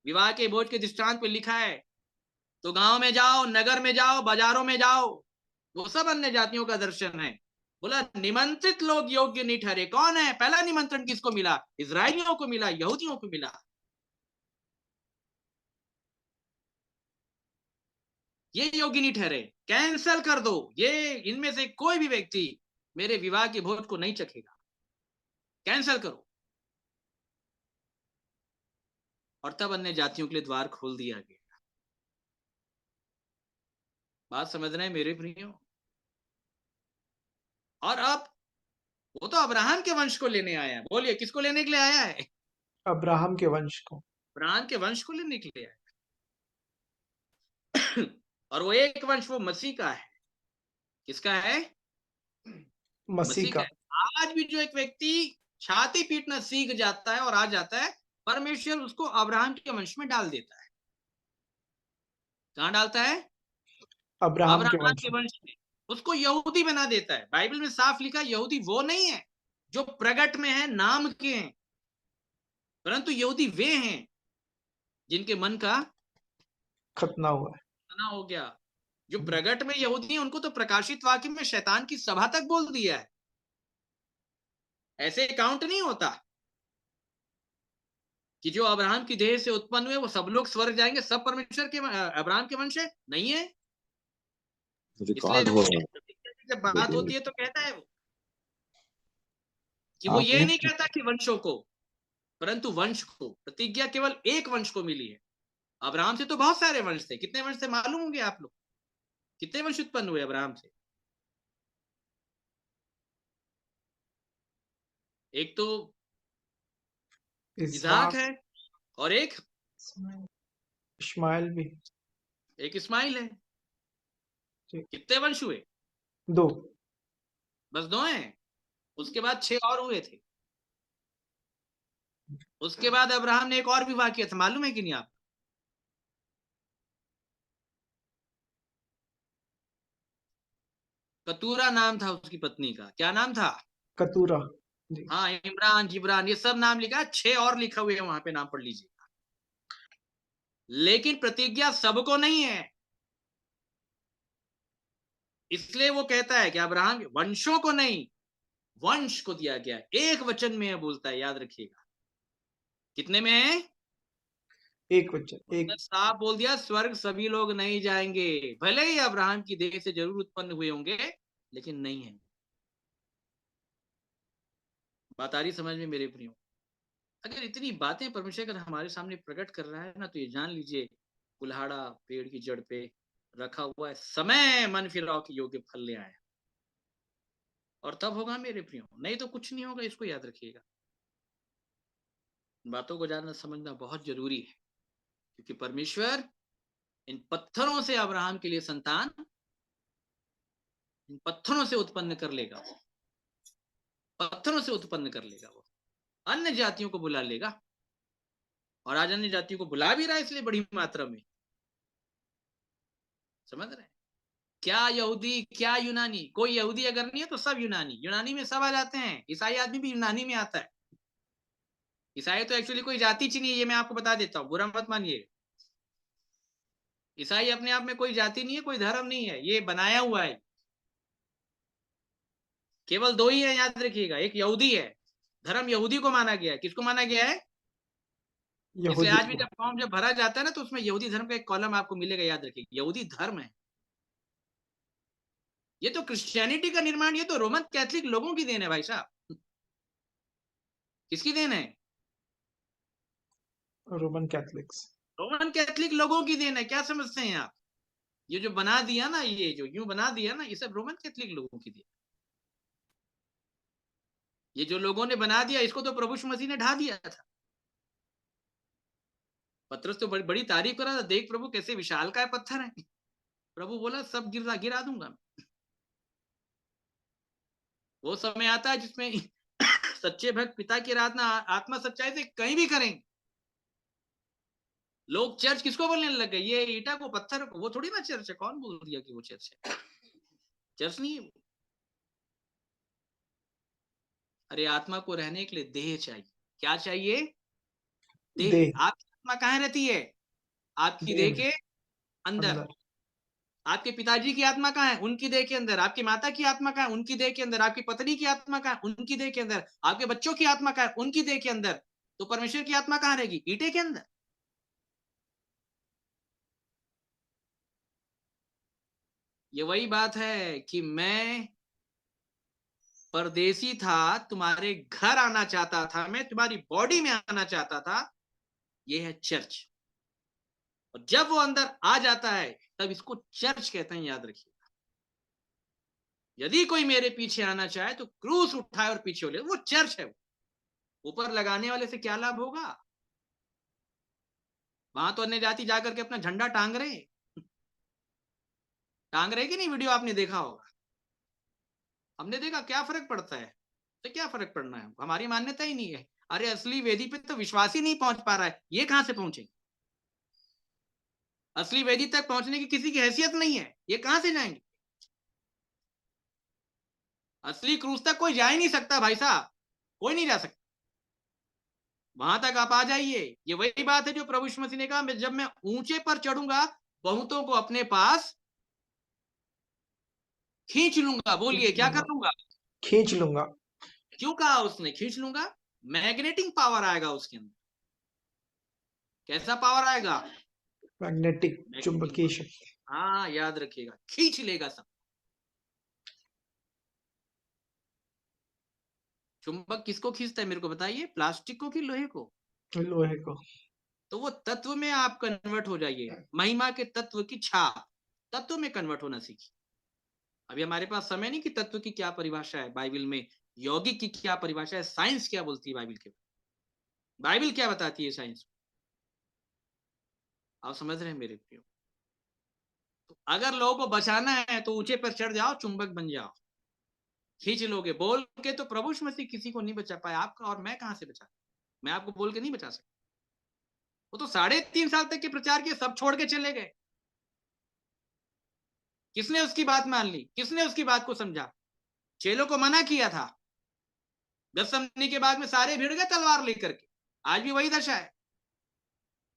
विवाह के भोज के दृष्टांत पे लिखा है, तो गांव में जाओ, नगर में जाओ, बाजारों में जाओ, वो सब अन्य जातियों का दर्शन है। बोला निमंत्रित लोग योग्य नहीं ठहरे। कौन है? पहला निमंत्रण किसको मिला? इजरायलियों को मिला, यहूदियों को मिला। ये योग्य नहीं ठहरे, कैंसल कर दो। ये इनमें से कोई भी व्यक्ति मेरे विवाह के भोज को नहीं चखेगा, कैंसल करो। और तब अन्य जातियों के लिए द्वार खोल दिया गया। बात समझ रहे हैं मेरे प्रियो? और अब वो तो अब्राहम के वंश को लेने आया है। बोलिए किसको लेने के लिए आया है? अब्राहम के वंश को। अब्राहम के वंश को लेने के लिए आया है। और वो एक वंश वो मसीह का है। किसका है? मसीह का। है। आज भी जो एक व्यक्ति छाती पीटना सीख जाता है और आ जाता है, परमेश्वर उसको अब्राहम के वंश में डाल देता है। कहां डालता है? अब्राहम के वंश में। उसको यहूदी बना देता है। बाइबल में साफ लिखा, यहूदी वो नहीं है जो प्रगट में है, नाम के हैं, परंतु यहूदी वे हैं जिनके मन का खतना हुआ है, खतना हो गया। जो प्रगट में यहूदी हैं उनको तो प्रकाशित वाक्य में शैतान की सभा तक बोल दिया है। ऐसे काउंट नहीं होता कि जो अब्राहम की देह से उत्पन्न हुए वो सब लोग स्वर्ग जाएंगे, सब परमेश्वर के अब्राहम के वंश है, नहीं है। इसलिए जब बात होती है तो कहता है वो कि वो ये नहीं कहता कि वंशों को, परंतु वंश को। प्रतिज्ञा केवल एक वंश को मिली है। अब्राहम से तो बहुत सारे वंश थे। कितने वंश थे मालूम होंगे आप लोग? कितने वंश उत्पन्न हुए अब्राहम से? एक तो इसहाक है, और एक इस्माइल भी, एक इस्माइल है। कितने वंश हुए? 2। बस 2 हैं। उसके बाद 6 और हुए थे। उसके बाद अब्राहम ने एक और विवाह किया था, मालूम है कि नहीं आप? कतूरा नाम था उसकी पत्नी का। क्या नाम था? कतूरा। हाँ, इमरान, जिब्रान, ये सब नाम लिखा। 6 और लिखा हुआ है वहां पे, नाम पढ़ लीजिएगा। लेकिन प्रतिज्ञा सबको नहीं है। इसलिए वो कहता है कि अब्राहम वंशों को नहीं, वंश को दिया गया। एक वचन में बोलता है, याद रखिएगा। कितने में है? एक वचन, एक। साफ बोल दिया, स्वर्ग सभी लोग नहीं जाएंगे। भले ही अब्राहम की देह से जरूर उत्पन्न हुए होंगे, लेकिन नहीं है। बात आ रही समझ में मेरे प्रियो? अगर इतनी बातें परमेश्वर अगर हमारे सामने प्रकट कर रहा है ना, तो ये जान लीजिए कुल्हाड़ा पेड़ की जड़ पे रखा हुआ है, समय मन फिराव के योग्य फल ले आया। और तब होगा मेरे प्रियो, नहीं तो कुछ नहीं होगा। इसको याद रखिएगा। बातों को जानना समझना बहुत जरूरी है, क्योंकि परमेश्वर इन पत्थरों से अब्राहम के लिए संतान, इन पत्थरों से उत्पन्न कर लेगा। वो पत्थरों से उत्पन्न कर लेगा। वो अन्य जातियों को बुला लेगा, और आज अन्य जातियों को बुला भी रहा है, इसलिए बड़ी मात्रा में। समझ रहे हैं? क्या यहूदी, क्या यूनानी? कोई यहूदी अगर नहीं है तो सब यूनानी। यूनानी में सब आ जाते हैं। ईसाई आदमी भी यूनानी में आता है। ईसाई तो एक्चुअली कोई जाति चीज नहीं है, ये मैं आपको बता देता हूँ, बुरा मत मानिए। ईसाई अपने आप में कोई जाति नहीं है, कोई धर्म नहीं है, ये बनाया हुआ है। केवल 2 ही है, याद रखिएगा। एक यहूदी है, धर्म यहूदी को माना गया है। किसको माना गया है? इसलिए आज भी जब फॉर्म जब भरा जाता है ना, तो उसमें यहूदी धर्म का एक कॉलम आपको मिलेगा, याद रखिएगा। यहूदी धर्म है। ये तो क्रिश्चियनिटी का निर्माण, ये तो रोमन कैथलिक लोगों की देन है भाई साहब। किसकी देन है? Roman Catholics. रोमन कैथलिक लोगों की देन है। क्या समझते हैं आप? ये जो बना दिया ना, ये जो यूं बना दिया ना, ये सब रोमन कैथलिक लोगों की देन। ये जो लोगों ने बना दिया, इसको तो प्रभु यीशु मसीह ने ढा दिया था। पतरस तो बड़ी तारीफ कर रहा था, देख प्रभु कैसे विशालकाय पत्थर है। प्रभु बोला सब गिरा दूंगा। वो समय आता है जिसमें सच्चे भक्त पिता की आराधना आत्मा सच्चाई से कहीं भी करेंगे। लोग चर्च किसको बोलने लग गए? ये ईटा को पत्थर को, वो थोड़ी ना चर्च है। कौन बोल दिया कि वो चर्च है? चर्च नहीं है। अरे आत्मा को रहने के लिए देह चाहिए। क्या चाहिए? देह। आपकी आत्मा कहाँ रहती है? आपकी देह के अंदर। आपके पिताजी की आत्मा कहाँ है? उनकी देह के अंदर। आपकी माता की आत्मा कहाँ है? उनकी देह के अंदर। आपकी पत्नी की आत्मा कहाँ है? उनकी देह के अंदर। आपके बच्चों की आत्मा कहाँ है? उनकी देह के अंदर। तो परमेश्वर की आत्मा कहाँ रहेगी? ईटे के अंदर। ये वही बात है कि मैं परदेसी था, तुम्हारे घर आना चाहता था, मैं तुम्हारी बॉडी में आना चाहता था। ये है चर्च। और जब वो अंदर आ जाता है तब इसको चर्च कहते हैं, याद रखिए। यदि कोई मेरे पीछे आना चाहे तो क्रूस उठाए और पीछे ले। वो चर्च है। ऊपर लगाने वाले से क्या लाभ होगा? वहां तो अन्य जाति जाकर के अपना झंडा टांग रहे कि नहीं? वीडियो आपने देखा होगा। हमने देखा, क्या फर्क पड़ता है? तो क्या फर्क पड़ना है? हमारी मान्यता ही नहीं है। अरे असली वेदी पे तो विश्वास ही नहीं पहुंच पा रहा है, ये कहां से पहुंचेंगे? असली वेदी तक पहुंचने की किसी की हैसियत नहीं है, ये कहां से जाएंगे? असली क्रूस तक कोई जा ही नहीं सकता भाई साहब, कोई नहीं जा सकता। वहां तक आप आ जाइए। ये वही बात है जो प्रभु यीशु मसीह ने कहा, जब मैं ऊंचे पर चढ़ूंगा बहुतों को अपने पास खींच लूंगा। बोलिए, क्या कर लूंगा? खींच लूंगा। क्यों कहा उसने खींच लूंगा? मैग्नेटिक पावर आएगा उसके अंदर। कैसा पावर आएगा? मैग्नेटिक, चुंबकीय शक्ति। हाँ, याद रखिएगा, खींच लेगा सब। चुंबक किसको खींचता है मेरे को बताइए? प्लास्टिक को कि लोहे को? लोहे को। तो वो तत्व में आप कन्वर्ट हो जाइए। महिमा के तत्व की छाप, तत्व में कन्वर्ट होना सीखिए। अभी हमारे पास समय नहीं कि तत्व की क्या परिभाषा है बाइबल में, यौगिक की क्या परिभाषा है, साइंस क्या बोलती है बाइबल के। बाइबल क्या बताती है साइंस? आप समझ रहे हैं मेरे प्रियो? तो अगर लोगों को बचाना है तो ऊंचे पर चढ़ जाओ, चुंबक बन जाओ, खींच लोगे। बोल के तो प्रभु यीशु मसीह किसी को नहीं बचा पाया। आपका और मैं कहां से बचा? मैं आपको बोल के नहीं बचा सकता। वो तो 3.5 साल तक के प्रचार किए, सब छोड़ के चले गए। किसने उसकी बात मान ली? किसने उसकी बात को समझा? चेलों को मना किया था। गethsemane के बाद में सारे भिड़ गए तलवार लेकर के। आज भी वही दशा है।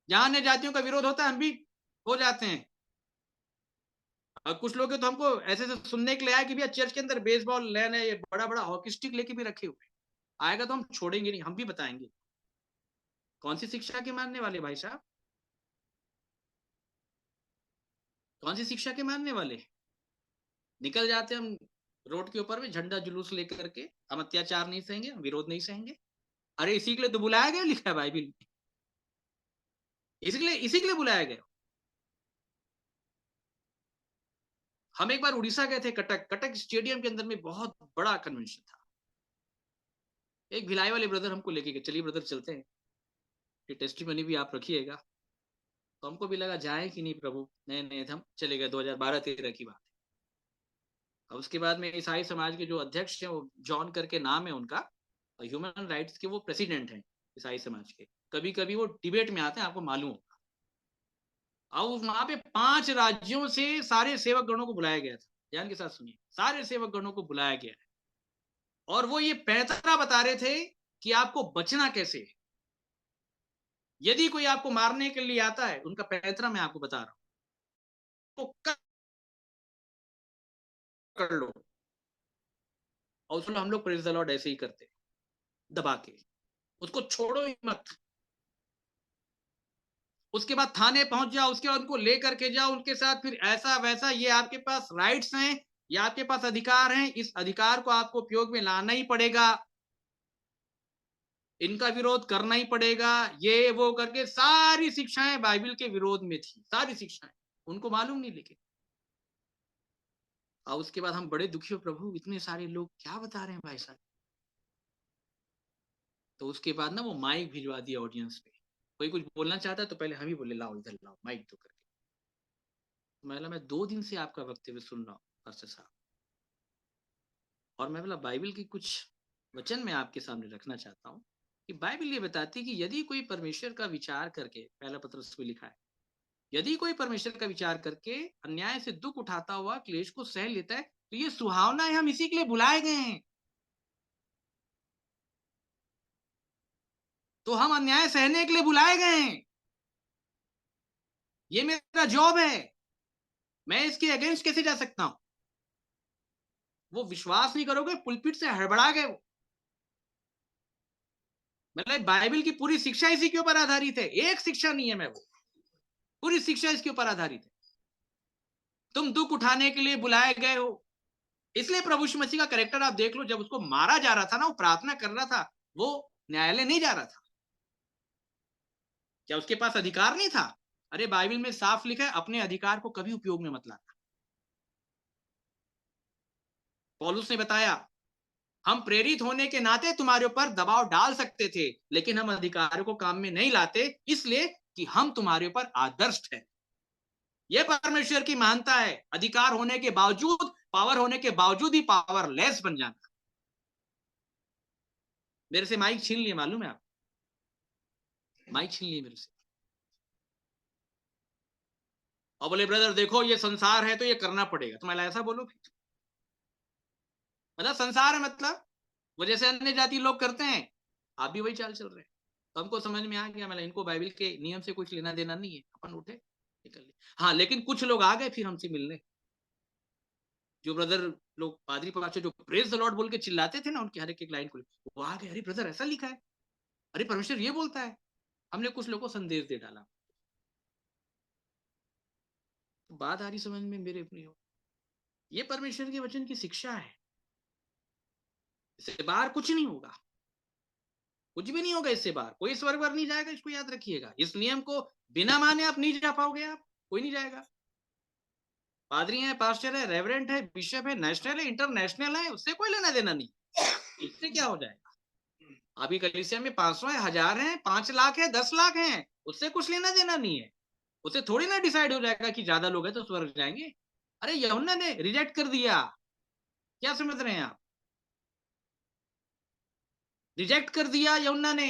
जहां अन्य जातियों का विरोध होता है हम भी हो जाते हैं। और कुछ लोग तो हमको ऐसे से सुनने के लिए आए कि भैया चर्च के अंदर बेसबॉल लैन है, ये बड़ा बड़ा हॉकी स्टिक लेके भी रखे हुए। आएगा तो हम छोड़ेंगे नहीं, हम भी बताएंगे। कौन सी शिक्षा के मानने वाले भाई साहब? कौन सी शिक्षा के मानने वाले? निकल जाते हम रोड के ऊपर में झंडा जुलूस लेकर के, हम अत्याचार नहीं सहेंगे, हम विरोध नहीं सहेंगे। अरे इसी के लिए तो बुलाया गया, लिखा है बाइबल में। इसी के लिए बुलाया गया। हम एक बार उड़ीसा गए थे, कटक स्टेडियम के अंदर में बहुत बड़ा कन्वेंशन था। एक भिलाई वाले ब्रदर हमको लेके गए, चलिए ब्रदर चलते हैं, ये टेस्टिमनी भी आप रखिएगा। तो हमको भी लगा जाए कि नहीं प्रभु, नए हम चले गए। 2012-13 की बात है। उसके बाद में ईसाई समाज के जो अध्यक्ष हैं, वो जॉन करके नाम है उनका, ह्यूमन राइट्स के वो प्रेसिडेंट हैं ईसाई समाज के। कभी कभी वो डिबेट में आते हैं, आपको मालूम होगा। और वहां पे 5 राज्यों से सारे सेवक गणों को बुलाया गया था। ध्यान के साथ सुनिए, सारे सेवक गणों को बुलाया गया है। और वो ये पैंतरा बता रहे थे कि आपको बचना कैसे है। यदि कोई आपको मारने के लिए आता है, उनका पैंतरा मैं आपको बता रहा हूं, तो कर लो। और उसमें हम लोग प्रेज द लॉर्ड ऐसे ही करते, दबा के, उसको छोड़ो ही मत। उसके बाद थाने पहुंच जाओ, उसके बाद उनको लेकर के जाओ, उनके साथ फिर ऐसा वैसा। ये आपके पास राइट्स हैं, ये आपके पास अधिकार हैं, इस अधिकार को आपको उपयोग में लाना ही पड़ेगा। इनका विरोध करना ही पड़ेगा, ये वो करके सारी शिक्षाएं बाइबल के विरोध में थी, सारी शिक्षाएं, उनको मालूम नहीं। लेकिन और उसके बाद हम बड़े दुखी हो, प्रभु इतने सारे लोग क्या बता रहे हैं भाई साहब। तो उसके बाद ना वो माइक भिजवा दिया ऑडियंस पे, कोई कुछ बोलना चाहता है तो पहले हम ही बोले लाओ इधर लाओ माइक दो करके। मैं 2 दिन से आपका वक्तव्य सुन रहा हूँ पास्टर साहब, और मैं बोला बाइबल की कुछ वचन मैं आपके सामने रखना चाहता हूँ कि बाइबल ये बताती है कि यदि कोई परमेश्वर का विचार करके, पहला पत्रस में लिखा है, यदि कोई परमेश्वर का विचार करके अन्याय से दुख उठाता हुआ क्लेश को सह लेता है तो ये सुहावना है, हम इसी के लिए बुलाए गए हैं। तो हम अन्याय सहने के लिए बुलाए गए हैं, ये मेरा जॉब है, मैं इसके अगेंस्ट कैसे जा सकता हूं। वो विश्वास नहीं करोगे, पुलपिट से हड़बड़ा गए वो। मतलब बाइबल की पूरी शिक्षा इसी के ऊपर आधारित है, एक शिक्षा नहीं है, मैं वो पूरी शिक्षा इसके ऊपर आधारित है। तुम दुख उठाने के लिए बुलाए गए हो। इसलिए प्रभु यीशु मसीह का कैरेक्टर आप देख लो, जब उसको मारा जा रहा था ना, वो प्रार्थना कर रहा था, वो न्यायालय नहीं जा रहा था। क्या उसके पास अधिकार नहीं था? अरे बाइबल में साफ लिखा है, अपने अधिकार को कभी उपयोग में मत लाना। पौलुस ने बताया, हम प्रेरित होने के नाते तुम्हारे ऊपर दबाव डाल सकते थे, लेकिन हम अधिकारों को काम में नहीं लाते, इसलिए कि हम तुम्हारे ऊपर आदर्श है। यह परमेश्वर की महानता है, अधिकार होने के बावजूद, पावर होने के बावजूद ही पावरलेस बन जाना। मेरे से माइक छीन लिए, मालूम है आप, माइक छीन लिए मेरे से, और बोले ब्रदर देखो ये संसार है तो ये करना पड़ेगा। तुम ऐसा बोलो, मतलब संसार है मतलब वो जैसे अन्य जाति लोग करते हैं, आप भी वही चाल चल रहे हैं। तो हमको समझ में आ गया, मतलब इनको बाइबल के नियम से कुछ लेना देना नहीं है, अपन उठे निकल लिए। हाँ, लेकिन कुछ लोग आ गए फिर हमसे मिलने, जो ब्रदर लोग पादरी पाचे जो प्रेज द लॉर्ड बोल के चिल्लाते थे ना, उनकी हर एक लाइन को वो आ गए, अरे ब्रदर ऐसा लिखा है, अरे परमेश्वर ये बोलता है। हमने कुछ लोगों को संदेश दे डाला। तो बात आ रही समझ में मेरे अपनी हो, ये परमेश्वर के वचन की शिक्षा है, इससे बाहर कुछ नहीं होगा, कुछ भी नहीं होगा इससे बाहर। कोई स्वर्ग पर नहीं जाएगा, इसको याद रखिएगा। इस नियम को बिना माने आप नहीं जा पाओगे, आप कोई नहीं जाएगा। पादरी है, पास्टर है, रेवरेंट है, बिशप है, नेशनल है, इंटरनेशनल है, उससे कोई लेना देना नहीं। इससे क्या हो जाएगा? अभी कलीसिया में 500 है, 1000 है, 5 लाख है, 10 लाख है, उससे कुछ लेना देना नहीं है। उससे थोड़ी ना डिसाइड हो जाएगा कि ज्यादा लोग हैं तो स्वर्ग जाएंगे। अरे यूहन्ना ने रिजेक्ट कर दिया, क्या समझ रहे हैं आप? रिजेक्ट कर दिया यूहन्ना ने,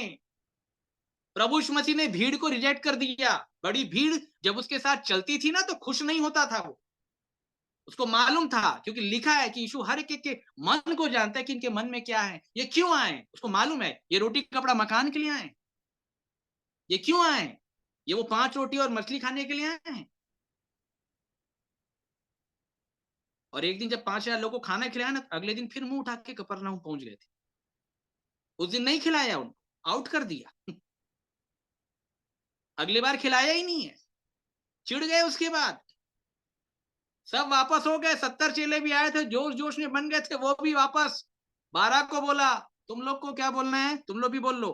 प्रभु यीशु मसीह ने भीड़ को रिजेक्ट कर दिया। बड़ी भीड़ जब उसके साथ चलती थी ना तो खुश नहीं होता था वो, उसको मालूम था, क्योंकि लिखा है कि यीशु हर एक के मन को जानता है कि इनके मन में क्या है, ये क्यों आए, उसको मालूम है। ये रोटी कपड़ा मकान के लिए आए, ये क्यों आए, ये वो 5 रोटी और मछली खाने के लिए आए हैं। और एक दिन जब 5000 लोगों को खाना खिलाया ना, अगले दिन फिर मुंह उठा के कफरनहूम पहुंच गए थे। उस दिन नहीं खिलाया, उनको आउट कर दिया, अगली बार खिलाया ही नहीं है, चिढ़ गए। उसके बाद सब वापस हो गए, 70 चेले भी आए थे, जोश जोश में बन गए थे, वो भी वापस। 12 को बोला तुम लोग को क्या बोलना है, तुम लोग भी बोल लो।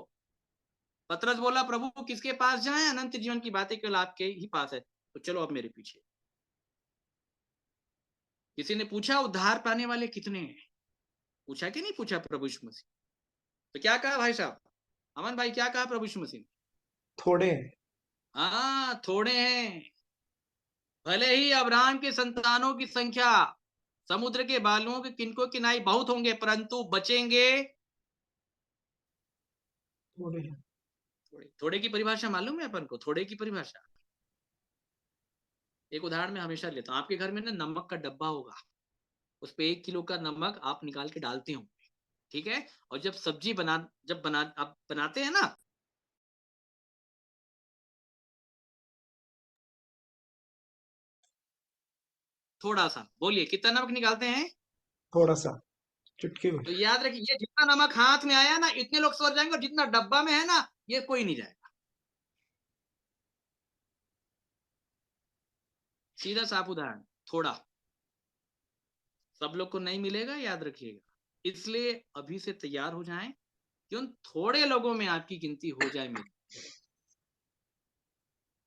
पतरस बोला प्रभु किसके पास जाएं, अनंत जीवन की बातें केवल आपके ही पास है, तो चलो अब मेरे पीछे। किसी ने पूछा उद्धार पाने वाले कितने हैं, पूछा कि नहीं पूछा प्रभु यीशु मसीह? तो क्या कहा भाई साहब, अमन भाई, क्या कहा प्रभु यीशु मसीह ने? थोड़े। हाँ थोड़े हैं, भले ही अब्राहम के संतानों की संख्या समुद्र के बालुओं के किनको किनाई बहुत होंगे, परंतु बचेंगे थोड़े। थोड़े की परिभाषा मालूम है अपन को? थोड़े की परिभाषा एक उदाहरण में हमेशा लेता हूँ। आपके घर में ना नमक का डब्बा होगा, उस पे 1 किलो का नमक आप निकाल के डालते हो, ठीक है? और जब सब्जी आप बनाते हैं ना, थोड़ा सा, बोलिए कितना नमक निकालते हैं? थोड़ा सा, चुटकी तो भर। याद रखिए, जितना नमक हाथ में आया ना इतने लोग स्वर्ग जाएंगे, और जितना डब्बा में है ना ये कोई नहीं जाएगा। सीधा साफ उदाहरण, थोड़ा सब लोग को नहीं मिलेगा, याद रखिएगा। इसलिए अभी से तैयार हो जाएं, कि उन थोड़े लोगों में आपकी गिनती हो जाए मेरी।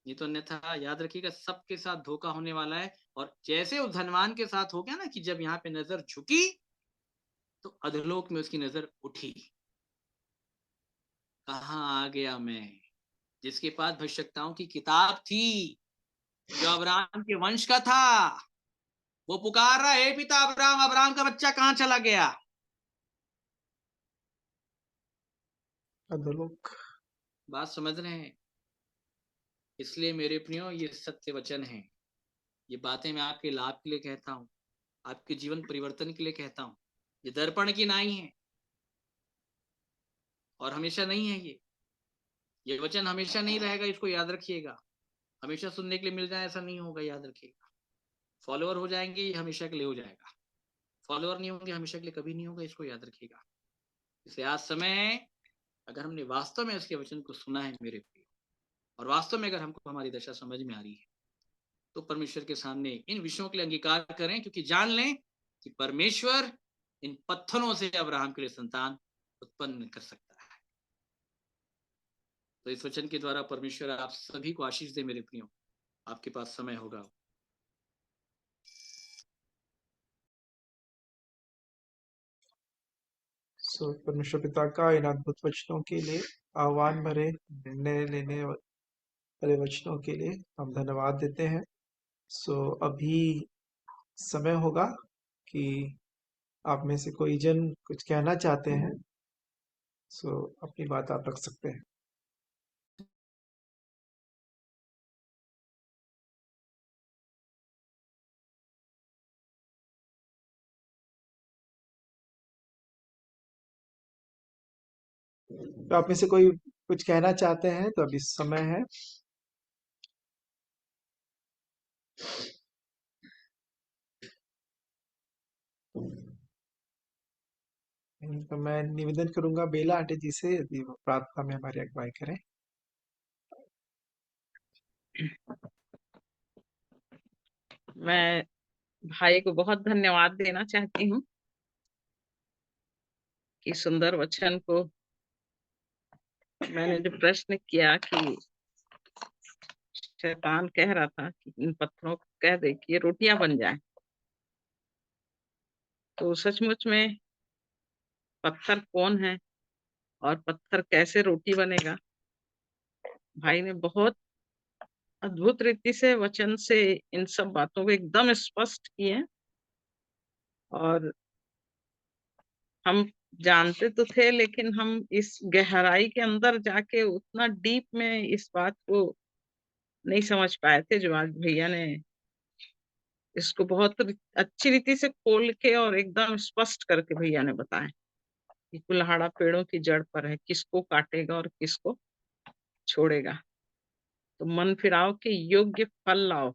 ये तो अन्यथा याद रखिएगा सबके साथ धोखा होने वाला है। और जैसे उस धनवान के साथ हो गया ना कि जब यहाँ पे नजर झुकी तो अधोलोक में उसकी नजर उठी। कहाँ आ गया मैं, जिसके पास भविष्यवक्ताओं की किताब थी, जो अब्राहम के वंश का था, वो पुकार रहा है, पिता अब्राहम, अब्राहम का बच्चा कहाँ चला गया? अधोलोक। बात समझ रहे हैं? इसलिए मेरे प्रियो ये सत्य वचन है, ये बातें मैं आपके लाभ के लिए कहता हूँ, आपके जीवन परिवर्तन के लिए कहता हूँ। ये दर्पण की नाई है और हमेशा नहीं है। ये वचन हमेशा नहीं रहेगा, इसको याद रखिएगा। हमेशा सुनने के लिए मिल जाए ऐसा नहीं होगा, याद रखिएगा। फॉलोअर हो जाएंगे ये हमेशा के लिए हो जाएगा, फॉलोअर नहीं होंगे हमेशा के लिए कभी नहीं होगा, इसको याद रखिएगा। इसलिए आज समय है, अगर हमने वास्तव में इसके वचन को सुना है मेरे प्रिय, और वास्तव में अगर हमको हमारी दशा समझ में आ रही है, तो परमेश्वर के सामने इन विषयों के लिए अंगीकार करें, क्योंकि जान लें कि परमेश्वर इन पत्थरों से अब्राहम के लिए संतान उत्पन्न कर सकता है। तो इस वचन के द्वारा परमेश्वर आप सभी को आशीष दे मेरे प्रियो। आपके पास समय होगा। परमेश्वर पिता का इन अद्भुत वचनों के लिए, आह्वान भरे निर्णय लेने वाले वचनों के लिए हम धन्यवाद देते हैं। अभी समय होगा कि आप में से कोई जन कुछ कहना चाहते हैं, अपनी बात आप रख सकते हैं। तो आप में से कोई कुछ कहना चाहते हैं तो अभी समय है। तो मैं निवेदन करूंगा बेला आंटी जी से, यदि वो प्रार्थना में हमारी अगुवाई करें। मैं भाई को बहुत धन्यवाद देना चाहती हूँ कि सुंदर वचन को मैंने जो प्रश्न किया कि शैतान कह रहा था कि इन पत्थरों को कह दे कि ये रोटियां बन जाए, तो सचमुच में पत्थर कौन है और पत्थर कैसे रोटी बनेगा, भाई ने बहुत अद्भुत रीति से वचन से इन सब बातों को एकदम स्पष्ट किए। और हम जानते तो थे, लेकिन हम इस गहराई के अंदर जाके उतना डीप में इस बात को नहीं समझ पाए थे, जो आज भैया ने इसको बहुत अच्छी रीति से खोल के और एकदम स्पष्ट करके भैया ने बताया कि कुल्हाड़ा पेड़ों की जड़ पर है, किसको काटेगा और किसको छोड़ेगा। तो मन फिराओ के योग्य फल लाओ,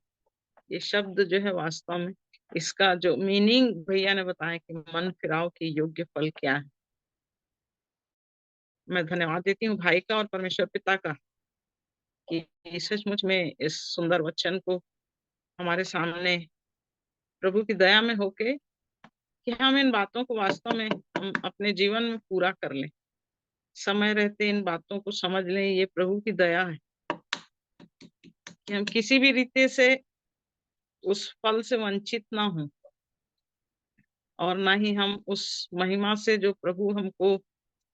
ये शब्द जो है वास्तव में इसका जो मीनिंग भैया ने बताया कि मन फिराओ के योग्य फल क्या है। मैं धन्यवाद देती हूँ भाई का और परमेश्वर पिता का कि सचमुच में इस सुंदर वचन को हमारे सामने प्रभु की दया में होके कि हम इन बातों को वास्तव में हम अपने जीवन में पूरा कर लें, समय रहते इन बातों को समझ लें। ये प्रभु की दया है कि हम किसी भी रीति से उस फल से वंचित ना हो, और ना ही हम उस महिमा से जो प्रभु हमको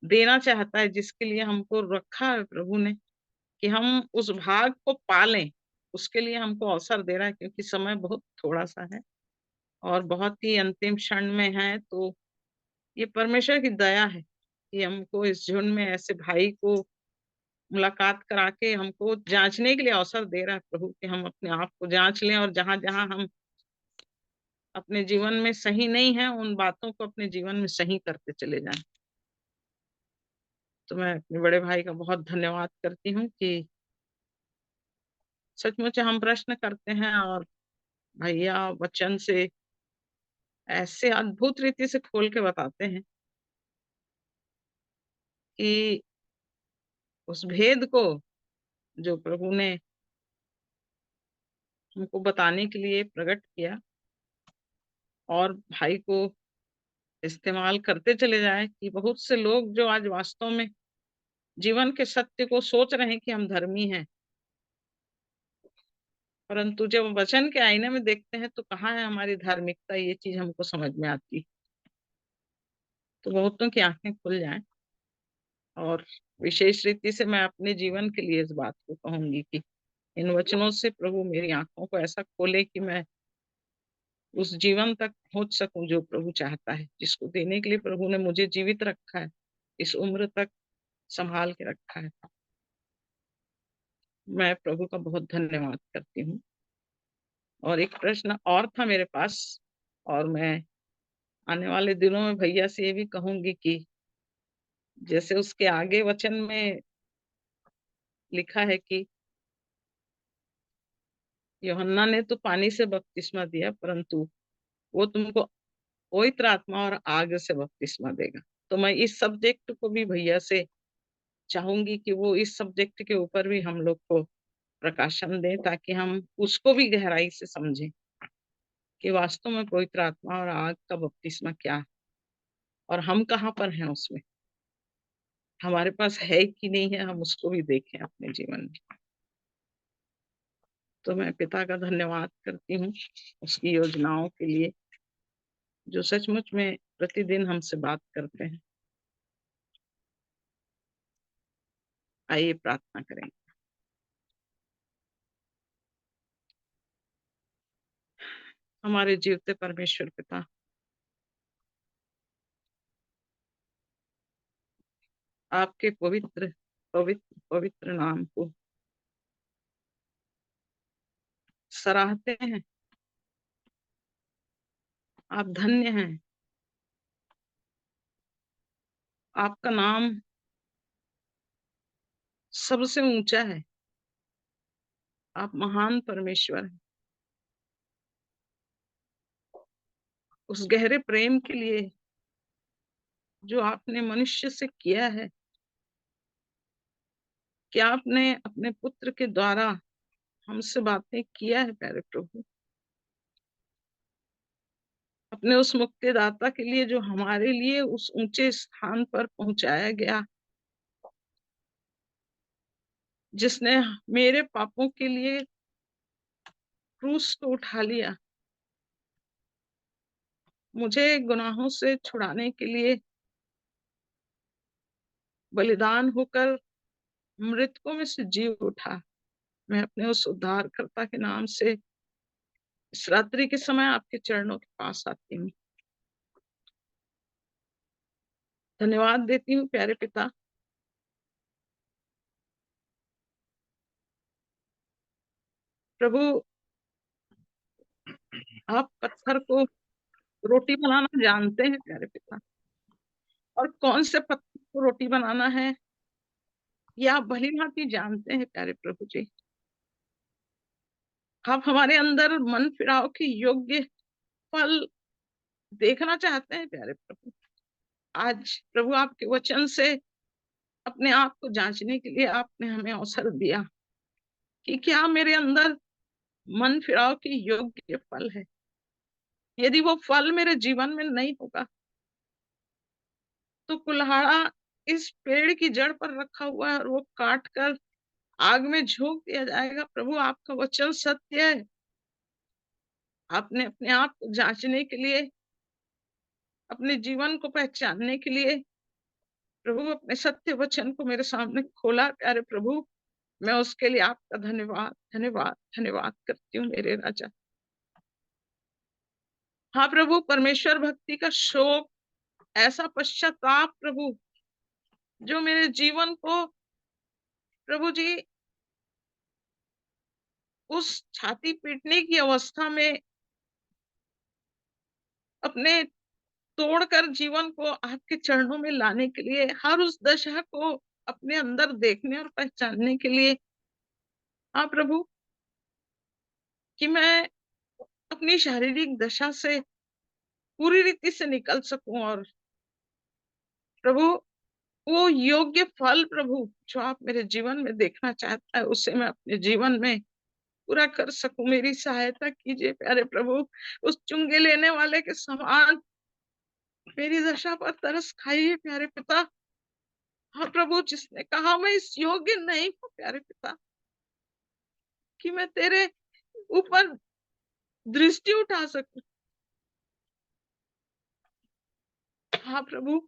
देना चाहता है, जिसके लिए हमको रखा है प्रभु ने, कि हम उस भाग को पालें, उसके लिए हमको अवसर दे रहा है। क्योंकि समय बहुत थोड़ा सा है और बहुत ही अंतिम क्षण में है। तो ये परमेश्वर की दया है कि हमको इस झुंड में ऐसे भाई को मुलाकात करा के हमको जांचने के लिए अवसर दे रहा है प्रभु, कि हम अपने आप को जांच लें और जहां जहां हम अपने जीवन में सही नहीं है, उन बातों को अपने जीवन में सही करते चले जाएं। तो मैं अपने बड़े भाई का बहुत धन्यवाद करती हूँ कि सचमुच हम प्रश्न करते हैं और भैया वचन से ऐसे अद्भुत रीति से खोल के बताते हैं कि उस भेद को जो प्रभु ने हमको बताने के लिए प्रकट किया और भाई को इस्तेमाल करते चले जाए कि बहुत से लोग जो आज वास्तव में जीवन के सत्य को सोच रहे हैं कि हम धर्मी हैं, परंतु जब वचन के आईने में देखते हैं तो कहाँ है हमारी धार्मिकता, ये चीज हमको समझ में आती। तो बहुतों की आंखें खुल जाएं। और विशेष रीति से मैं अपने जीवन के लिए इस बात को कहूंगी कि इन वचनों से प्रभु मेरी आंखों को ऐसा खोले कि मैं उस जीवन तक पहुंच सकूं जो प्रभु चाहता है, जिसको देने के लिए प्रभु ने मुझे जीवित रखा है, इस उम्र तक संभाल के रखा है। मैं प्रभु का बहुत धन्यवाद करती हूँ। और एक प्रश्न और था मेरे पास, और मैं आने वाले दिनों में भैया से ये भी कहूंगी कि जैसे उसके आगे वचन में लिखा है कि यूहन्ना ने तो पानी से बपतिस्मा दिया, परंतु वो तुमको पवित्र आत्मा और आग से बपतिस्मा देगा। तो मैं इस सब्जेक्ट को भी भैया से चाहूंगी कि वो इस सब्जेक्ट के ऊपर भी हम लोग को प्रकाशन दें, ताकि हम उसको भी गहराई से समझें कि वास्तव में पवित्र आत्मा और आग का बपतिस्मा क्या है और हम कहाँ पर हैं उसमें, हमारे पास है कि नहीं है, हम उसको भी देखें अपने जीवन में। तो मैं पिता का धन्यवाद करती हूँ उसकी योजनाओं के लिए, जो सचमुच में प्रतिदिन हमसे बात करते हैं। आइए प्रार्थना करें। हमारे जीवते परमेश्वर पिता, आपके पवित्र पवित्र पवित्र नाम को सराहते हैं। आप धन्य हैं, आपका नाम सबसे ऊंचा है, आप महान परमेश्वर हैं। उस गहरे प्रेम के लिए जो आपने मनुष्य से किया है, कि आपने अपने पुत्र के द्वारा हमसे बातें किया है प्यारे प्रभु, अपने उस मुक्तिदाता के लिए जो हमारे लिए उस ऊंचे स्थान पर पहुंचाया गया, जिसने मेरे पापों के लिए क्रूस को उठा लिया, मुझे गुनाहों से छुड़ाने के लिए बलिदान होकर मृतकों में से जी उठा। मैं अपने उस उद्धारकर्ता के नाम से इस रात्रि के समय आपके चरणों के पास आती हूँ। धन्यवाद देती हूँ प्यारे पिता, प्रभु आप पत्थर को रोटी बनाना जानते हैं प्यारे पिता, और कौन से पत्थर को रोटी बनाना है ये आप भली भांति जानते हैं प्यारे प्रभु जी। आप हमारे अंदर मन फिराव के योग्य फल देखना चाहते हैं प्यारे प्रभु। आज प्रभु आपके वचन से अपने आप को जांचने के लिए आपने हमें अवसर दिया कि क्या मेरे अंदर मन फिराव के योग्य फल है। यदि वो फल मेरे जीवन में नहीं होगा तो कुल्हाड़ा इस पेड़ की जड़ पर रखा हुआ है और वो काट कर आग में झोंक दिया जाएगा। प्रभु आपका वचन सत्य है। आपने अपने आप को जांचने के लिए, अपने जीवन को पहचानने के लिए प्रभु अपने सत्य वचन को मेरे सामने खोला प्यारे प्रभु। मैं उसके लिए आपका धन्यवाद धन्यवाद धन्यवाद करती हूँ मेरे राजा। हाँ प्रभु, परमेश्वर भक्ति का शोक, ऐसा पश्चाताप प्रभु जो मेरे जीवन को प्रभु जी उस छाती पीटने की अवस्था में अपने तोड़कर जीवन को आपके चरणों में लाने के लिए, हर उस दशा को अपने अंदर देखने और पहचानने के लिए, हाँ प्रभु, कि मैं अपनी शारीरिक दशा से पूरी रीति से निकल सकूं और प्रभु वो योग्य फल प्रभु जो आप मेरे जीवन में देखना चाहता है उसे मैं अपने जीवन में पूरा कर सकूं। मेरी सहायता कीजिए प्यारे प्रभु। उस चुंगे लेने वाले के समान मेरी दशा पर तरस खाइए प्यारे पिता। हाँ प्रभु, जिसने कहा मैं इस योग्य नहीं हूँ प्यारे पिता कि मैं तेरे ऊपर दृष्टि उठा सकूं। हाँ प्रभु,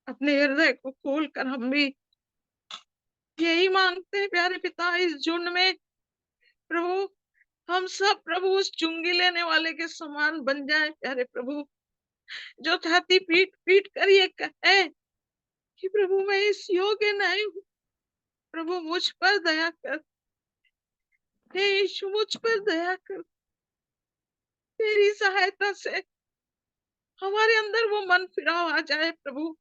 अपने हृदय को खोलकर हम भी यही मांगते हैं प्यारे पिता, इस झुंड में प्रभु हम सब प्रभु उस चुंगी लेने वाले के समान बन जाए प्यारे प्रभु, जो छाती पीट पीट कर ये कहे कि प्रभु मैं इस योग्य नहीं हूँ, प्रभु मुझ पर दया कर, हे यीशु मुझ पर दया कर। तेरी सहायता से हमारे अंदर वो मन फिराव आ जाए प्रभु,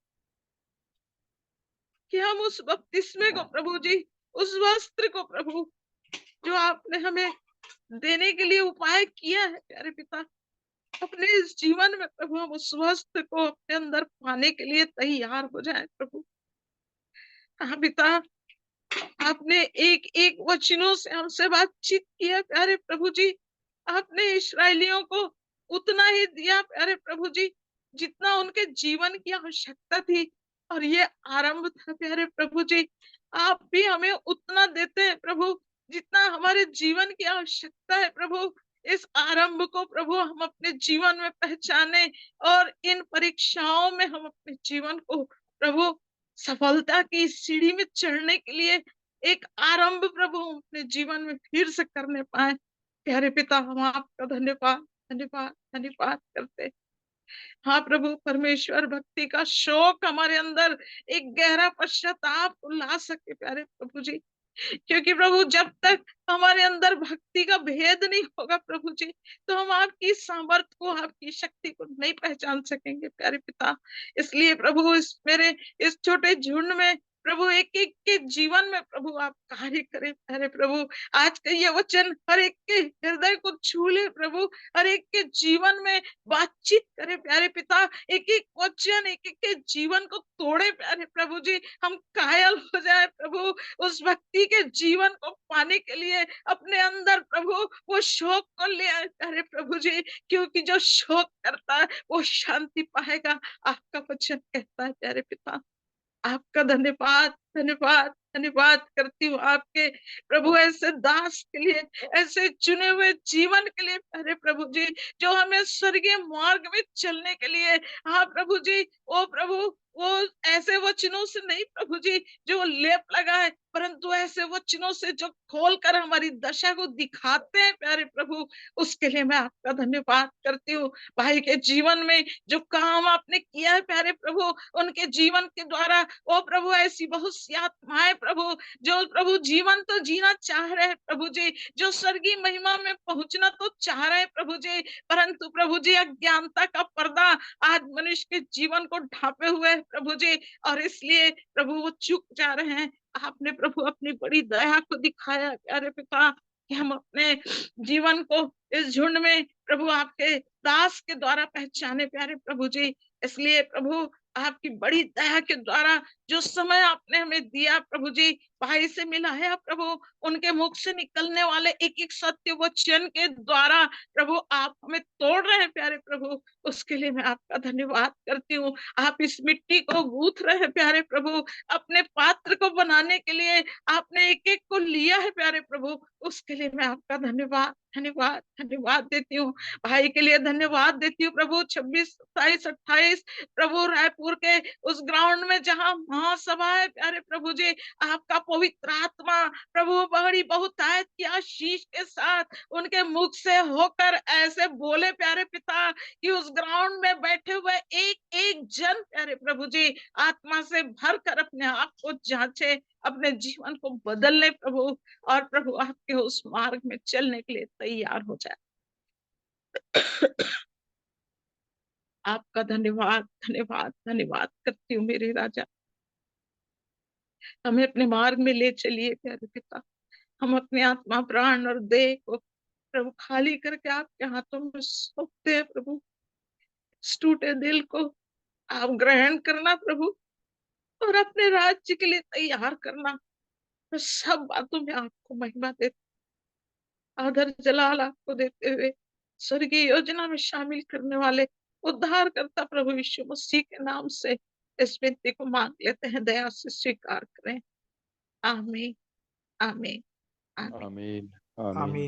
कि हम उस बपतिस्मे को प्रभु जी, उस वस्त्र को प्रभु जो आपने हमें देने के लिए उपाय किया है प्यारे पिता, अपने इस जीवन में प्रभु हम उस वस्त्र को अपने अंदर पाने के लिए तैयार हो जाए प्रभु। हाँ पिता, आपने एक एक वचनों से हमसे बातचीत किया प्यारे प्रभु जी, आपने इस्राएलियों को उतना ही दिया प्यारे प्रभु जी जितना उनके जीवन की आवश्यकता थी, और ये आरंभ था प्यारे प्रभु जी। आप भी हमें उतना देते हैं प्रभु जितना हमारे जीवन की आवश्यकता है प्रभु। इस आरंभ को प्रभु हम अपने जीवन में पहचाने, और इन परीक्षाओं में हम अपने जीवन को प्रभु सफलता की सीढ़ी में चढ़ने के लिए एक आरंभ प्रभु हम अपने जीवन में फिर से करने पाए। प्यारे पिता, हम आपका धन्यवाद धन्यवाद धन्यवाद करते। हाँ प्रभु, परमेश्वर भक्ति का शौक हमारे अंदर एक गहरा पश्चाताप ला सके प्यारे प्रभु जी, क्योंकि प्रभु जब तक हमारे अंदर भक्ति का भेद नहीं होगा प्रभु जी, तो हम आपकी सामर्थ्य को, आपकी शक्ति को नहीं पहचान सकेंगे प्यारे पिता। इसलिए प्रभु इस मेरे इस छोटे झुंड में प्रभु एक एक के जीवन में प्रभु आप कार्य करें प्यारे प्रभु। आज का ये वचन हर एक के हृदय को छू ले प्रभु, हर एक के जीवन में बातचीत करे प्यारे पिता। एक एक वचन एक एक के जीवन को तोड़े प्यारे प्रभु जी, हम कायल हो जाए प्रभु उस भक्ति के जीवन को पाने के लिए। अपने अंदर प्रभु वो शौक को ले आए प्यारे प्रभु जी, क्योंकि जो शौक करता है वो शांति पाएगा, आपका वचन कहता है प्यारे पिता। आपका धन्यवाद धन्यवाद धन्यवाद करती हूँ आपके प्रभु ऐसे दास के लिए, ऐसे चुने हुए जीवन के लिए प्यारे प्रभु जी, जो हमें स्वर्गीय मार्ग में चलने के लिए। हाँ प्रभु जी, ओ प्रभु वो ऐसे वचनों से नहीं प्रभु जी जो लेप लगाए, परंतु ऐसे वचनों से जो खोलकर हमारी दशा को दिखाते हैं प्यारे प्रभु, उसके लिए मैं आपका धन्यवाद करती हूँ। भाई के जीवन में जो काम आपने किया है प्यारे प्रभु, उनके जीवन के द्वारा ओ प्रभु ऐसी बहुत सी आत्माएं प्रभु जो प्रभु जीवन तो जीना चाह रहे हैं प्रभु जी, जो स्वर्गीय महिमा में पहुंचना तो चाह रहे हैं प्रभु जी, परंतु प्रभु जी अज्ञानता का पर्दा आज मनुष्य के जीवन को ढांपे हुए है प्रभु जी, और इसलिए प्रभु वो चूक जा रहे हैं। आपने प्रभु अपनी बड़ी दया को दिखाया प्यारे पिता कि हम अपने जीवन को इस झुंड में प्रभु आपके दास के द्वारा पहचाने प्यारे प्रभु जी। इसलिए प्रभु आपकी बड़ी दया के द्वारा जो समय आपने हमें दिया प्रभु जी, भाई से मिला है प्रभु, उनके मुख से निकलने वाले एक एक सत्य वचन के द्वारा प्रभु आप हमें तोड़ रहे हैं प्यारे प्रभु, उसके लिए मैं आपका धन्यवाद करती हूँ। आप इस मिट्टी को गूंथ रहे हैं प्यारे प्रभु, अपने पात्र को बनाने के लिए आपने एक एक को लिया है प्यारे प्रभु, उसके लिए मैं आपका धन्यवाद धन्यवाद धन्यवाद देती हूँ। भाई के लिए धन्यवाद देती हूँ प्रभु। 26, 27, 28 प्रभु रायपुर के उस ग्राउंड में जहाँ महासभा है प्यारे प्रभु जी, आपका पवित्र आत्मा प्रभु बड़ी बहुतायत की आशीष के साथ उनके मुख से होकर ऐसे बोले प्यारे पिता कि उस ग्राउंड में बैठे हुए एक एक जन प्यारे प्रभु जी आत्मा से भर कर अपने आप को जांचे, अपने जीवन को बदल ले प्रभु, और प्रभु आपके उस मार्ग में चलने के लिए तैयार हो जाए। आपका धन्यवाद धन्यवाद धन्यवाद करती हूँ मेरे राजा। हमें अपने मार्ग में ले चलिए प्यारे पिता, हम अपने आत्मा प्राण और देह को प्रभु खाली करके आपके हाथों में सौंपते हैं प्रभु। टूटे दिल को आप ग्रहण करना प्रभु, और अपने राज्य के लिए तैयार करना। तो सब बातों में आपको महिमा देते, आदर जलाल आपको देते हुए स्वर्गीय योजना में शामिल करने वाले उद्धार करता प्रभु यीशु मसीह के नाम से इस विनती को मांग लेते हैं, दया से स्वीकार करें। आमीन आमीन आमीन आमीन आमीन।